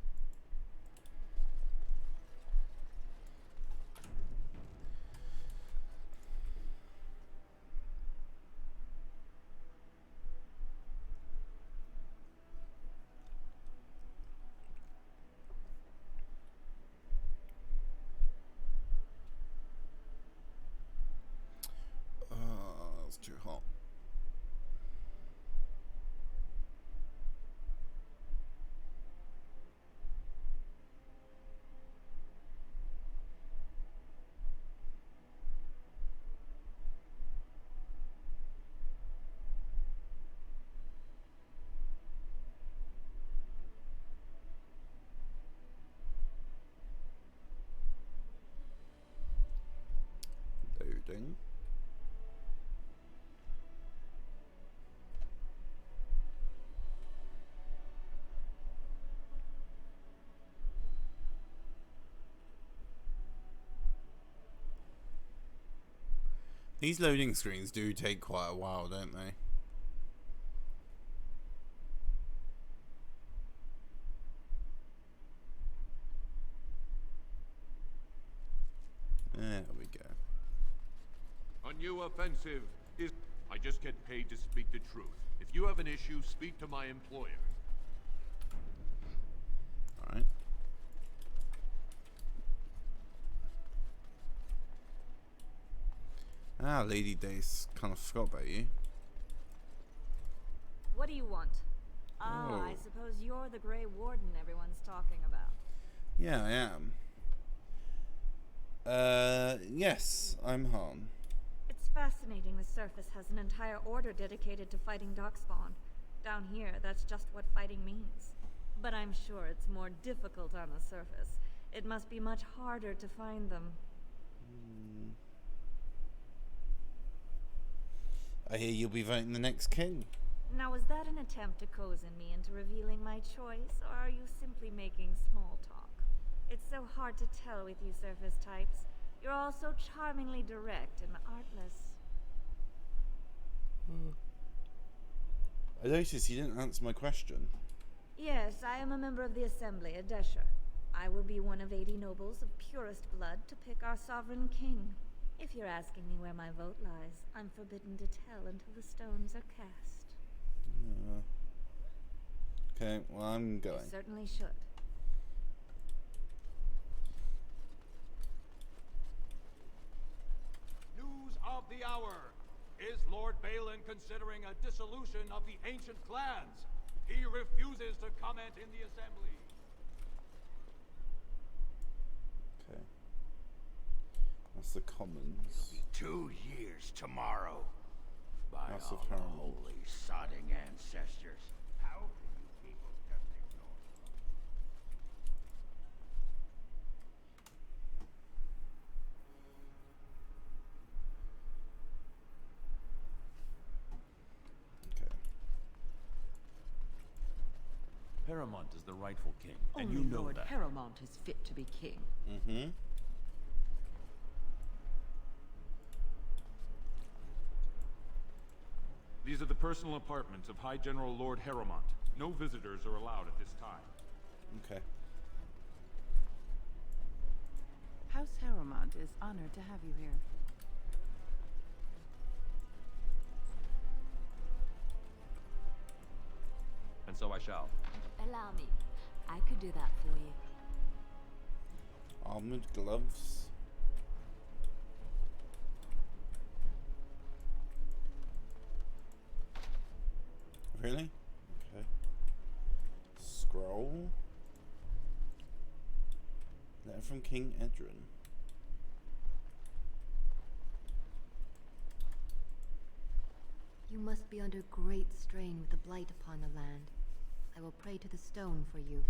It's too hot. Loading. These loading screens do take quite a while, don't they? There we go. A new offensive is... I just get paid to speak the truth. If you have an issue, speak to my employer. Alright. Ah, Lady Dace. Kind of forgot about you. What do you want? Ah, Oh. I suppose you're the Grey Warden everyone's talking about. Yeah, I am. Yes, I'm Han. It's fascinating the surface has an entire order dedicated to fighting Darkspawn. Down here, that's just what fighting means. But I'm sure it's more difficult on the surface. It must be much harder to find them. I hear you'll be voting the next king. Now, was that an attempt to cozen me into revealing my choice, or are you simply making small talk? It's so hard to tell with you surface types. You're all so charmingly direct and artless. I noticed you didn't answer my question. Yes, I am a member of the Assembly, a Desher. I will be one of 80 nobles of purest blood to pick our sovereign king. If you're asking me where my vote lies, I'm forbidden to tell until the stones are cast. Okay, well, I'm You going. certainly should. News of the hour. Is Lord Balin considering a dissolution of the ancient clans? He refuses to comment in the assembly. Okay. That's the Commons. 2 years tomorrow. By House of all the Haramond. holy sodding ancestors. How can you people just ignore Paramount is the rightful king, and Only you know Lord that. Paramount is fit to be king. Mm-hmm. These are the personal apartments of High General Lord Haramont. No visitors are allowed at this time. Okay. House Haramont is honored to have you here. And so I shall. Allow me. I could do that for you. Armored gloves. Really? Okay. Scroll. Letter from King Edrin. You must be under great strain with the blight upon the land. I will pray to the stone for you.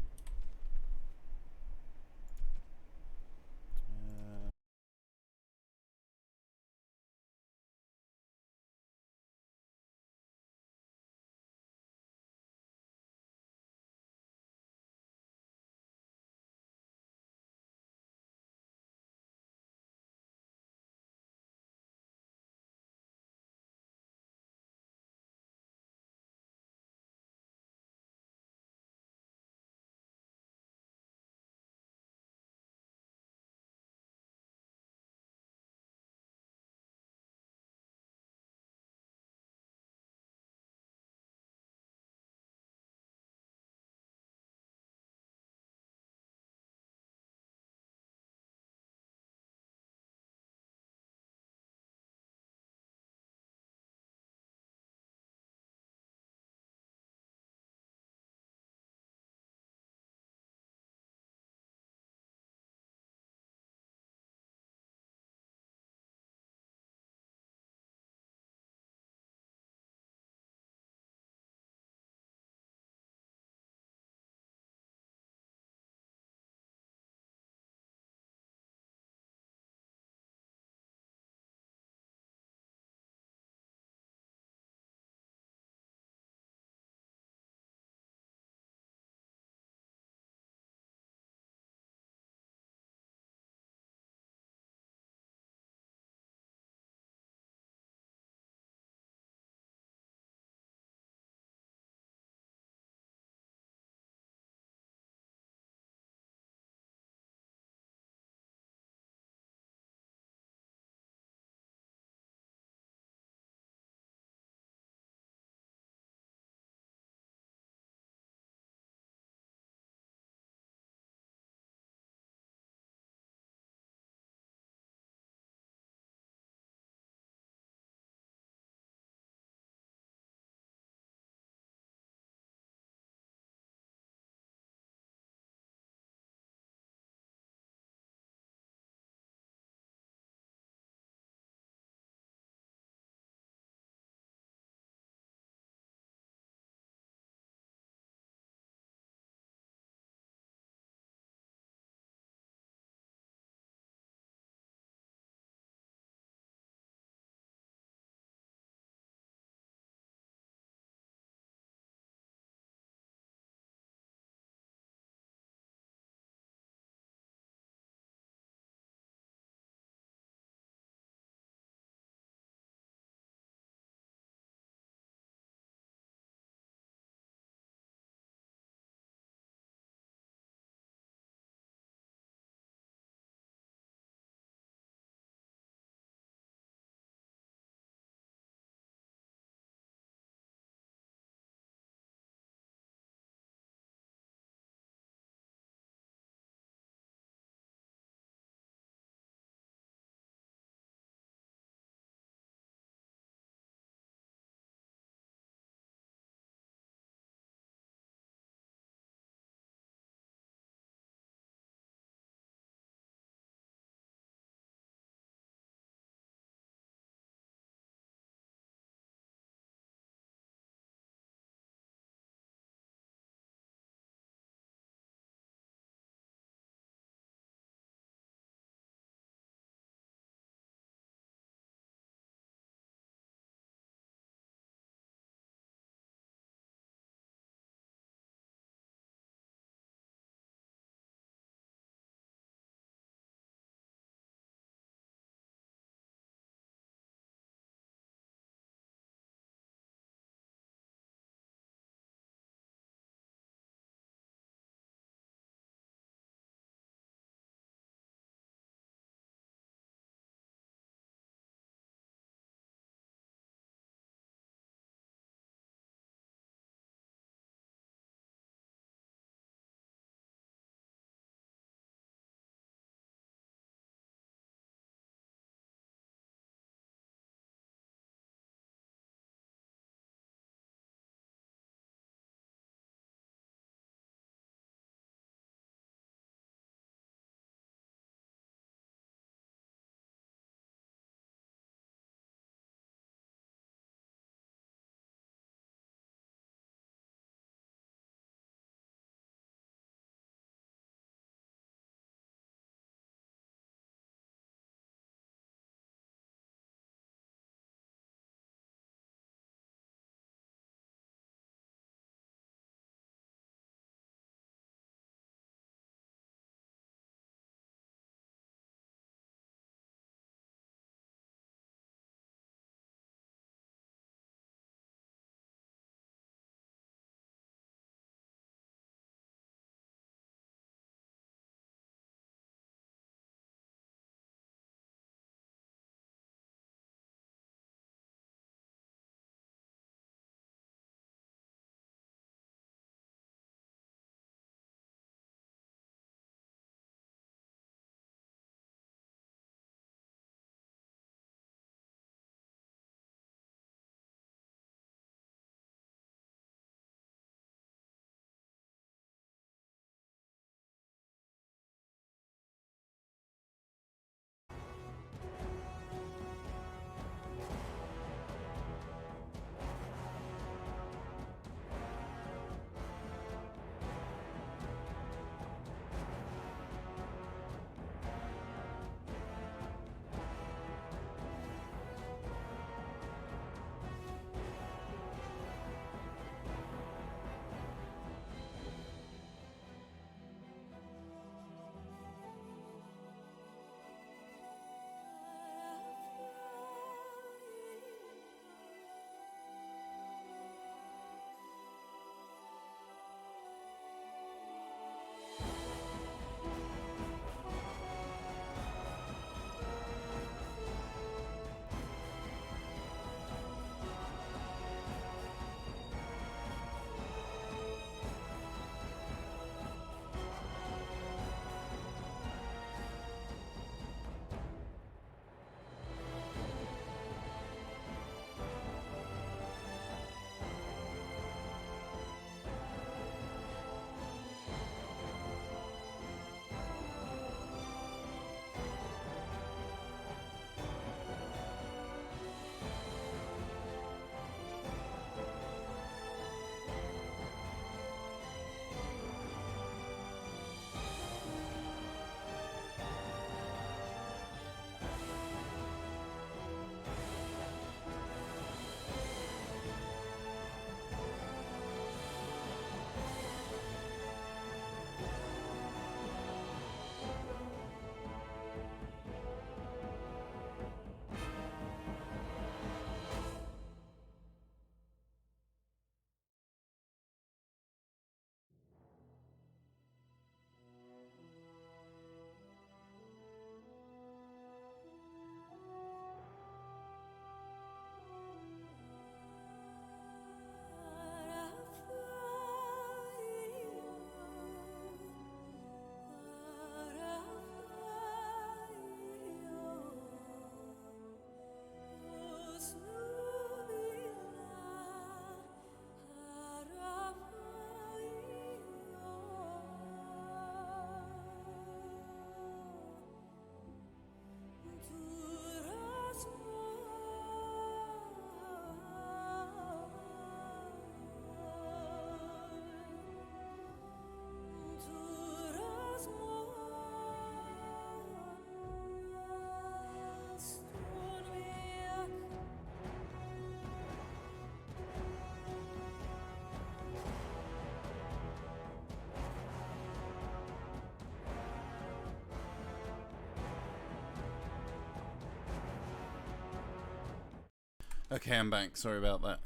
Okay, I'm back. Sorry about that.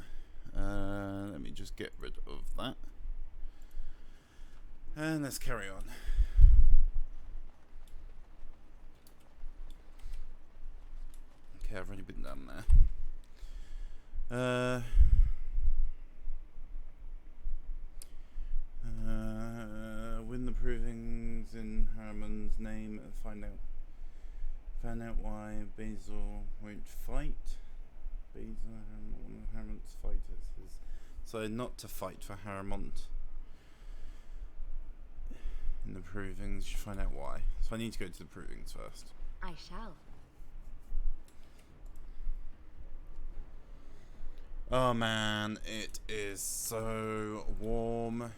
Let me just get rid of that. And let's carry on. Okay, I've already been down there. Win the provings in Harriman's name and find out why Basil won't fight. Basil, one of Harriman's fighters. So not to fight for Harrimont. In the provings, you find out why. So I need to go to the provings first. I shall. Oh man, it is so warm.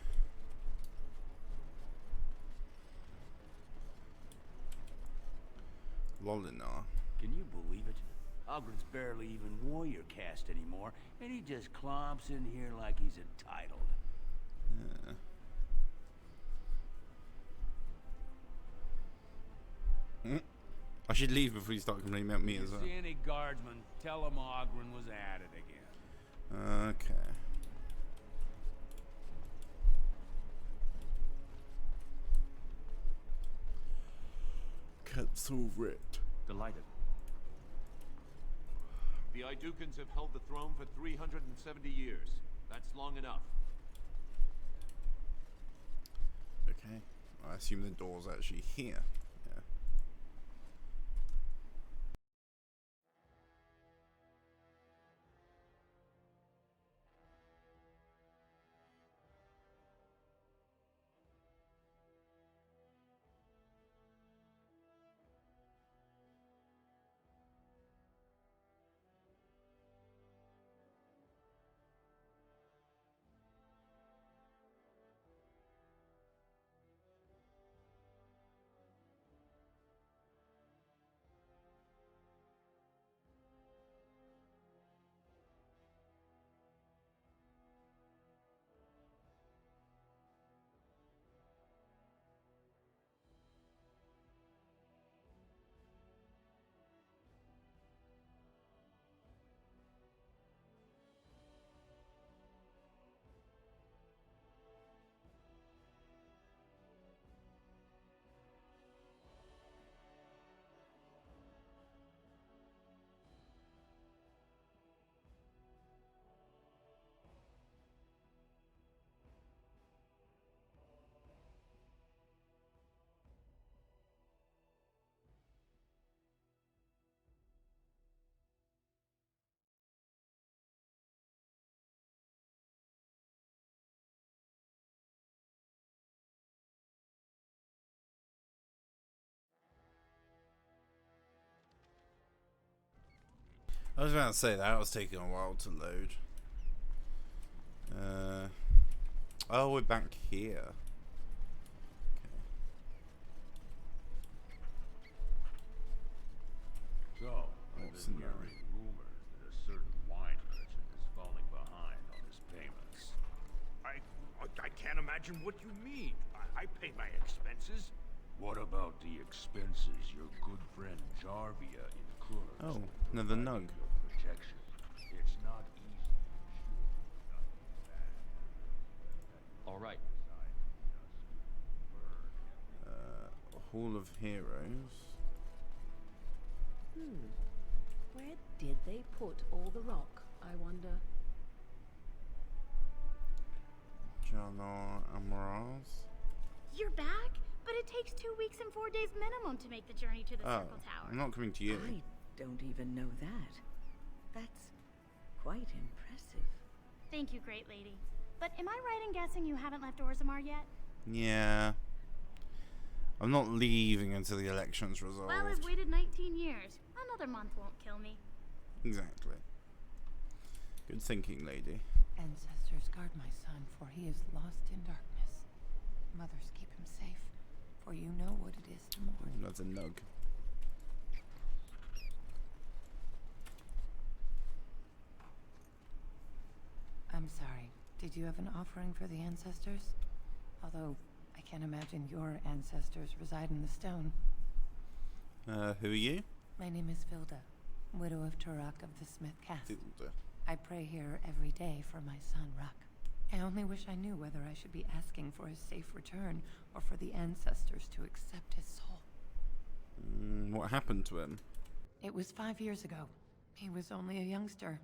Lolinar. Can you believe it? Ogren's barely even warrior caste anymore, and he just clomps in here like he's entitled. Yeah. I should leave before you start complaining about me as well. See any guardsmen, tell them Ogren was at it again. Okay. Cancel writ. Delighted. The Idukans have held the throne for 370 years. That's long enough. Okay. I assume the door's actually here. Yeah. I was about to say that was taking a while to load. Oh, we're back here. So, I've been hearing rumors that a certain wine merchant is falling behind on his payments. I can't imagine what you mean. I pay my expenses. What about the expenses your good friend Jarvia incurs? Oh, another nug. Protection. It's not easy to All right. Hall of Heroes. Where did they put all the rock, I wonder? Jalor Amaraz. You're back? But it takes 2 weeks and 4 days minimum to make the journey to the Circle Tower. I'm not coming to you. I don't even know that. That's quite impressive. Thank you, Great Lady. But am I right in guessing you haven't left Orzammar yet? Yeah. I'm not leaving until the election's resolved. Well, I've waited 19 years. Another month won't kill me. Exactly. Good thinking, lady. Ancestors, guard my son, for he is lost in darkness. Mothers, keep him safe, for you know what it is to mourn. That's a nug. I'm sorry. Did you have an offering for the ancestors? Although, I can't imagine your ancestors reside in the stone. Who are you? My name is Vilda. widow of Turok of the Smith caste. Tilde. I pray here every day for my son, Ruck. I only wish I knew whether I should be asking for his safe return or for the ancestors to accept his soul. What happened to him? It was 5 years ago. He was only a youngster.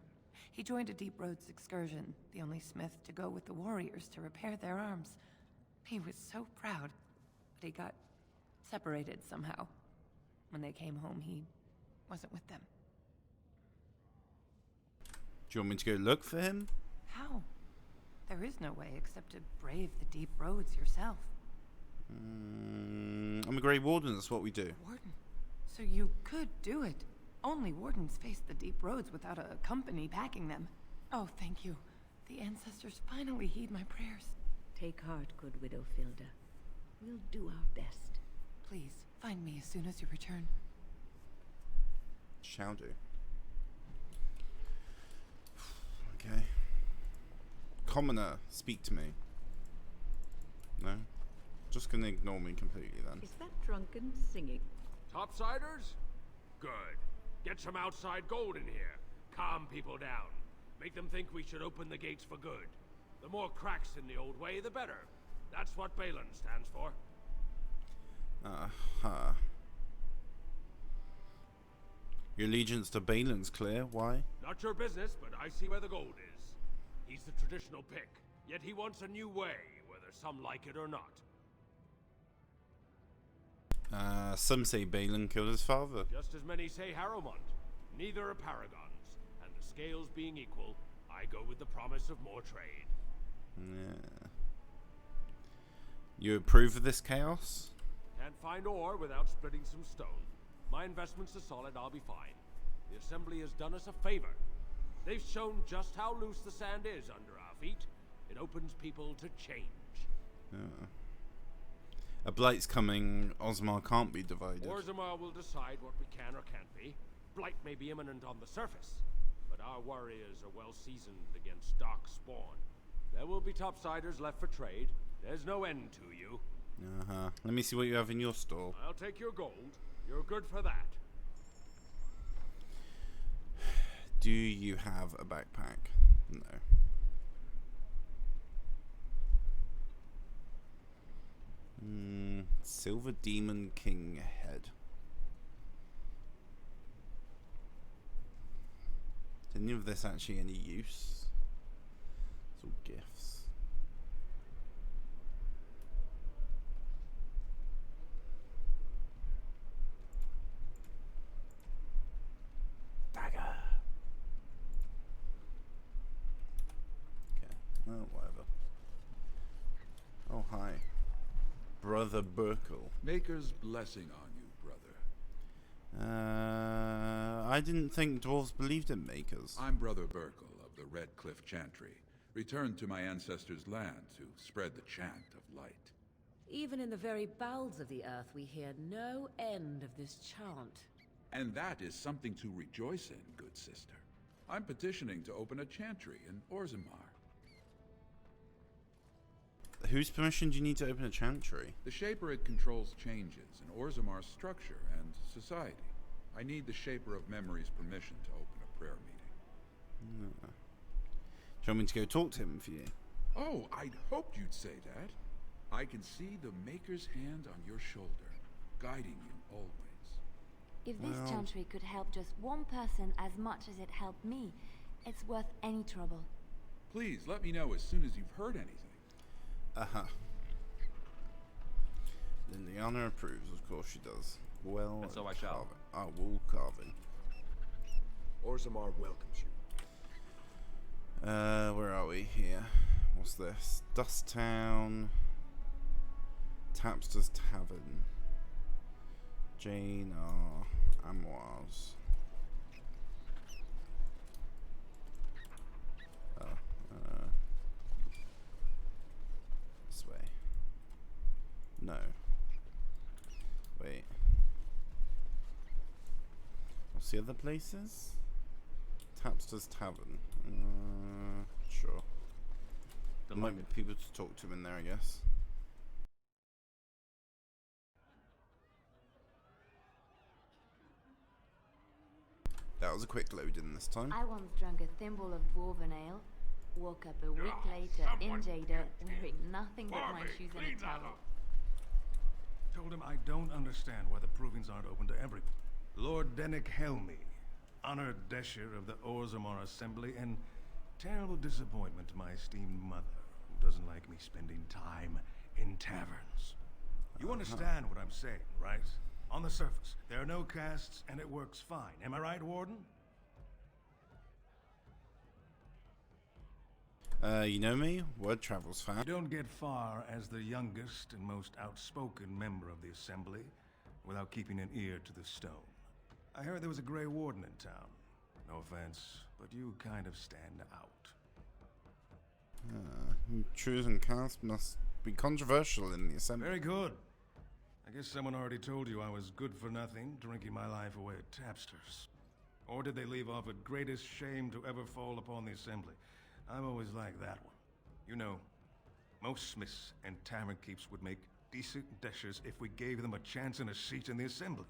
He joined a Deep Roads excursion, the only smith to go with the warriors to repair their arms. He was so proud, but he got separated somehow. When they came home, he wasn't with them. Do you want me to go look for him? How? There is no way except to brave the Deep Roads yourself. I'm a Grey Warden, that's what we do. Warden? So you could do it. Only wardens face the Deep Roads without a company backing them. Oh, thank you. The ancestors finally heed my prayers. Take heart, good Widow Filda. We'll do our best. Please, find me as soon as you return. Shall do. Okay. Commoner, speak to me. No? Just gonna ignore me completely then. Is that drunken singing? Topsiders? Good. Get some outside gold in here. Calm people down. Make them think we should open the gates for good. The more cracks in the old way, the better. That's what Balin stands for. Your allegiance to Balin's clear. Why? Not your business, but I see where the gold is. He's the traditional pick, yet he wants a new way, whether some like it or not. Some say Balin killed his father. Just as many say Harrowmont. Neither are paragons, and the scales being equal, I go with the promise of more trade. Yeah. You approve of this chaos? Can't find ore without splitting some stone. My investments are solid, I'll be fine. The Assembly has done us a favor. They've shown just how loose the sand is under our feet. It opens people to change. A blight's coming. Orzammar can't be divided. Orzammar will decide what we can or can't be. Blight may be imminent on the surface, but our warriors are well seasoned against dark spawn. There will be topsiders left for trade. There's no end to you. Let me see what you have in your store. I'll take your gold. You're good for that. Do you have a backpack? No. Silver Demon King head. Is any of this actually any use? It's all gifts. Dagger. Okay. Oh, whatever. Oh, hi. Brother Burkle. Maker's blessing on you, brother. I didn't think dwarves believed in makers. I'm Brother Burkle of the Red Cliff Chantry, returned to my ancestors' land to spread the chant of light. Even in the very bowels of the earth, we hear no end of this chant. And that is something to rejoice in, good sister. I'm petitioning to open a chantry in Orzammar. Whose permission do you need to open a chantry? The Shaperate controls changes in Orzammar's structure and society. I need the Shaper of Memory's permission to open a prayer meeting. Do you want me to go talk to him for you? Oh, I'd hoped you'd say that. I can see the Maker's hand on your shoulder, guiding you always. If this chantry could help just one person as much as it helped me, it's worth any trouble. Please let me know as soon as you've heard anything. Liliana approves, of course she does. Well, and so I shall. Wool carving. Orzammar welcomes you. Where are we here? What's this? Dust Town. Tapster's Tavern. Jane R. Amours. This way. No. Wait. What's the other places? Tapster's Tavern. Sure. There might be people to talk to in there, I guess. That was a quick load in this time. I once drank a thimble of dwarven ale, woke up a week later in Jada wearing nothing but my shoes and a towel. Told him I don't understand why the provings aren't open to everyone. Lord Dennick Helmi, honored Desher of the Orzammar Assembly, and terrible disappointment to my esteemed mother, who doesn't like me spending time in taverns. You understand what I'm saying, right? On the surface, there are no castes, and it works fine. Am I right, Warden? You know me? Word travels fast. You don't get far as the youngest and most outspoken member of the Assembly without keeping an ear to the stone. I heard there was a Grey Warden in town. No offense, but you kind of stand out. Choosing caste must be controversial in the Assembly. Very good. I guess someone already told you I was good for nothing, drinking my life away at Tapster's. Or did they leave off at greatest shame to ever fall upon the Assembly? I've always liked that one. You know, most smiths and tavern keeps would make decent deshers if we gave them a chance and a seat in the Assembly.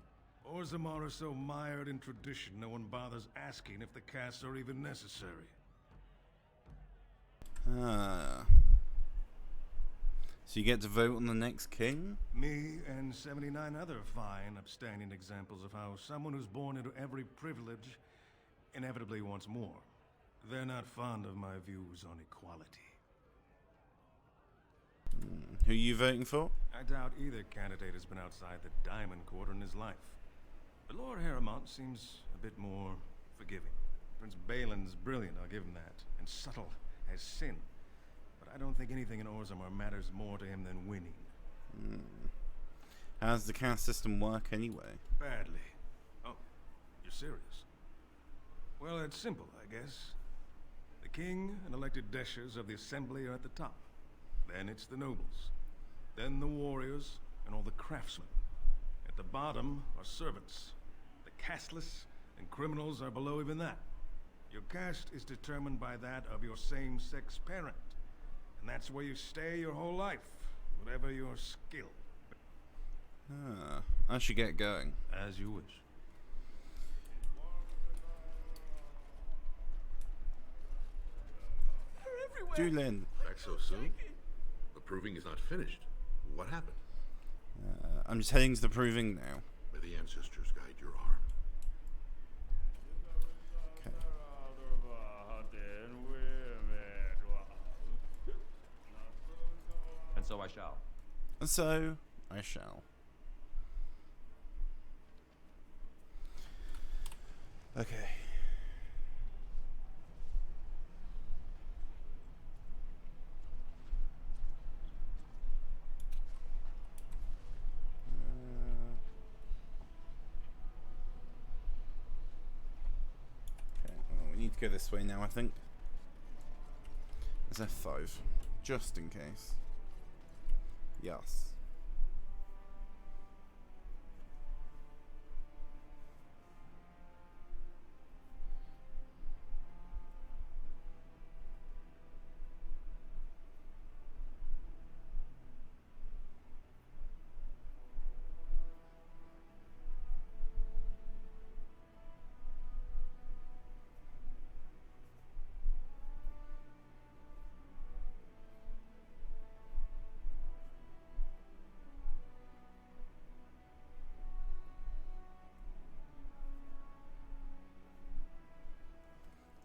Orzammar are so mired in tradition, no one bothers asking if the castes are even necessary. So you get to vote on the next king? Me and 79 other fine, upstanding examples of how someone who's born into every privilege inevitably wants more. They're not fond of my views on equality. Who are you voting for? I doubt either candidate has been outside the Diamond Quarter in his life. But Lord Harrowmont seems a bit more forgiving. Prince Balin's brilliant, I'll give him that, and subtle as sin. But I don't think anything in Orzammar matters more to him than winning. How does the caste system work anyway? Badly. Oh, you're serious? Well, it's simple, I guess. The king and elected deshers of the Assembly are at the top. Then it's the nobles. Then the warriors and all the craftsmen. At the bottom are servants. The casteless and criminals are below even that. Your caste is determined by that of your same-sex parent. And that's where you stay your whole life, whatever your skill. I should get going. As you wish. Julin. Back so soon? The proving is not finished. What happened? I'm just heading to the proving now. May the ancestors guide your arm. And so I shall. And so I shall. Okay. We need to go this way now, I think. There's F5, just in case. Yes.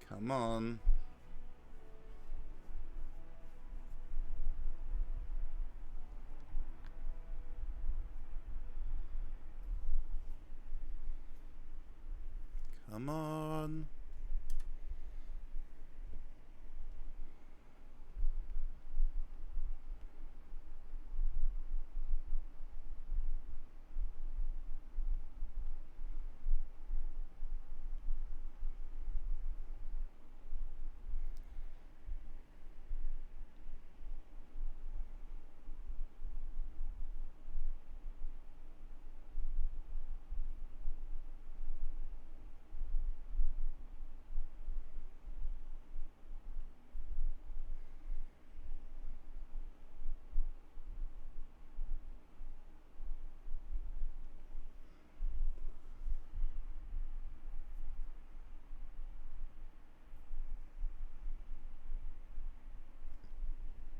Come on. Come on.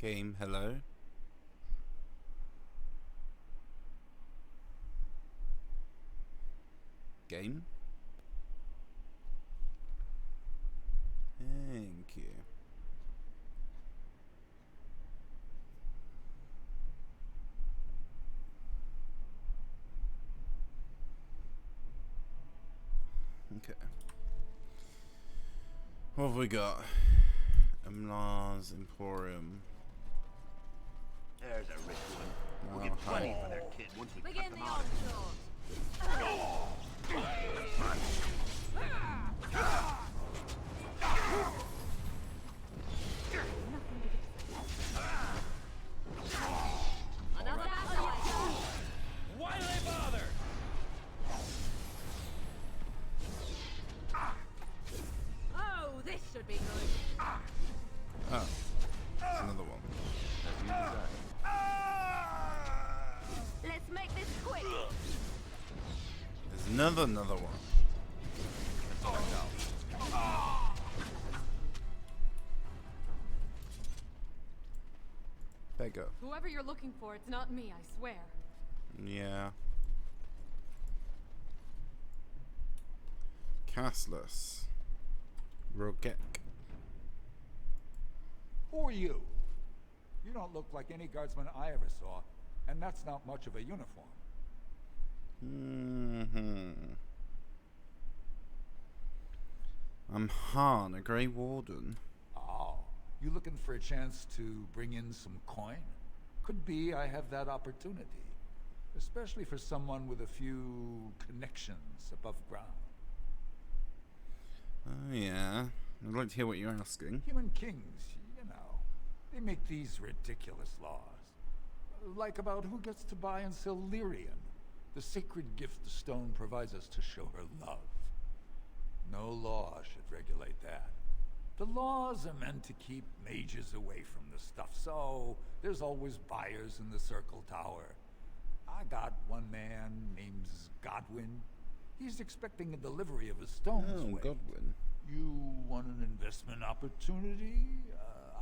Game, hello. Game. Thank you. Okay. What have we got? Umlar's Emporium. There's a rich one. We'll get plenty for their kid once we cut them out. Why do they bother? Oh, this should be good. Oh, it's another one. As you desire. Let's make this quick. There's another one. Beggar. Whoever you're looking for, it's not me, I swear. Yeah. Castless. Rogek. Who are you? You don't look like any guardsman I ever saw, and that's not much of a uniform. I'm Han, a Grey Warden. Oh, you looking for a chance to bring in some coin? Could be I have that opportunity. Especially for someone with a few connections above ground. Oh yeah. I'd like to hear what you're asking. Human kings, you know, they make these ridiculous laws. Like about who gets to buy and sell lyrium, the sacred gift the stone provides us to show her love. No law should regulate that. The laws are meant to keep mages away from the stuff, so there's always buyers in the Circle Tower. I got one man named Godwin. He's expecting a delivery of a stone's weight. Godwin. You want an investment opportunity?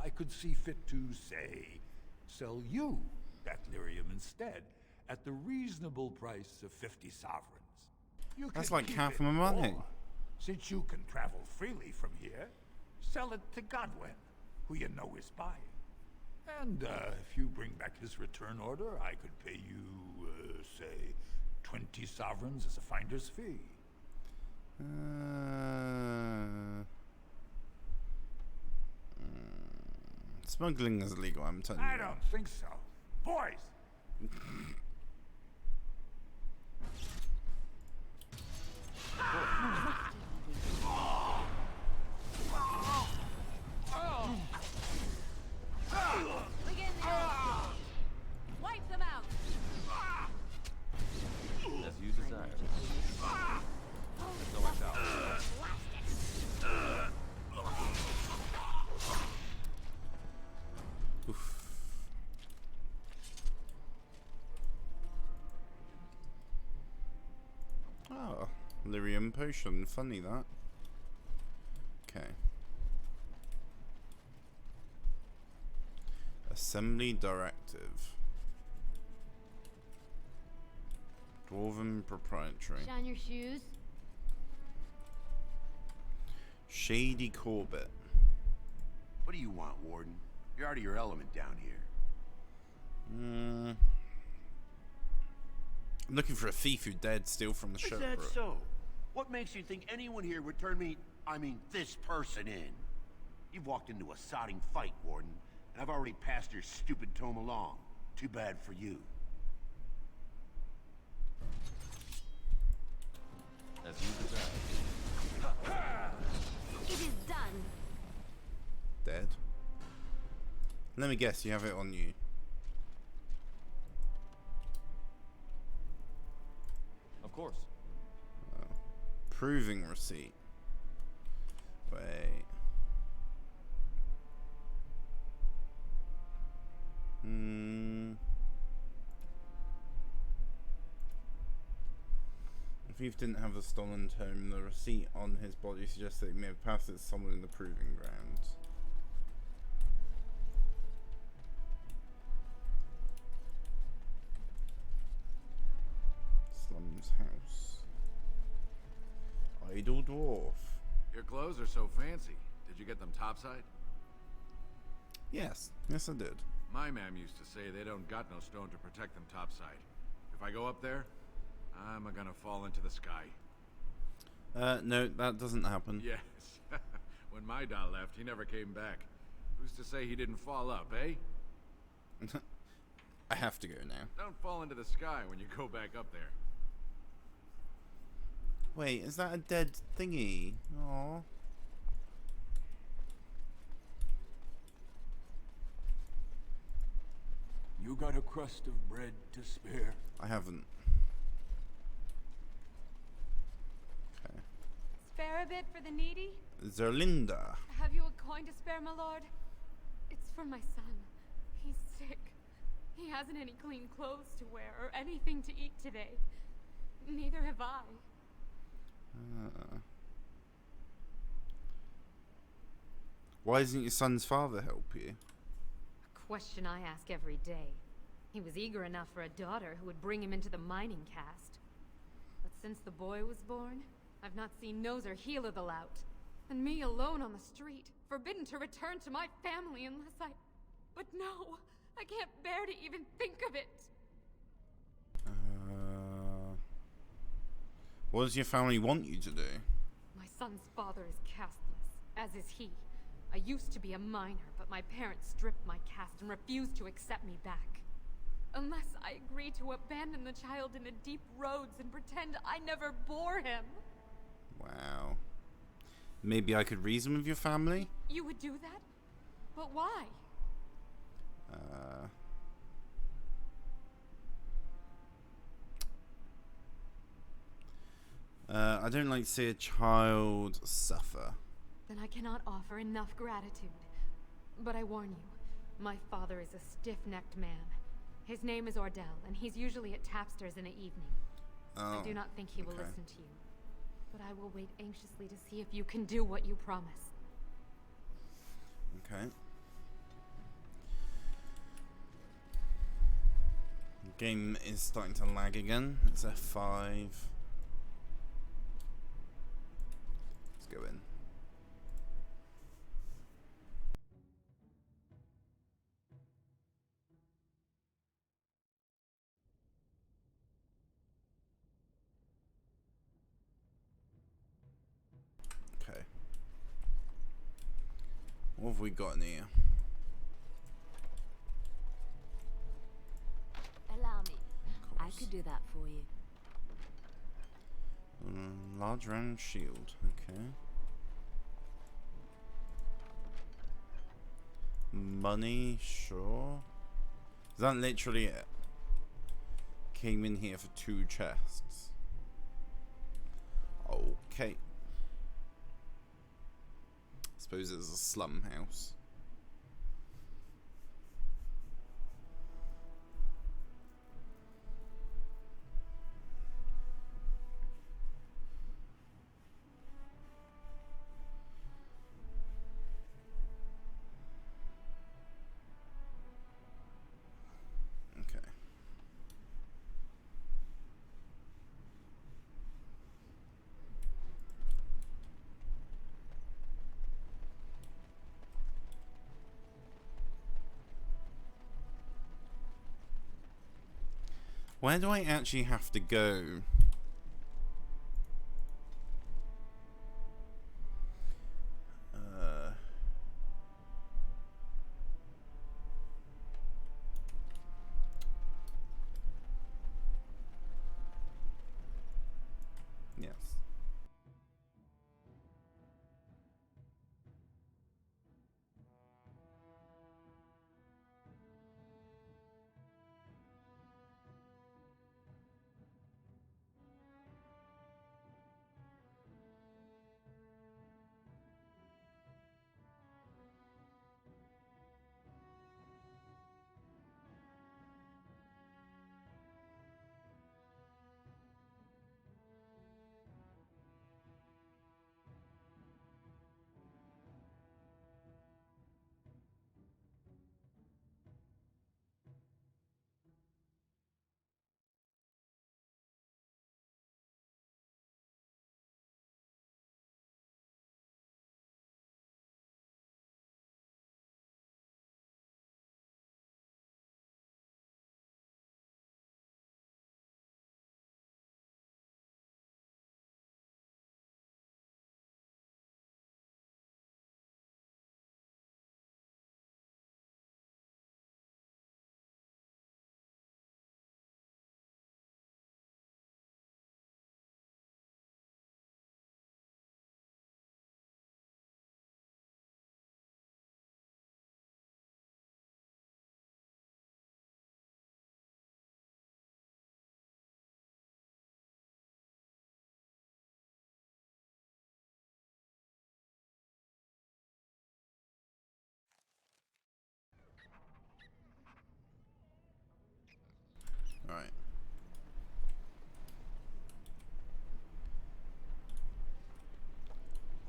I could see fit to, say, sell you that lyrium instead at the reasonable price of 50 sovereigns. You That's can like keep half it, my money. or, since you can travel freely from here, sell it to Godwin, who you know is buying. And if you bring back his return order, I could pay you, say, 20 sovereigns as a finder's fee. Smuggling is illegal, I'm telling you. I don't think so. Boys! Wipe them out. As you desire. So I shall. Oh, lyrium potion. Funny that. Okay. Assembly directive. Dwarven proprietary. Shine your shoes. Shady Corbett. What do you want, Warden? You're out of your element down here. I'm looking for a thief who dared steal from the Is shop. that so? What makes you think anyone here would turn me, this person in? You've walked into a sodding fight, Warden, and I've already passed your stupid tome along. Too bad for you. As you desire. It is done. Dead. Let me guess, you have it on you. Of course. Oh. Proving receipt. Wait. If Eve didn't have the stolen tome, the receipt on his body suggests that he may have passed it to someone in the proving grounds. Idle dwarf. Your clothes are so fancy. Did you get them topside? Yes, I did. My mam used to say they don't got no stone to protect them topside. If I go up there, I'm gonna fall into the sky. No, that doesn't happen. Yes. When my dad left, he never came back. Who's to say he didn't fall up, eh? I have to go now. Don't fall into the sky when you go back up there. Wait, is that a dead thingy? Aww. You got a crust of bread to spare? I haven't. Okay. Spare a bit for the needy? Zerlinda. Have you a coin to spare, my lord? It's for my son. He's sick. He hasn't any clean clothes to wear or anything to eat today. Neither have I. Why doesn't your son's father help you? A question I ask every day. He was eager enough for a daughter who would bring him into the mining caste. But since the boy was born, I've not seen nose or heel of the lout. And me alone on the street, forbidden to return to my family unless I... But no, I can't bear to even think of it. What does your family want you to do? My son's father is casteless, as is he. I used to be a miner, but my parents stripped my caste and refused to accept me back. Unless I agree to abandon the child in the deep roads and pretend I never bore him. Wow. Maybe I could reason with your family? You would do that? But why? I don't like to see a child suffer. Then I cannot offer enough gratitude. But I warn you, my father is a stiff-necked man. His name is Ordell, and he's usually at Tapster's in the evening. I do not think he will listen to you. But I will wait anxiously to see if you can do what you promise. Okay. The game is starting to lag again. It's F5. Let's go in. Okay. What have we got in here? Allow me. I could do that for you. Large round shield. Okay. Money, sure. Is that literally it? Came in here for 2 chests. Okay. Suppose it's a slum house. Okay. Where do I actually have to go? Yes.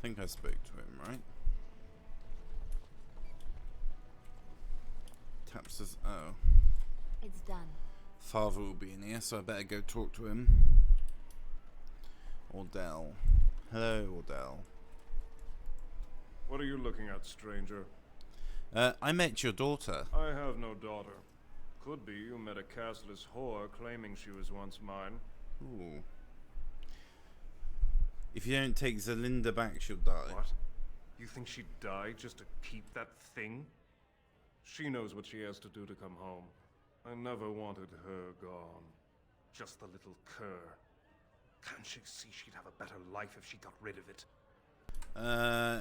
think I spoke to him, right? Tapsters. Oh. It's done. Father will be in here, so I better go talk to him. Ordell. Hello, Ordell. What are you looking at, stranger? I met your daughter. I have no daughter. Could be you met a castless whore claiming she was once mine. Ooh. If you don't take Zelinda back, she'll die. What? You think she'd die just to keep that thing? She knows what she has to do to come home. I never wanted her gone. Just the little cur. Can't she see she'd have a better life if she got rid of it?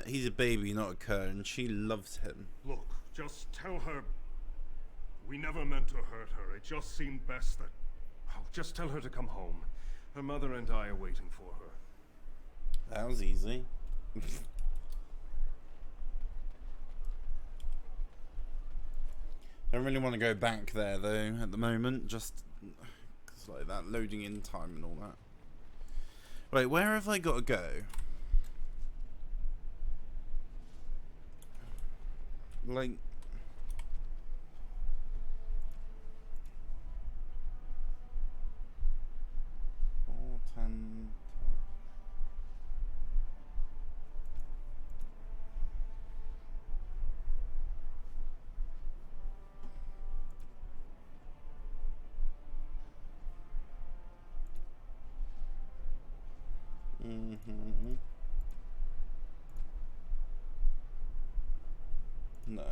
He's a baby, not a cur, and she loves him. Look, just tell her we never meant to hurt her. It just seemed best that... Oh, just tell her to come home. Her mother and I are waiting for her. That was easy. Don't really want to go back there though at the moment, just cause like that loading in time and all that. Wait, where have I got to go? Like, no.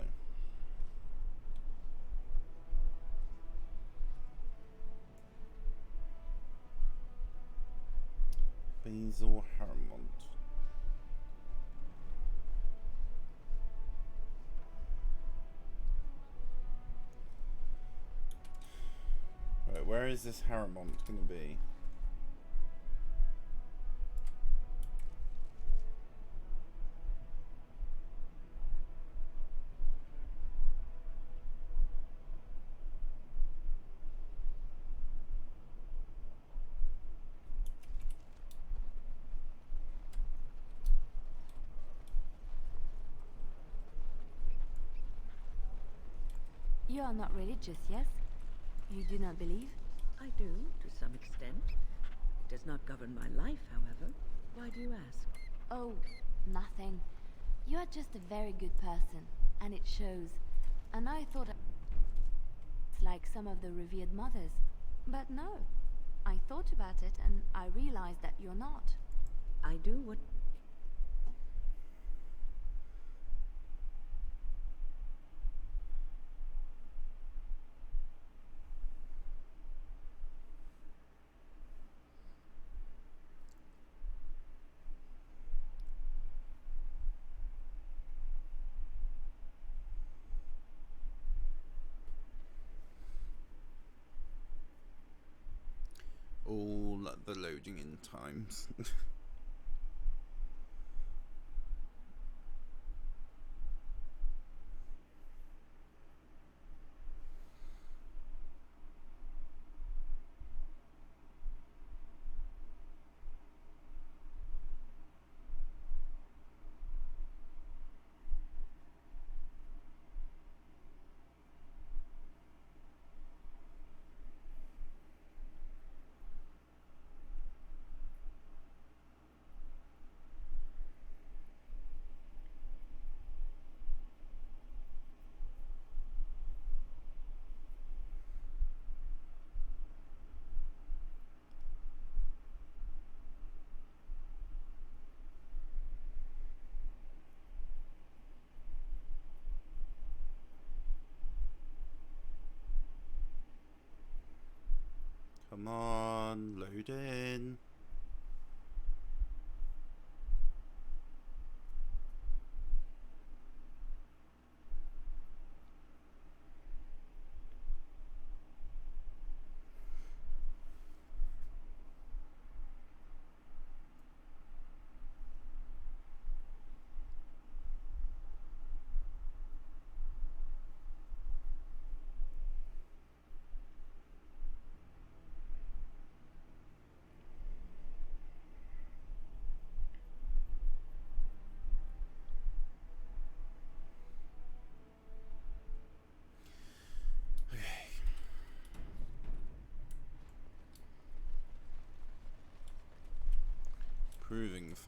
Basil Harmont. Right, where is this Harmont gonna be? You are not religious, yes? You do not believe? I do, to some extent. It does not govern my life, however. Why do you ask? Oh, nothing. You are just a very good person, and it shows. And I thought it's like some of the revered mothers. But no. I thought about it, and I realized that you're not. I do what... All the loading in times. Come on, load in.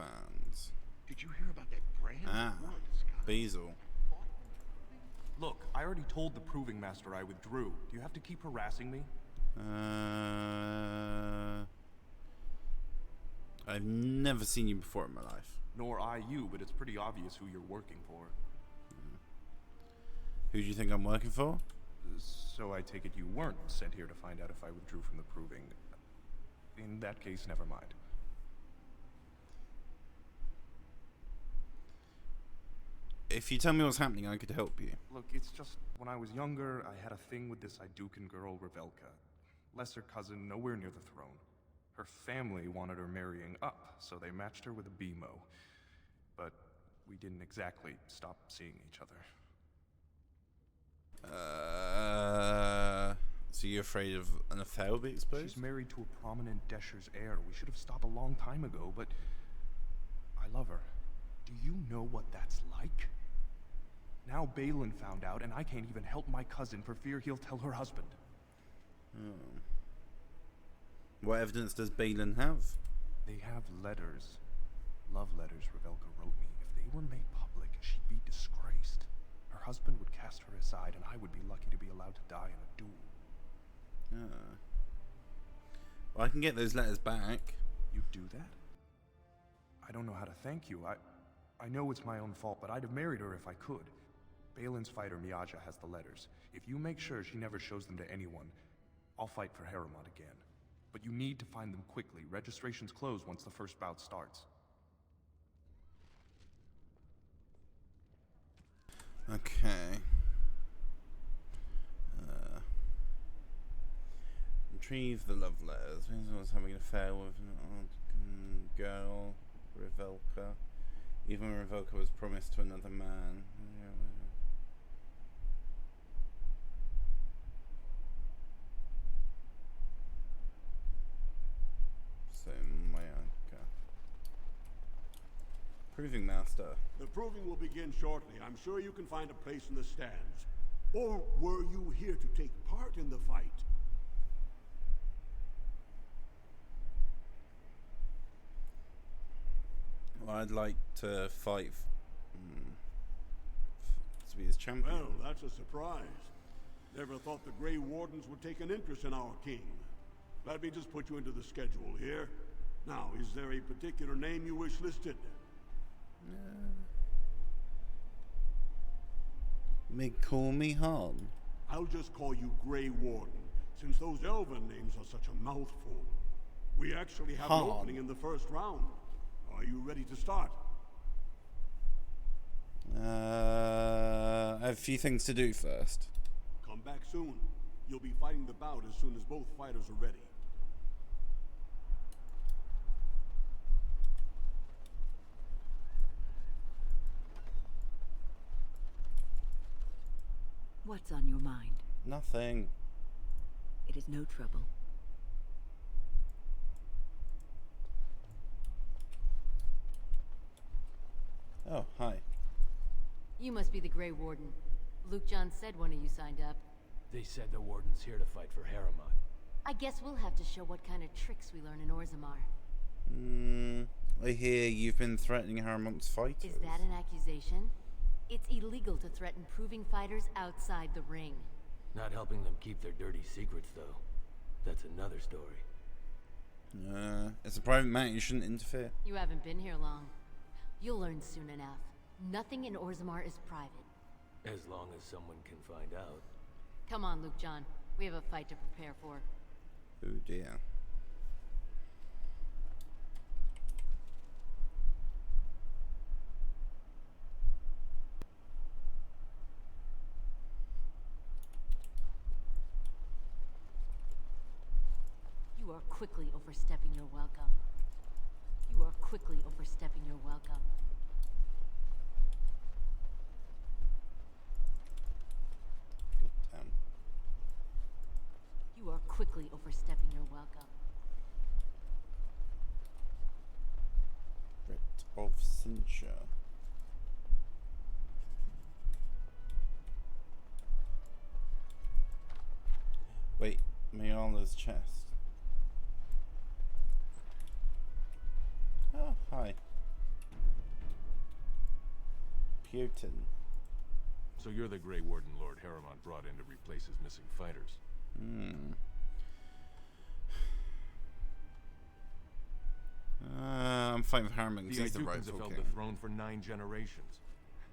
fans. Did you hear about that brand? Ah, Basil. Look, I already told the Proving Master I withdrew. Do you have to keep harassing me? I've never seen you before in my life. Nor I you, but it's pretty obvious who you're working for. Who do you think I'm working for? So I take it you weren't sent here to find out if I withdrew from the Proving. In that case, never mind. If you tell me what's happening, I could help you. Look, it's just, when I was younger, I had a thing with this Idukan girl, Revelka. Lesser cousin, nowhere near the throne. Her family wanted her marrying up, so they matched her with a BMO. But we didn't exactly stop seeing each other. So you're afraid of an affair will be exposed? She's married to a prominent Desher's heir. We should have stopped a long time ago, but I love her. Do you know what that's like? Now Balin found out, and I can't even help my cousin for fear he'll tell her husband. Oh. What evidence does Balin have? They have letters. Love letters Revelka wrote me. If they were made public, she'd be disgraced. Her husband would cast her aside, and I would be lucky to be allowed to die in a duel. Ah. Well, I can get those letters back. You do that? I don't know how to thank you. I know it's my own fault, but I'd have married her if I could. Balin's fighter Miaja has the letters. If you make sure she never shows them to anyone, I'll fight for Haremon again. But you need to find them quickly. Registrations close once the first bout starts. Okay. Retrieve the love letters. I was having an affair with an girl, Revelka. Even Revelka was promised to another man. So, Mayaka. Proving Master. The proving will begin shortly. I'm sure you can find a place in the stands. Or were you here to take part in the fight? Well, I'd like to fight to be his champion. Well, that's a surprise. Never thought the Grey Wardens would take an interest in our king. Let me just put you into the schedule here. Now, is there a particular name you wish listed? May call me Han. I'll just call you Grey Warden, since those elven names are such a mouthful. We actually have an opening in the first round. Are you ready to start? I have a few things to do first. Come back soon. You'll be fighting the bout as soon as both fighters are ready. What's on your mind? Nothing. It is no trouble. Oh, hi. You must be the Grey Warden. Luke John said one of you signed up. They said the Warden's here to fight for Haremon. I guess we'll have to show what kind of tricks we learn in Orzammar. I hear you've been threatening Haramont's fighters. Is that an accusation? It's illegal to threaten proving fighters outside the ring. Not helping them keep their dirty secrets, though. That's another story. It's a private matter. You shouldn't interfere. You haven't been here long. You'll learn soon enough. Nothing in Orzammar is private. As long as someone can find out. Come on, Luke John. We have a fight to prepare for. Oh dear. You are quickly overstepping your welcome. You are quickly overstepping your welcome. Damn. You are quickly overstepping your welcome. Writ of censure. Wait, Mayala's chest. Oh, hi. Jotun. So you're the Grey Warden Lord Harriman brought in to replace his missing fighters. I'm fighting with Harriman because The he's the Aedukans rightful have held king. the throne for 9 generations.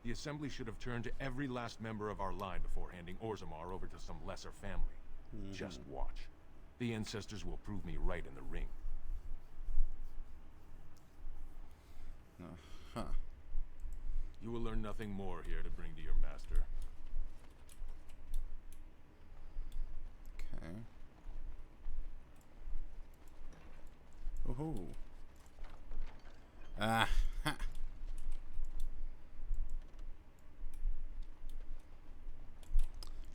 The Assembly should have turned to every last member of our line before handing Orzammar over to some lesser family. Just watch. The ancestors will prove me right in the ring. You will learn nothing more here to bring to your master. Okay. Ooh. Ah. Ha.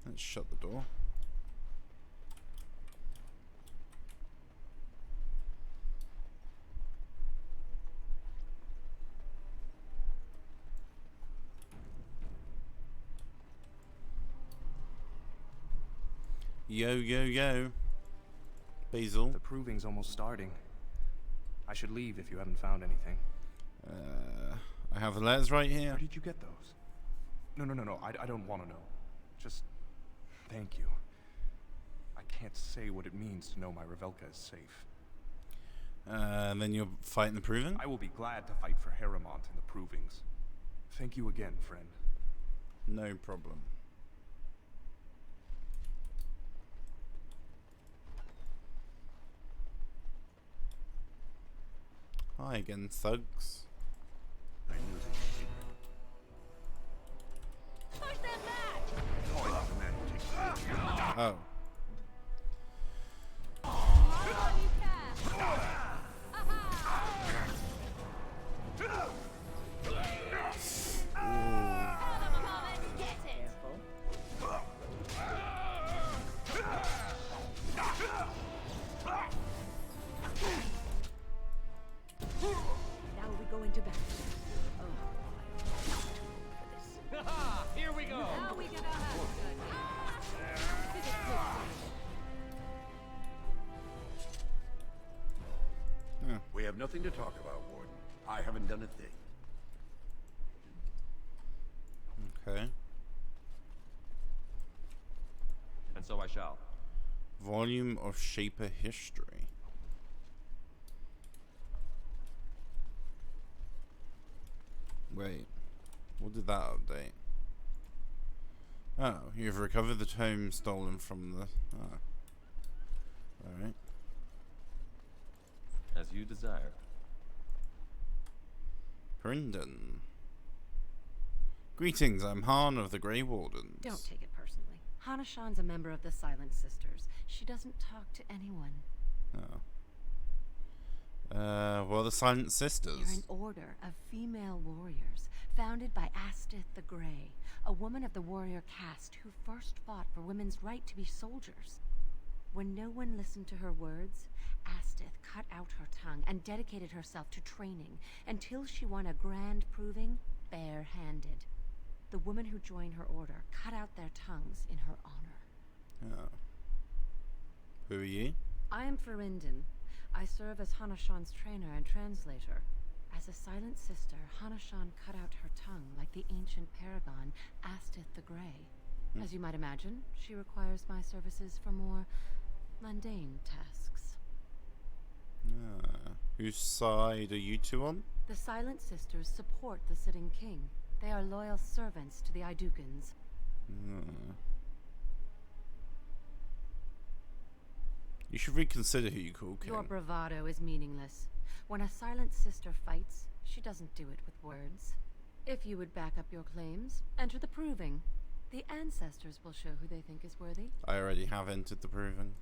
Let's shut the door. Yo, yo, yo. Basil. The proving's almost starting. I should leave if you haven't found anything. I have the letters right here. Where did you get those? No. I don't want to know. Just thank you. I can't say what it means to know my Revelka is safe. Then you're fighting the Proving? I will be glad to fight for Harrimont in the Provings. Thank you again, friend. No problem. Hi again, thugs. I knew this secret. Push them back! Oh, the man who takes the Oh. Now we go into battle. Oh, I'm not too old for this. Here we go! Now we get our hands dirty. We have nothing to talk about, Warden. I haven't done a thing. Okay. And so I shall. Volume of Shaper History. Wait. What did that update? Oh, you've recovered the tome stolen from the... Oh. Alright. As you desire. Pryndon. Greetings, I'm Han of the Grey Wardens. Don't take it personally. Hana-shan's a member of the Silent Sisters. She doesn't talk to anyone. Oh. Well, the Silent Sisters. They're an order of female warriors, founded by Astith the Grey, a woman of the warrior caste who first fought for women's right to be soldiers. When no one listened to her words, Astith cut out her tongue and dedicated herself to training until she won a grand proving bare-handed. The women who joined her order cut out their tongues in her honor. Oh. Who are you? I am Pryndon. I serve as Hana-shan's trainer and translator. As a Silent Sister, Hana-shan cut out her tongue like the ancient paragon Astith the Grey. As you might imagine, she requires my services for more mundane tasks. Whose side are you two on? The Silent Sisters support the sitting king. They are loyal servants to the Aedukans. You should reconsider who you call king. Your bravado is meaningless. When a Silent Sister fights, she doesn't do it with words. If you would back up your claims, enter the proving. The ancestors will show who they think is worthy. I already have entered the Proving.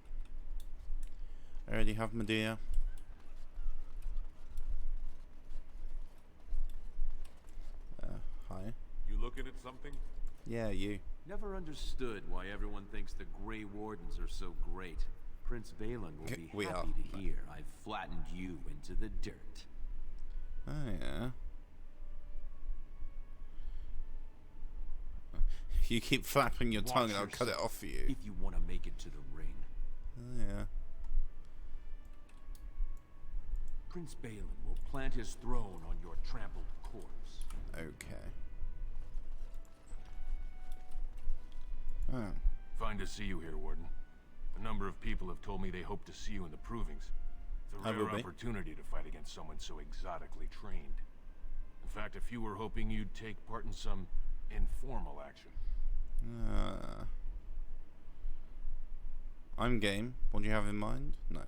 I already have Medea. Hi. You looking at something? Yeah, you. Never understood why everyone thinks the Grey Wardens are so great. Prince Balin will be We happy are. to hear I've flattened you into the dirt. Oh, yeah. You keep flapping your tongue and I'll cut it off for you. If you want to make it to the ring. Oh, yeah. Prince Balin will plant his throne on your trampled corpse. Okay. Oh. Fine to see you here, Warden. A number of people have told me they hope to see you in the provings. It's a I will rare be. opportunity to fight against someone so exotically trained. In fact, a few were hoping you'd take part in some informal action. I'm game. What do you have in mind? No.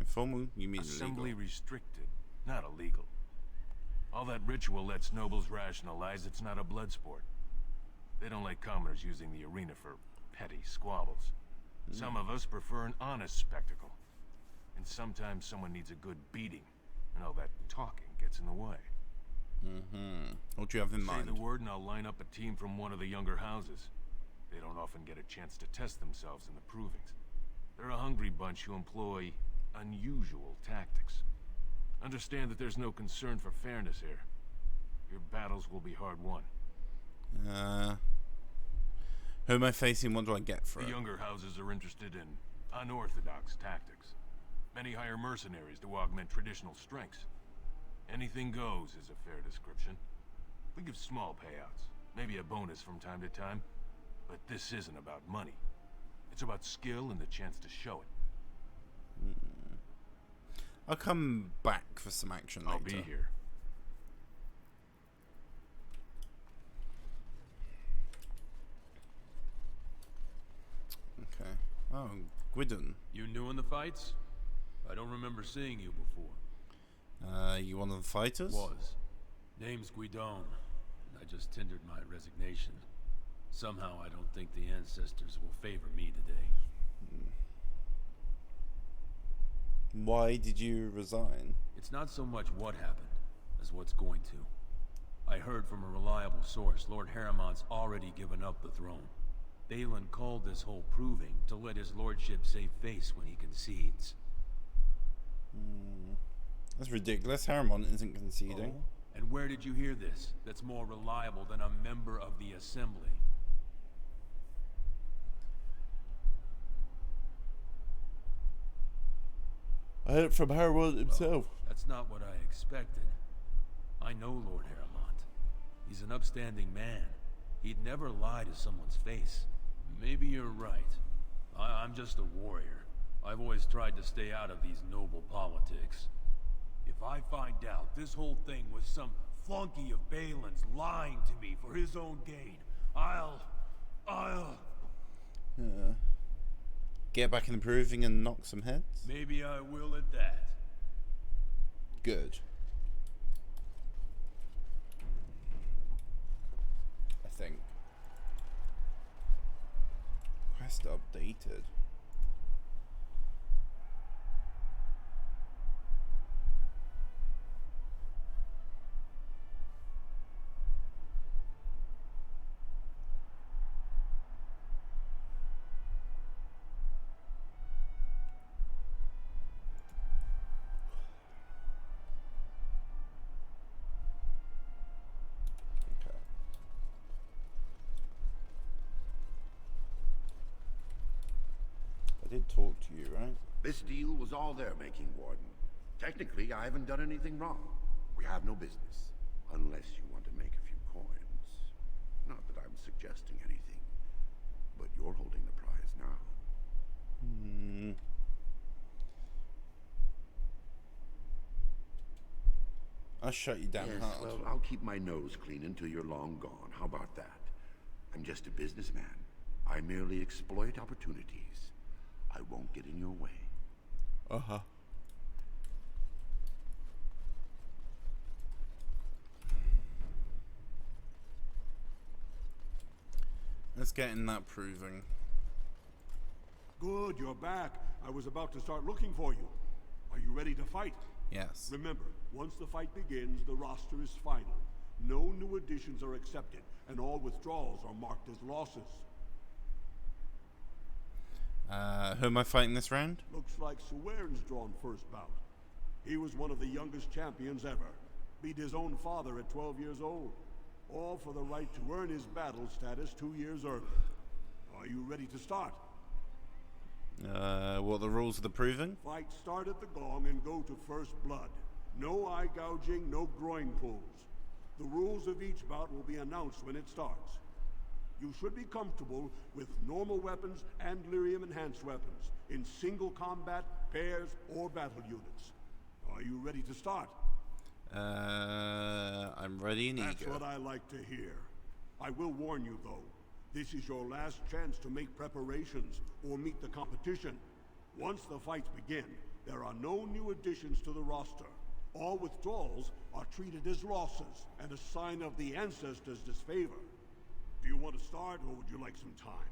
Informal? You mean Assembly illegal? restricted, not illegal. All that ritual lets nobles rationalize it's not a blood sport. They don't like commoners using the arena for petty squabbles. Some of us prefer an honest spectacle. And sometimes someone needs a good beating, and all that talking gets in the way. What do you have in mind? Say the word and I'll line up a team from one of the younger houses. They don't often get a chance to test themselves in the provings. They're a hungry bunch who employ unusual tactics. Understand that there's no concern for fairness here. Your battles will be hard won. Who am I facing? What do I get for The it? younger houses are interested in unorthodox tactics. Many hire mercenaries to augment traditional strengths. Anything goes is a fair description. We give small payouts, maybe a bonus from time to time, but this isn't about money. It's about skill and the chance to show it. I'll come back for some action later. I'll be here. Okay. Oh, Gwydon. You new in the fights? I don't remember seeing you before. You one of the fighters? Was. Name's Guidon. I just tendered my resignation. Somehow I don't think the ancestors will favor me today. Why did you resign? It's not so much what happened, as what's going to. I heard from a reliable source Lord Harriman's already given up the throne. Balin called this whole proving to let his lordship save face when he concedes. That's ridiculous. Harriman isn't conceding. Oh? And where did you hear this? That's more reliable than a member of the Assembly. I heard it from Harriman himself. That's not what I expected. I know Lord Harriman. He's an upstanding man. He'd never lie to someone's face. Maybe you're right. I'm just a warrior. I've always tried to stay out of these noble politics. If I find out this whole thing was some flunky of Balin's lying to me for his own gain, I'll... Get back in the proving and knock some heads? Maybe I will at that. Good. I think. Quest updated. Did talk to you, right? This deal was all their making, Warden. Technically, I haven't done anything wrong. We have no business. Unless you want to make a few coins. Not that I'm suggesting anything. But you're holding the prize now. I'll shut you down Yes, hard. well, I'll keep my nose clean until you're long gone. How about that? I'm just a businessman. I merely exploit opportunities. I won't get in your way. Uh-huh. Let's get in that proving. Good, you're back. I was about to start looking for you. Are you ready to fight? Yes. Remember, once the fight begins, the roster is final. No new additions are accepted, and all withdrawals are marked as losses. Who am I fighting this round? Looks like Suern's drawn first bout. He was one of the youngest champions ever. Beat his own father at 12 years old. All for the right to earn his battle status 2 years early. Are you ready to start? What are the rules of the proving? Fight start at the gong and go to first blood. No eye gouging, no groin pulls. The rules of each bout will be announced when it starts. you should be comfortable with normal weapons and lyrium enhanced weapons in single combat, pairs, or battle units. Are you ready to start? I'm ready and eager. That's what I like to hear. I will warn you though, this is your last chance to make preparations or meet the competition. Once the fights begin, there are no new additions to the roster. All withdrawals are treated as losses and a sign of the ancestors' disfavor. Do you want to start, or would you like some time?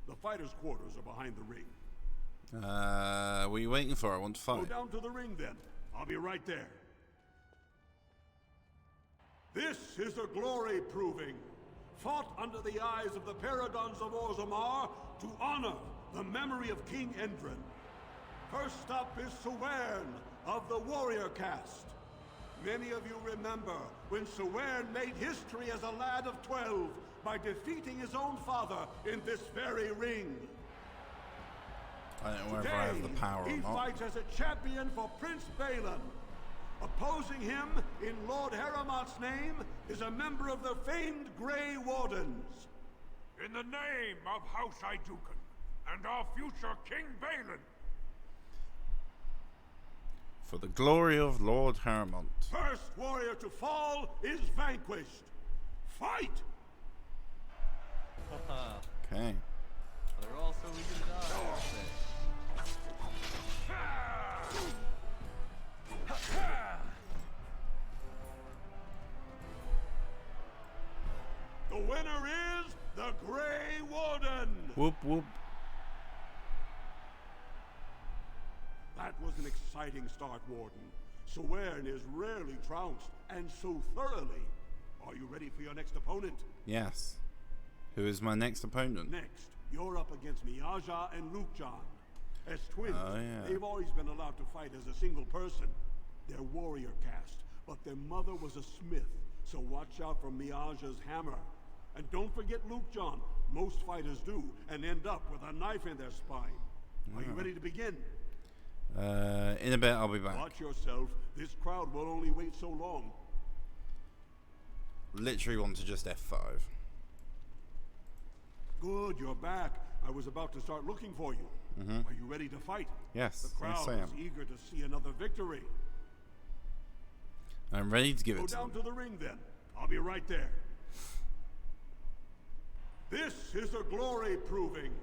The fighters' quarters are behind the ring. What are you waiting for? I want to fight. Go down to the ring then. I'll be right there. This is a glory proving, fought under the eyes of the Paragons of Orzammar to honor the memory of King Endrin. First up is Suwern of the Warrior Caste. Many of you remember when Suwern made history as a lad of 12 by defeating his own father in this very ring. I don't know whether I have the power or he not. fights as a champion for Prince Balin. Opposing him in Lord Heramont's name is a member of the famed Grey Wardens. In the name of House Iduken and our future King Balin. For the glory of Lord Haramont. First warrior to fall is vanquished. Fight! Okay. They're all so easy to die, aren't they? The winner is the Grey Warden! Whoop whoop. That was an exciting start, Warden. Suwern is rarely trounced, and so thoroughly. Are you ready for your next opponent? Yes. Who is my next opponent? Next, you're up against Miaja and Lukejan. As twins, Oh, yeah. they've always been allowed to fight as a single person. They're warrior caste, but their mother was a smith, so watch out for Miaja's hammer. And don't forget Lukejan. Most fighters do, and end up with a knife in their spine. Are you Yeah. ready to begin? In a bit, I'll be back. Watch yourself. This crowd will only wait so long. Literally want to just F5. Good, you're back. I was about to start looking for you. Mhm. Are you ready to fight? Yes, The crowd yes I is am. eager to see another victory. I'm ready to give Go it to down them. to the ring then. I'll be right there. This is a glory proving,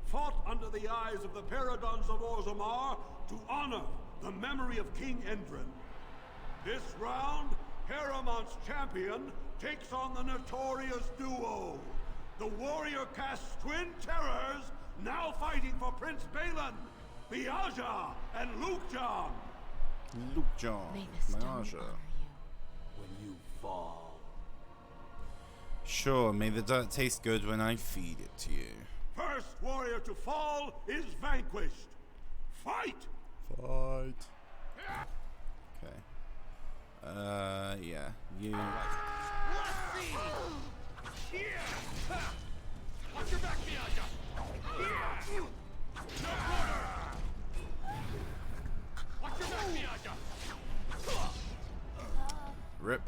fought under the eyes of the Paragons of Orzammar to honor the memory of King Endrin. This round, Heramont's champion takes on the notorious duo, the warrior caste twin terrors, now fighting for Prince Balin, Miaja and Lukejan. Lukejan. May the stone Miaja. honor When you fall. Sure, may the dirt taste good when I feed it to you. First warrior to fall is vanquished. Fight! Fight. Okay. Yeah. You. Watch your back, Miaja! No corner! Watch your back, Miaja! Rip.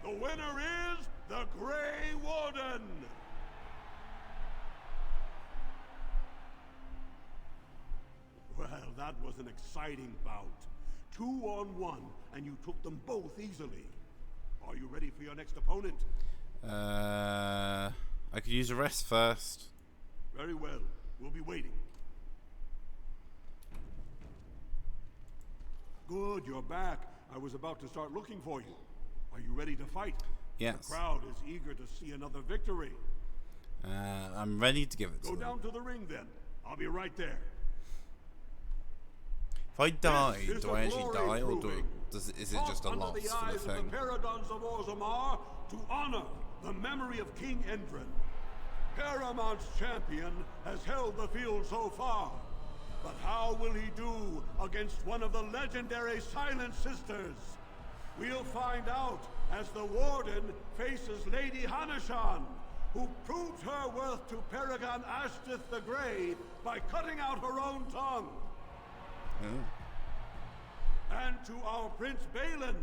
The winner is the Grey Warden! Well, that was an exciting bout. 2-on-1, and you took them both easily. Are you ready for your next opponent? I could use a rest first. Very well. We'll be waiting. Good, you're back. I was about to start looking for you. Are you ready to fight? Yes. The crowd is eager to see another victory. I'm ready to give it to Go them. down to the ring then. I'll be right there. If I die, This is do a I actually glory die, or proving. is it just a Fought loss under the for the eyes of thing? the Paragons of Orzammar to honor the memory of King Endrin. Heramont's champion has held the field so far, but how will he do against one of the legendary Silent Sisters? We'll find out as the Warden faces Lady Hanishan, who proved her worth to Paragon Ashtith the Grey by cutting out her own tongue. And to our Prince Balin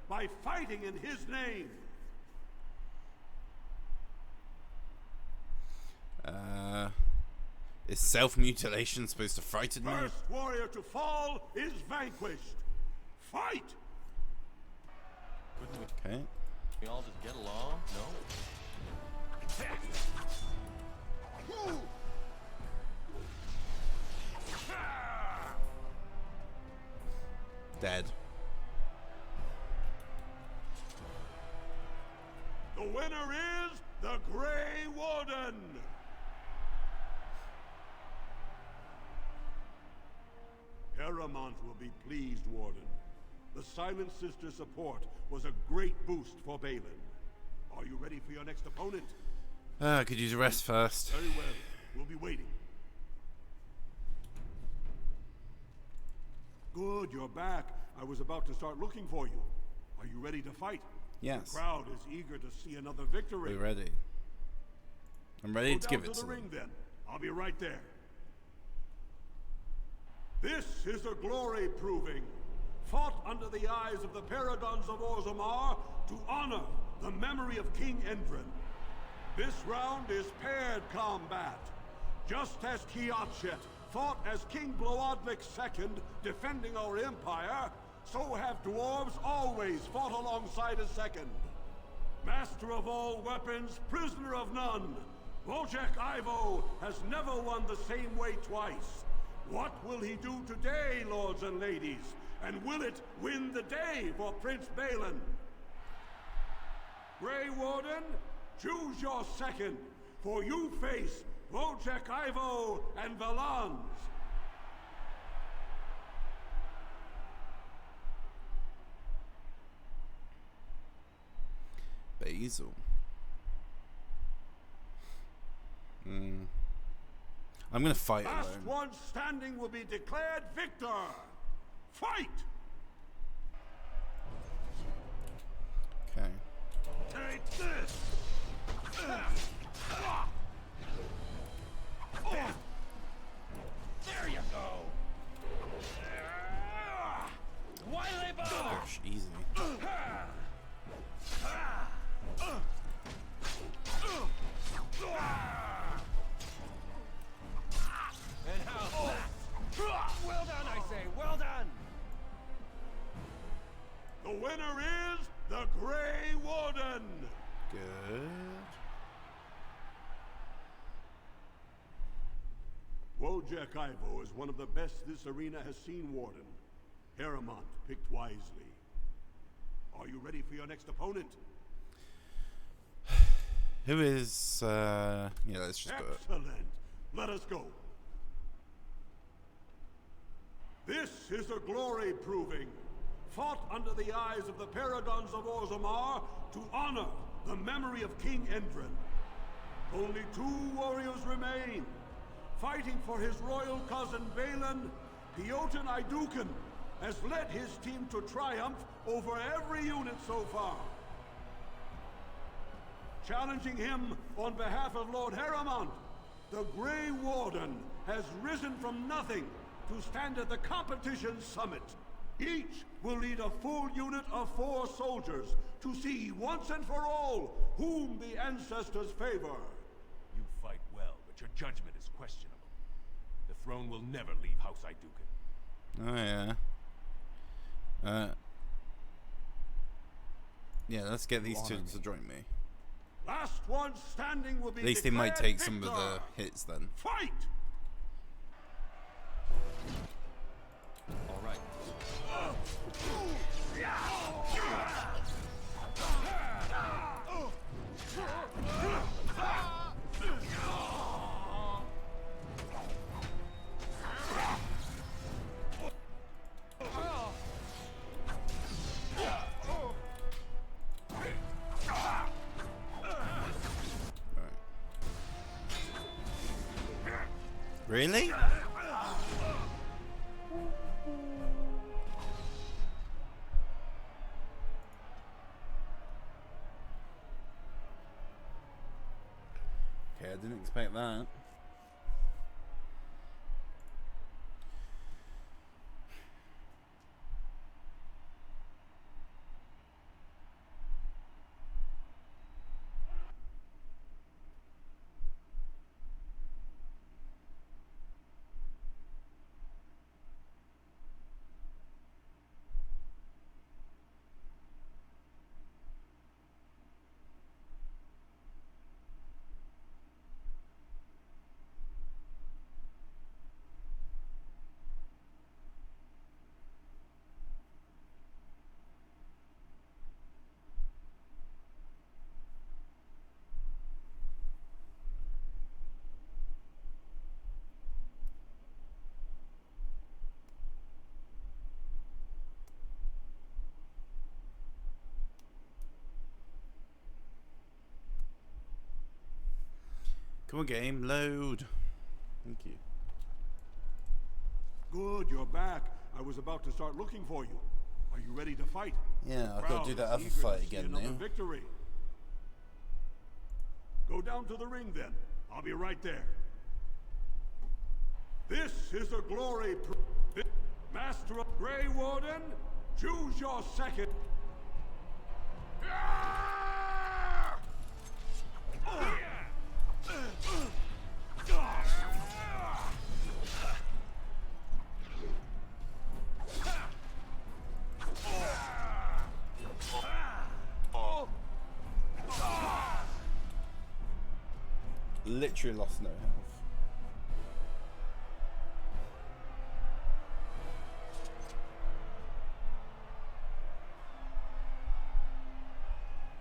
by fighting in his name. Is self-mutilation supposed to frighten me? First warrior to fall is vanquished. Fight! Okay. We all just get along? No? Dead. The winner is the Grey Warden! Paramount will be pleased, Warden. The Silent Sister support was a great boost for Balin. Are you ready for your next opponent? I could use a rest first. Very well. We'll be waiting. Good, you're back. I was about to start looking for you. Are you ready to fight? Yes. The crowd is eager to see another victory. We're ready. I'm ready Go to down give it to to the ring them. then. I'll be right there. This is a glory proving, fought under the eyes of the Paragons of Orzammar to honor the memory of King Endrin. This round is paired combat. Just as Kiatchet fought as King Bloodlik II defending our empire, so have dwarves always fought alongside a second. Master of all weapons, prisoner of none, Wojciech Ivo has never won the same way twice. What will he do today, lords and ladies? And will it win the day for Prince Balin? Grey Warden, choose your second, for you face Wojciech Ivo and Valans. Basil. I'm gonna fight Last alone. one standing will be declared victor. Fight! Okay. Take this! There you go! Why labor? Gosh, easy. And how's that? Well done, I say, well done! The winner is the Grey Warden! Good. Wojciech Ivo is one of the best this arena has seen, Warden. Paramount picked wisely. Are you ready for your next opponent? Who is, yeah, let's just do it. Excellent. Let us go. This is a glory proving, fought under the eyes of the Paragons of Orzammar to honor the memory of King Endrin. Only 2 warriors remain. Fighting for his royal cousin Balin, Piotr Idukan has led his team to triumph over every unit so far. Challenging him on behalf of Lord Harrimont, the Grey Warden has risen from nothing to stand at the competition summit. Each will lead a full unit of 4 soldiers to see once and for all whom the ancestors favor. You fight well, but your judgment is questionable. The throne will never leave House Idukan. Oh yeah. Yeah, let's get these two to join me. Last one standing will be At least they might declared take some of victor. the hits then. Fight! All right. Really? Okay, I didn't expect that. Come on, game, load. Thank you. Good, you're back. I was about to start looking for you. Are you ready to fight? Yeah, I've got to do that other Eager to fight see again another now. Victory. Go down to the ring then. I'll be right there. This is the glory. Master of Grey Warden, choose your second. Literally lost no health.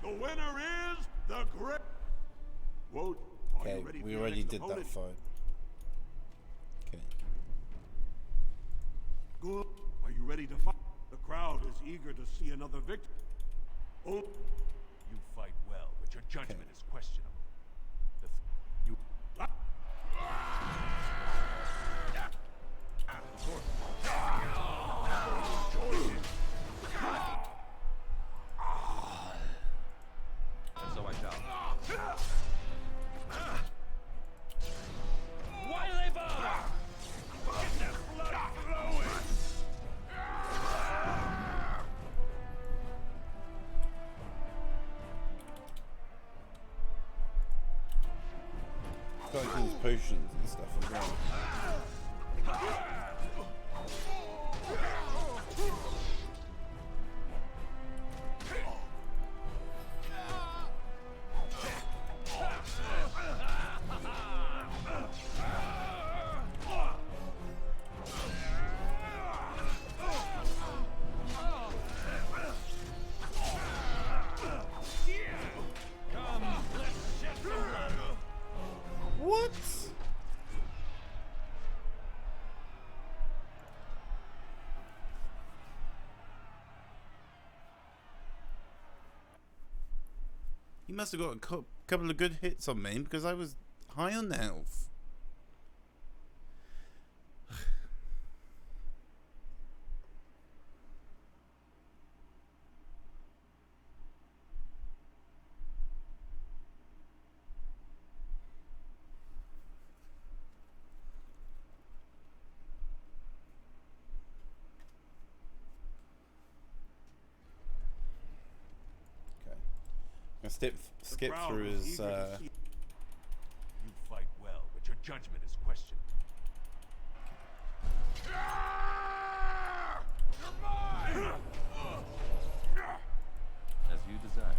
The winner is the Great. Whoa, Okay, we already did that fight. Okay. Good. Are you ready to fight? The crowd is eager to see another victor. Oh, You fight well, but your judgment is questionable. And so I shall. Why do they bother? Get that blood flowing! Got to use potions and stuff as well. What? He must have got a couple of good hits on me because I was high on health. I skip through his. You fight well, but your judgment is questionable. As you desire.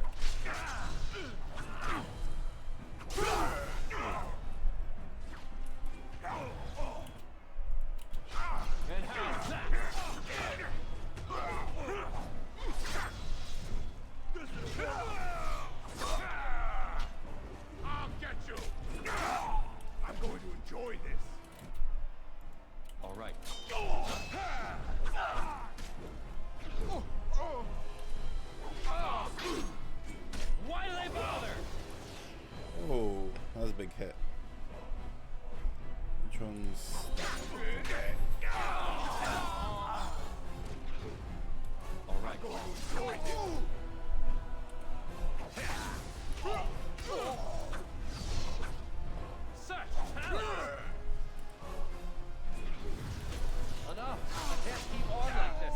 And how's that? I'll get you! I'm going to enjoy this. All right. Why do they bother? Oh, that was a big hit. Which one's? All right. Such talent! Enough! I can't keep on like this.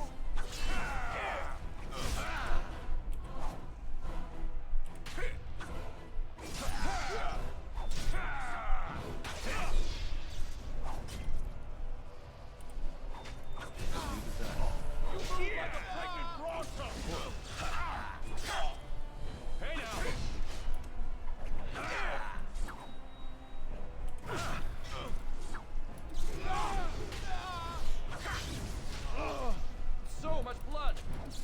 Hey now! So much blood!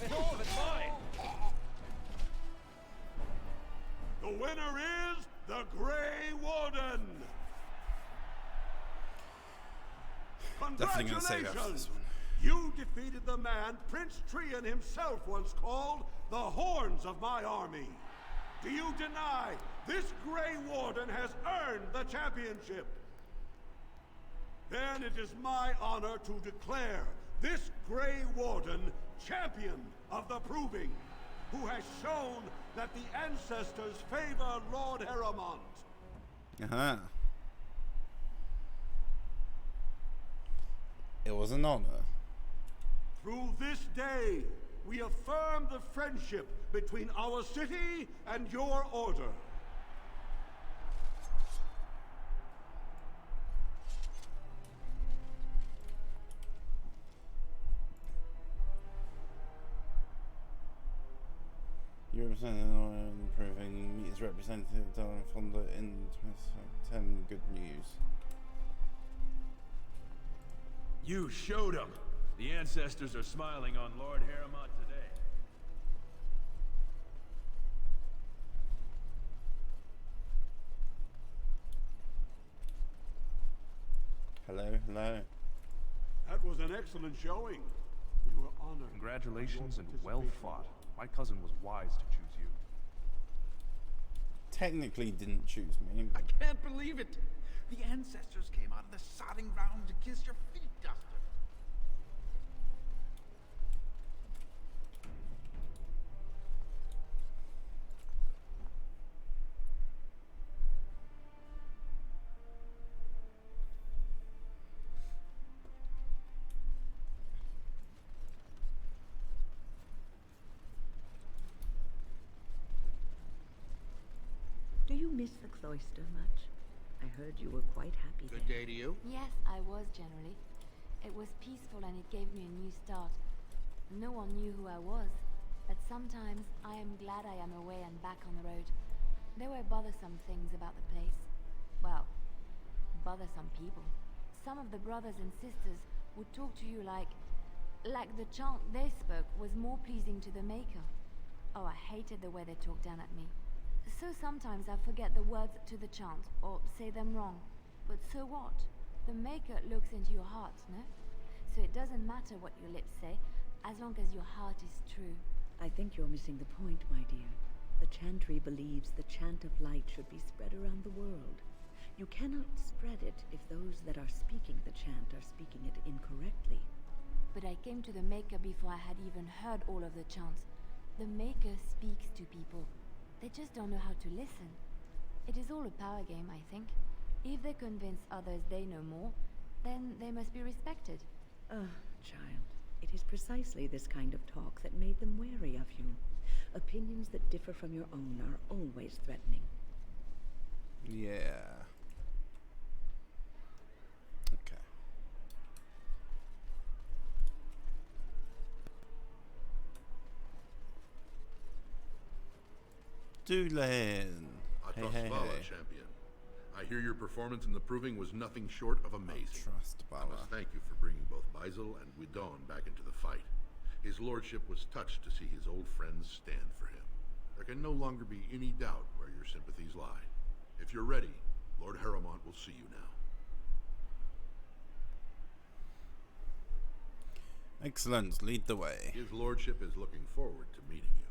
And all of it mine! the winner is the Grey Warden. Definitely gonna save after this one. You defeated the man Prince Trian himself once called the Horns of my army. Do you deny This Grey Warden has earned the championship. Then it is my honor to declare this Grey Warden champion of the Proving, who has shown that the ancestors favor Lord Harrowmont. Uh-huh. It was an honor. Through this day, we affirm the friendship between our city and your order. You represent an Proving meets representative from the in 10 good news. You showed them. The ancestors are smiling on Lord Harrowmont today. Hello, hello. That was an excellent showing. We were honored. Congratulations and well fought. My cousin was wise to choose you. Technically didn't choose me. I can't believe it. The ancestors came out of the sodding ground to kiss your feet, Duster. Do you miss the cloister much? I heard you were quite happy Good there. day to you. Yes, I was generally. It was peaceful and it gave me a new start. No one knew who I was, but sometimes I am glad I am away and back on the road. There were bothersome things about the place. Well, bothersome people. Some of the brothers and sisters would talk to you like the chant they spoke was more pleasing to the Maker. Oh, I hated the way they talked down at me. So sometimes I forget the words to the chant, or say them wrong. But so what? The Maker looks into your heart, no? So it doesn't matter what your lips say, as long as your heart is true. I think you're missing the point, my dear. The Chantry believes the chant of light should be spread around the world. You cannot spread it if those that are speaking the chant are speaking it incorrectly. But I came to the Maker before I had even heard all of the chants. The Maker speaks to people. They just don't know how to listen. It is all a power game, I think. If they convince others they know more, then they must be respected. Child, it is precisely this kind of talk that made them wary of you. Opinions that differ from your own are always threatening. Yeah. Okay. Doolin. Atrasbala, champion. I hear your performance in the Proving was nothing short of amazing. I must thank you for bringing both Baisel and Guidon back into the fight. His lordship was touched to see his old friends stand for him. There can no longer be any doubt where your sympathies lie. If you're ready, Lord Harrowmont will see you now. Excellent. Lead the way. His lordship is looking forward to meeting you.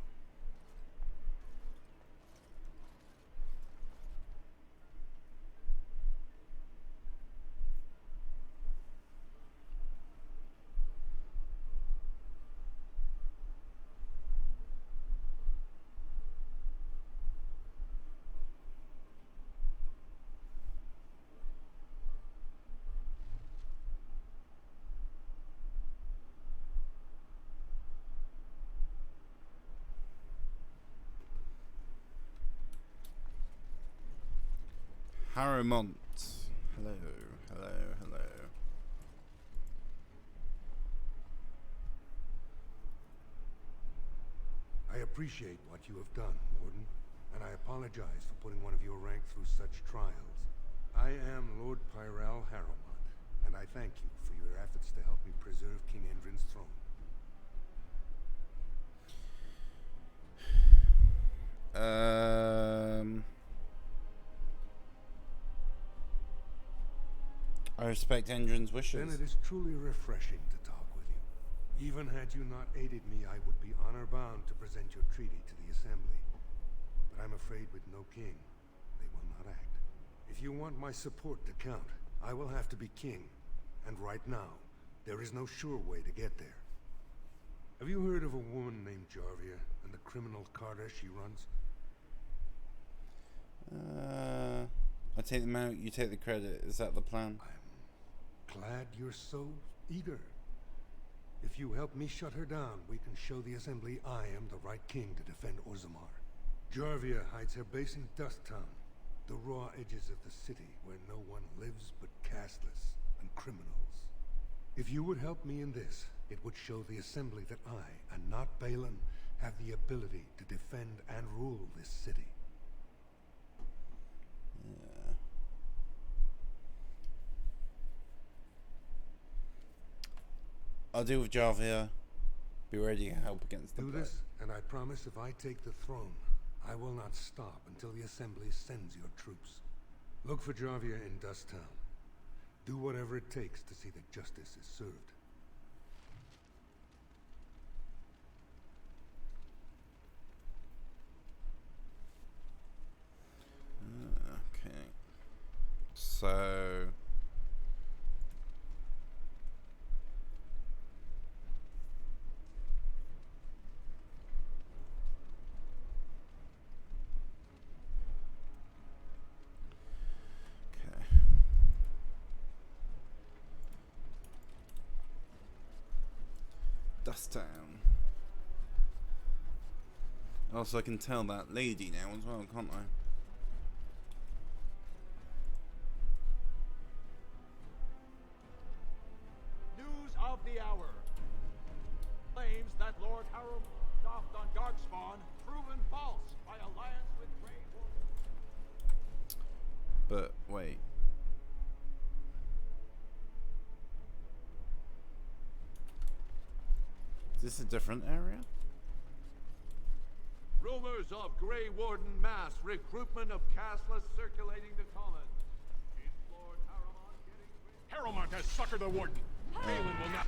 Harrowmont. Hello, hello, hello. I appreciate what you have done, Warden, and I apologize for putting one of your rank through such trials. I am Lord Pyrell Harrowmont, and I thank you for your efforts to help me preserve King Endrin's throne. I respect Endrin's wishes. Then it is truly refreshing to talk with you. Even had you not aided me, I would be honor-bound to present your treaty to the Assembly. But I'm afraid with no king, If you want my support to count, I will have to be king. And right now, there is no sure way to get there. Have you heard of a woman named Jarvia and the criminal Carter she runs? I take them out, you take the credit. Is that the plan? I'm glad you're so eager. If you help me shut her down, we can show the Assembly I am the right king to defend Orzammar. Jarvia hides her base in Dust Town, the raw edges of the city where no one lives but castless and criminals. If you would help me in this, it would show the Assembly that I, and not Balin, have the ability to defend and rule this city. Yeah. I'll deal with Jarvia. Be ready to help against the Do this, and I promise if I take the throne, I will not stop until the Assembly sends your troops. Look for Jarvia in Dust Town. Do whatever it takes to see that justice is served. Okay. So... Dust Town. Also, I can tell that lady now as well, can't I? News of the hour. Claims that Lord Harold doffed on Darkspawn proven false by alliance with Grey Warden. But wait. Is this a different area? Rumors of Grey Warden mass recruitment of castless circulating the commons. Is Lord Harrowmont getting Harrowmont has suckered the Warden. Balin will not...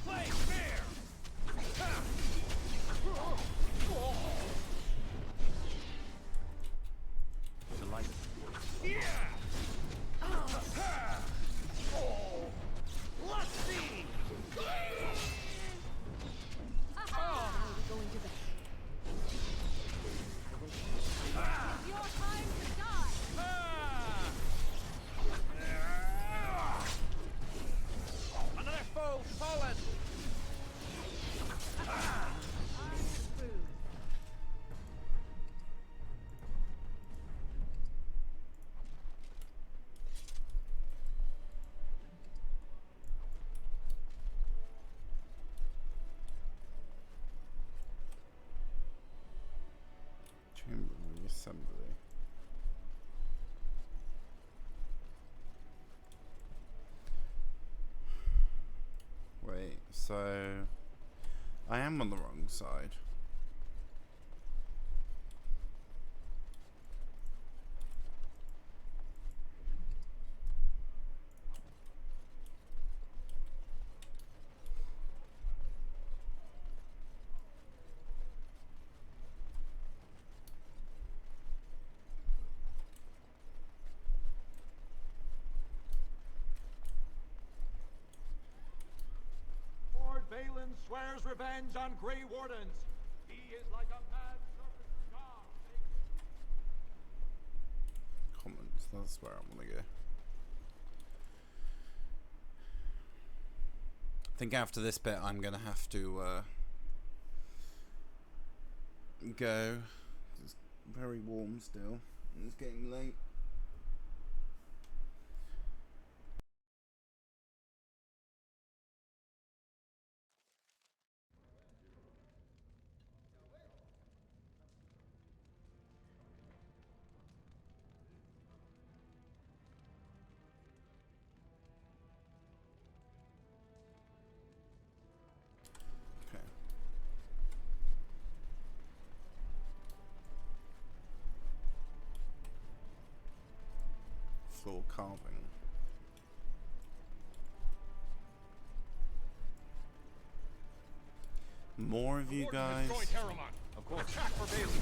Play fair! Delighted. Yeah! Let's see! Going to bed. It's your time to die. Another foe fallen! Chamber of the Assembly. Wait, so I am on the wrong side. Balin swears revenge on Grey Wardens. He is like a mad serpent god. Commons, that's where I want to go. I think after this bit I'm gonna have to go. It's very warm still, and it's getting late. Floor carving. More of you guys. Of course. Attack for Balin.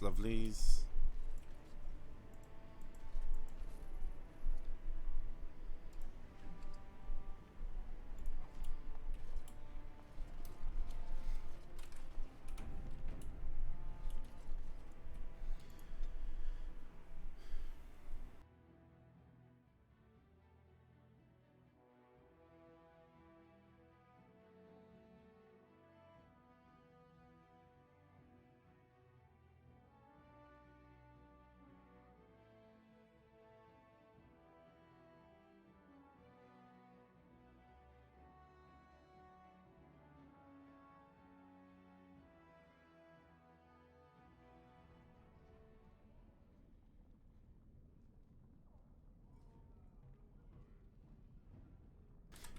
Nice, lovelies.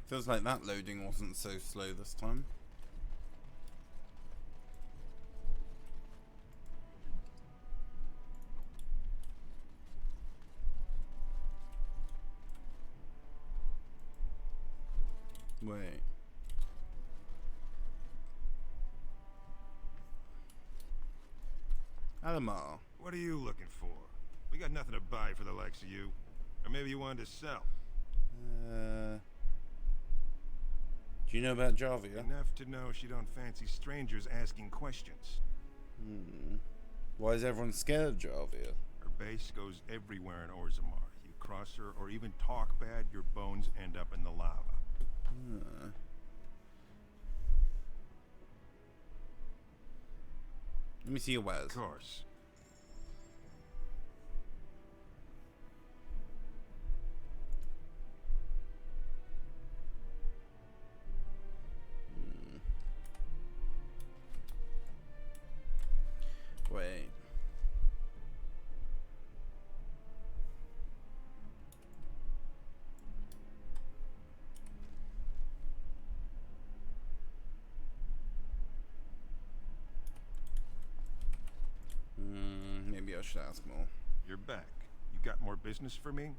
Feels like that loading wasn't so slow this time. Wait. Alamar. What are you looking for? We got nothing to buy for the likes of you. Or maybe you wanted to sell. Do you know about Jarvia? Enough to know she don't fancy strangers asking questions. Why is everyone scared of Jarvia? Her base goes everywhere in Orzammar. You cross her or even talk bad, your bones end up in the lava. Let me see your wares. Of course. Wait. Maybe I should ask more. You're back. You got more business for me?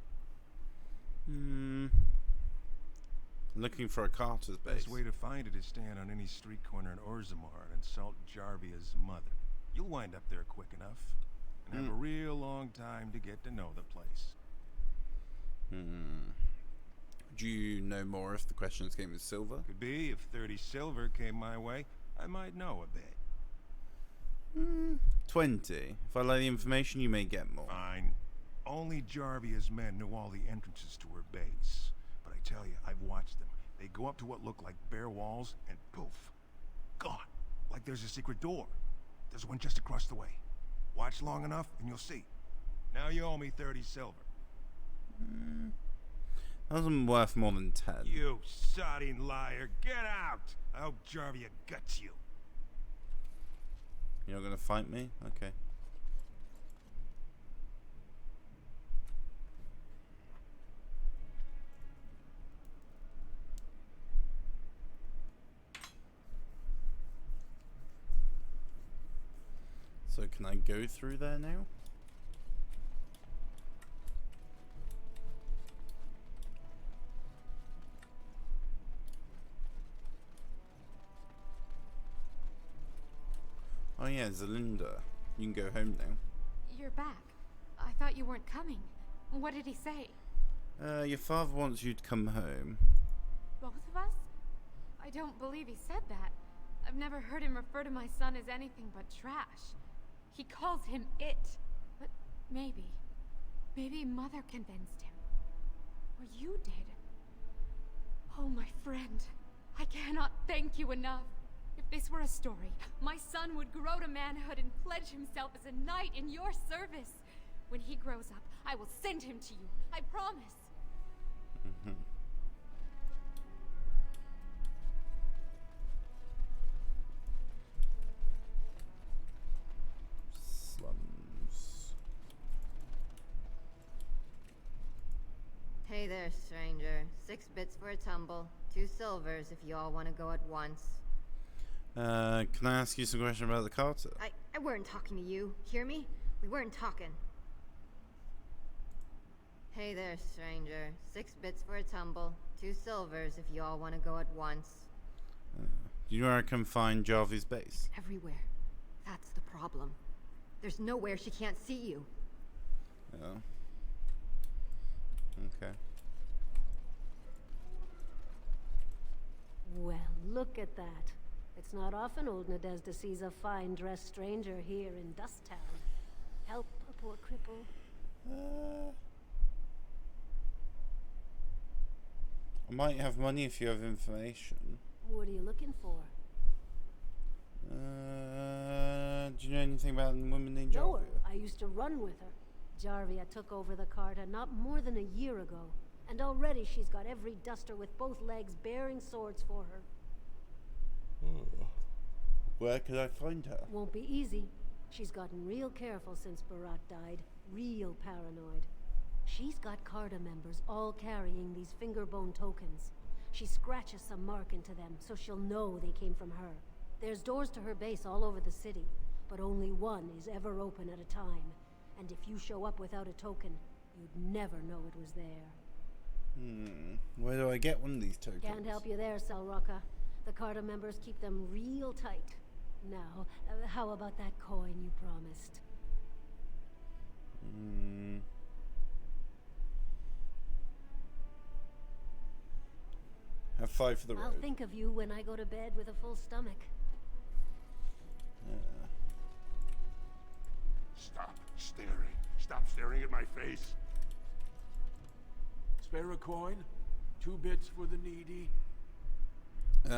Looking for a carter's base. Best way to find it is stand on any street corner in Orzammar and insult Jarvia's mother. You'll wind up there quick enough, and have a real long time to get to know the place. Do you know more if the questions came with silver? Could be. If 30 silver came my way, I might know a bit. 20. If I like the information, you may get more. Fine. Only Jarvia's men know all the entrances to her base. But I tell you, I've watched them. They go up to what look like bare walls, and poof, gone. Like there's a secret door. There's one just across the way. Watch long enough, and you'll see. Now you owe me 30 silver. That wasn't worth more than 10. You sodding liar. Get out! I hope Jarvia guts you. You're not gonna fight me? Okay. So can I go through there now? Oh yeah, Zelinda. You can go home now. You're back. I thought you weren't coming. What did he say? Your father wants you to come home. Both of us? I don't believe he said that. I've never heard him refer to my son as anything but trash. He calls him it. But maybe Mother convinced him. Or you did. Oh, my friend. I cannot thank you enough. If this were a story, my son would grow to manhood and pledge himself as a knight in your service. When he grows up, I will send him to you. I promise. Slums. Hey there, stranger. 6 bits for a tumble. 2 silvers if you all want to go at once. Can I ask you some questions about the carter? I weren't talking to you. Hear me? We weren't talking. Hey there, stranger. 6 bits for a tumble. 2 silvers if you all want to go at once. Do you know where I can find Jarvia's base? Everywhere. That's the problem. There's nowhere she can't see you. Yeah. Okay. Well, look at that. It's not often old Nadezhda sees a fine-dressed stranger here in Dust Town. Help a poor cripple. I might have money if you have information. What are you looking for? Do you know anything about a woman named Know her. Jarvia? I used to run with her. Jarvia took over the Carta not more than a year ago. And already she's got every duster with both legs bearing swords for her. Where could I find her? Won't be easy. She's gotten real careful since Barat died. Real paranoid. She's got Carta members all carrying these fingerbone tokens. She scratches some mark into them so she'll know they came from her. There's doors to her base all over the city, but only one is ever open at a time. And if you show up without a token, you'd never know it was there. Where do I get one of these tokens? Can't help you there, Salraka. The Carta members keep them real tight. Now, how about that coin you promised? Have 5 for the road. I'll think of you when I go to bed with a full stomach. Stop staring. Stop staring at my face. Spare a coin? 2 bits for the needy? Do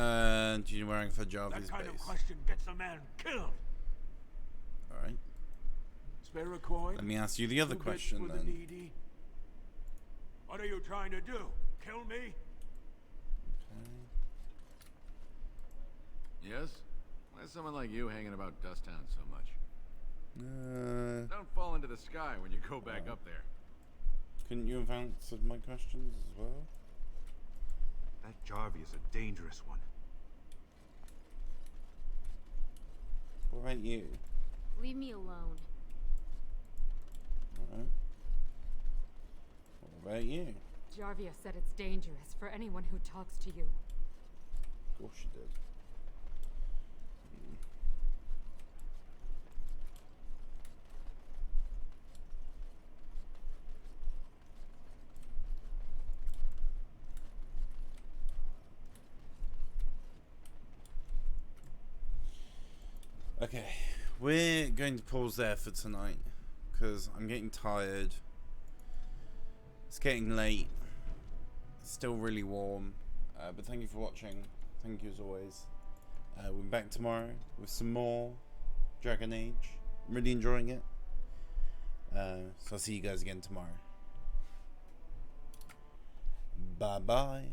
you know where I can find Jarvia's That kind base? of question gets a man killed. Alright. Spare a coin? Let me ask you the other 2 bits question for the needy? What are you trying to do? Kill me? Yes? Why is someone like you hanging about Dust Town so much? Don't fall into the sky when you go back up there. Couldn't you have answered my questions as well? That Jarvia's a dangerous one. What about you? Leave me alone. Alright. What about you? Jarvia said it's dangerous for anyone who talks to you. Of course she did. Okay, we're going to pause there for tonight because I'm getting tired. It's getting late. It's still really warm. But thank you for watching. Thank you as always. We'll be back tomorrow with some more Dragon Age. I'm really enjoying it. So I'll see you guys again tomorrow. Bye bye.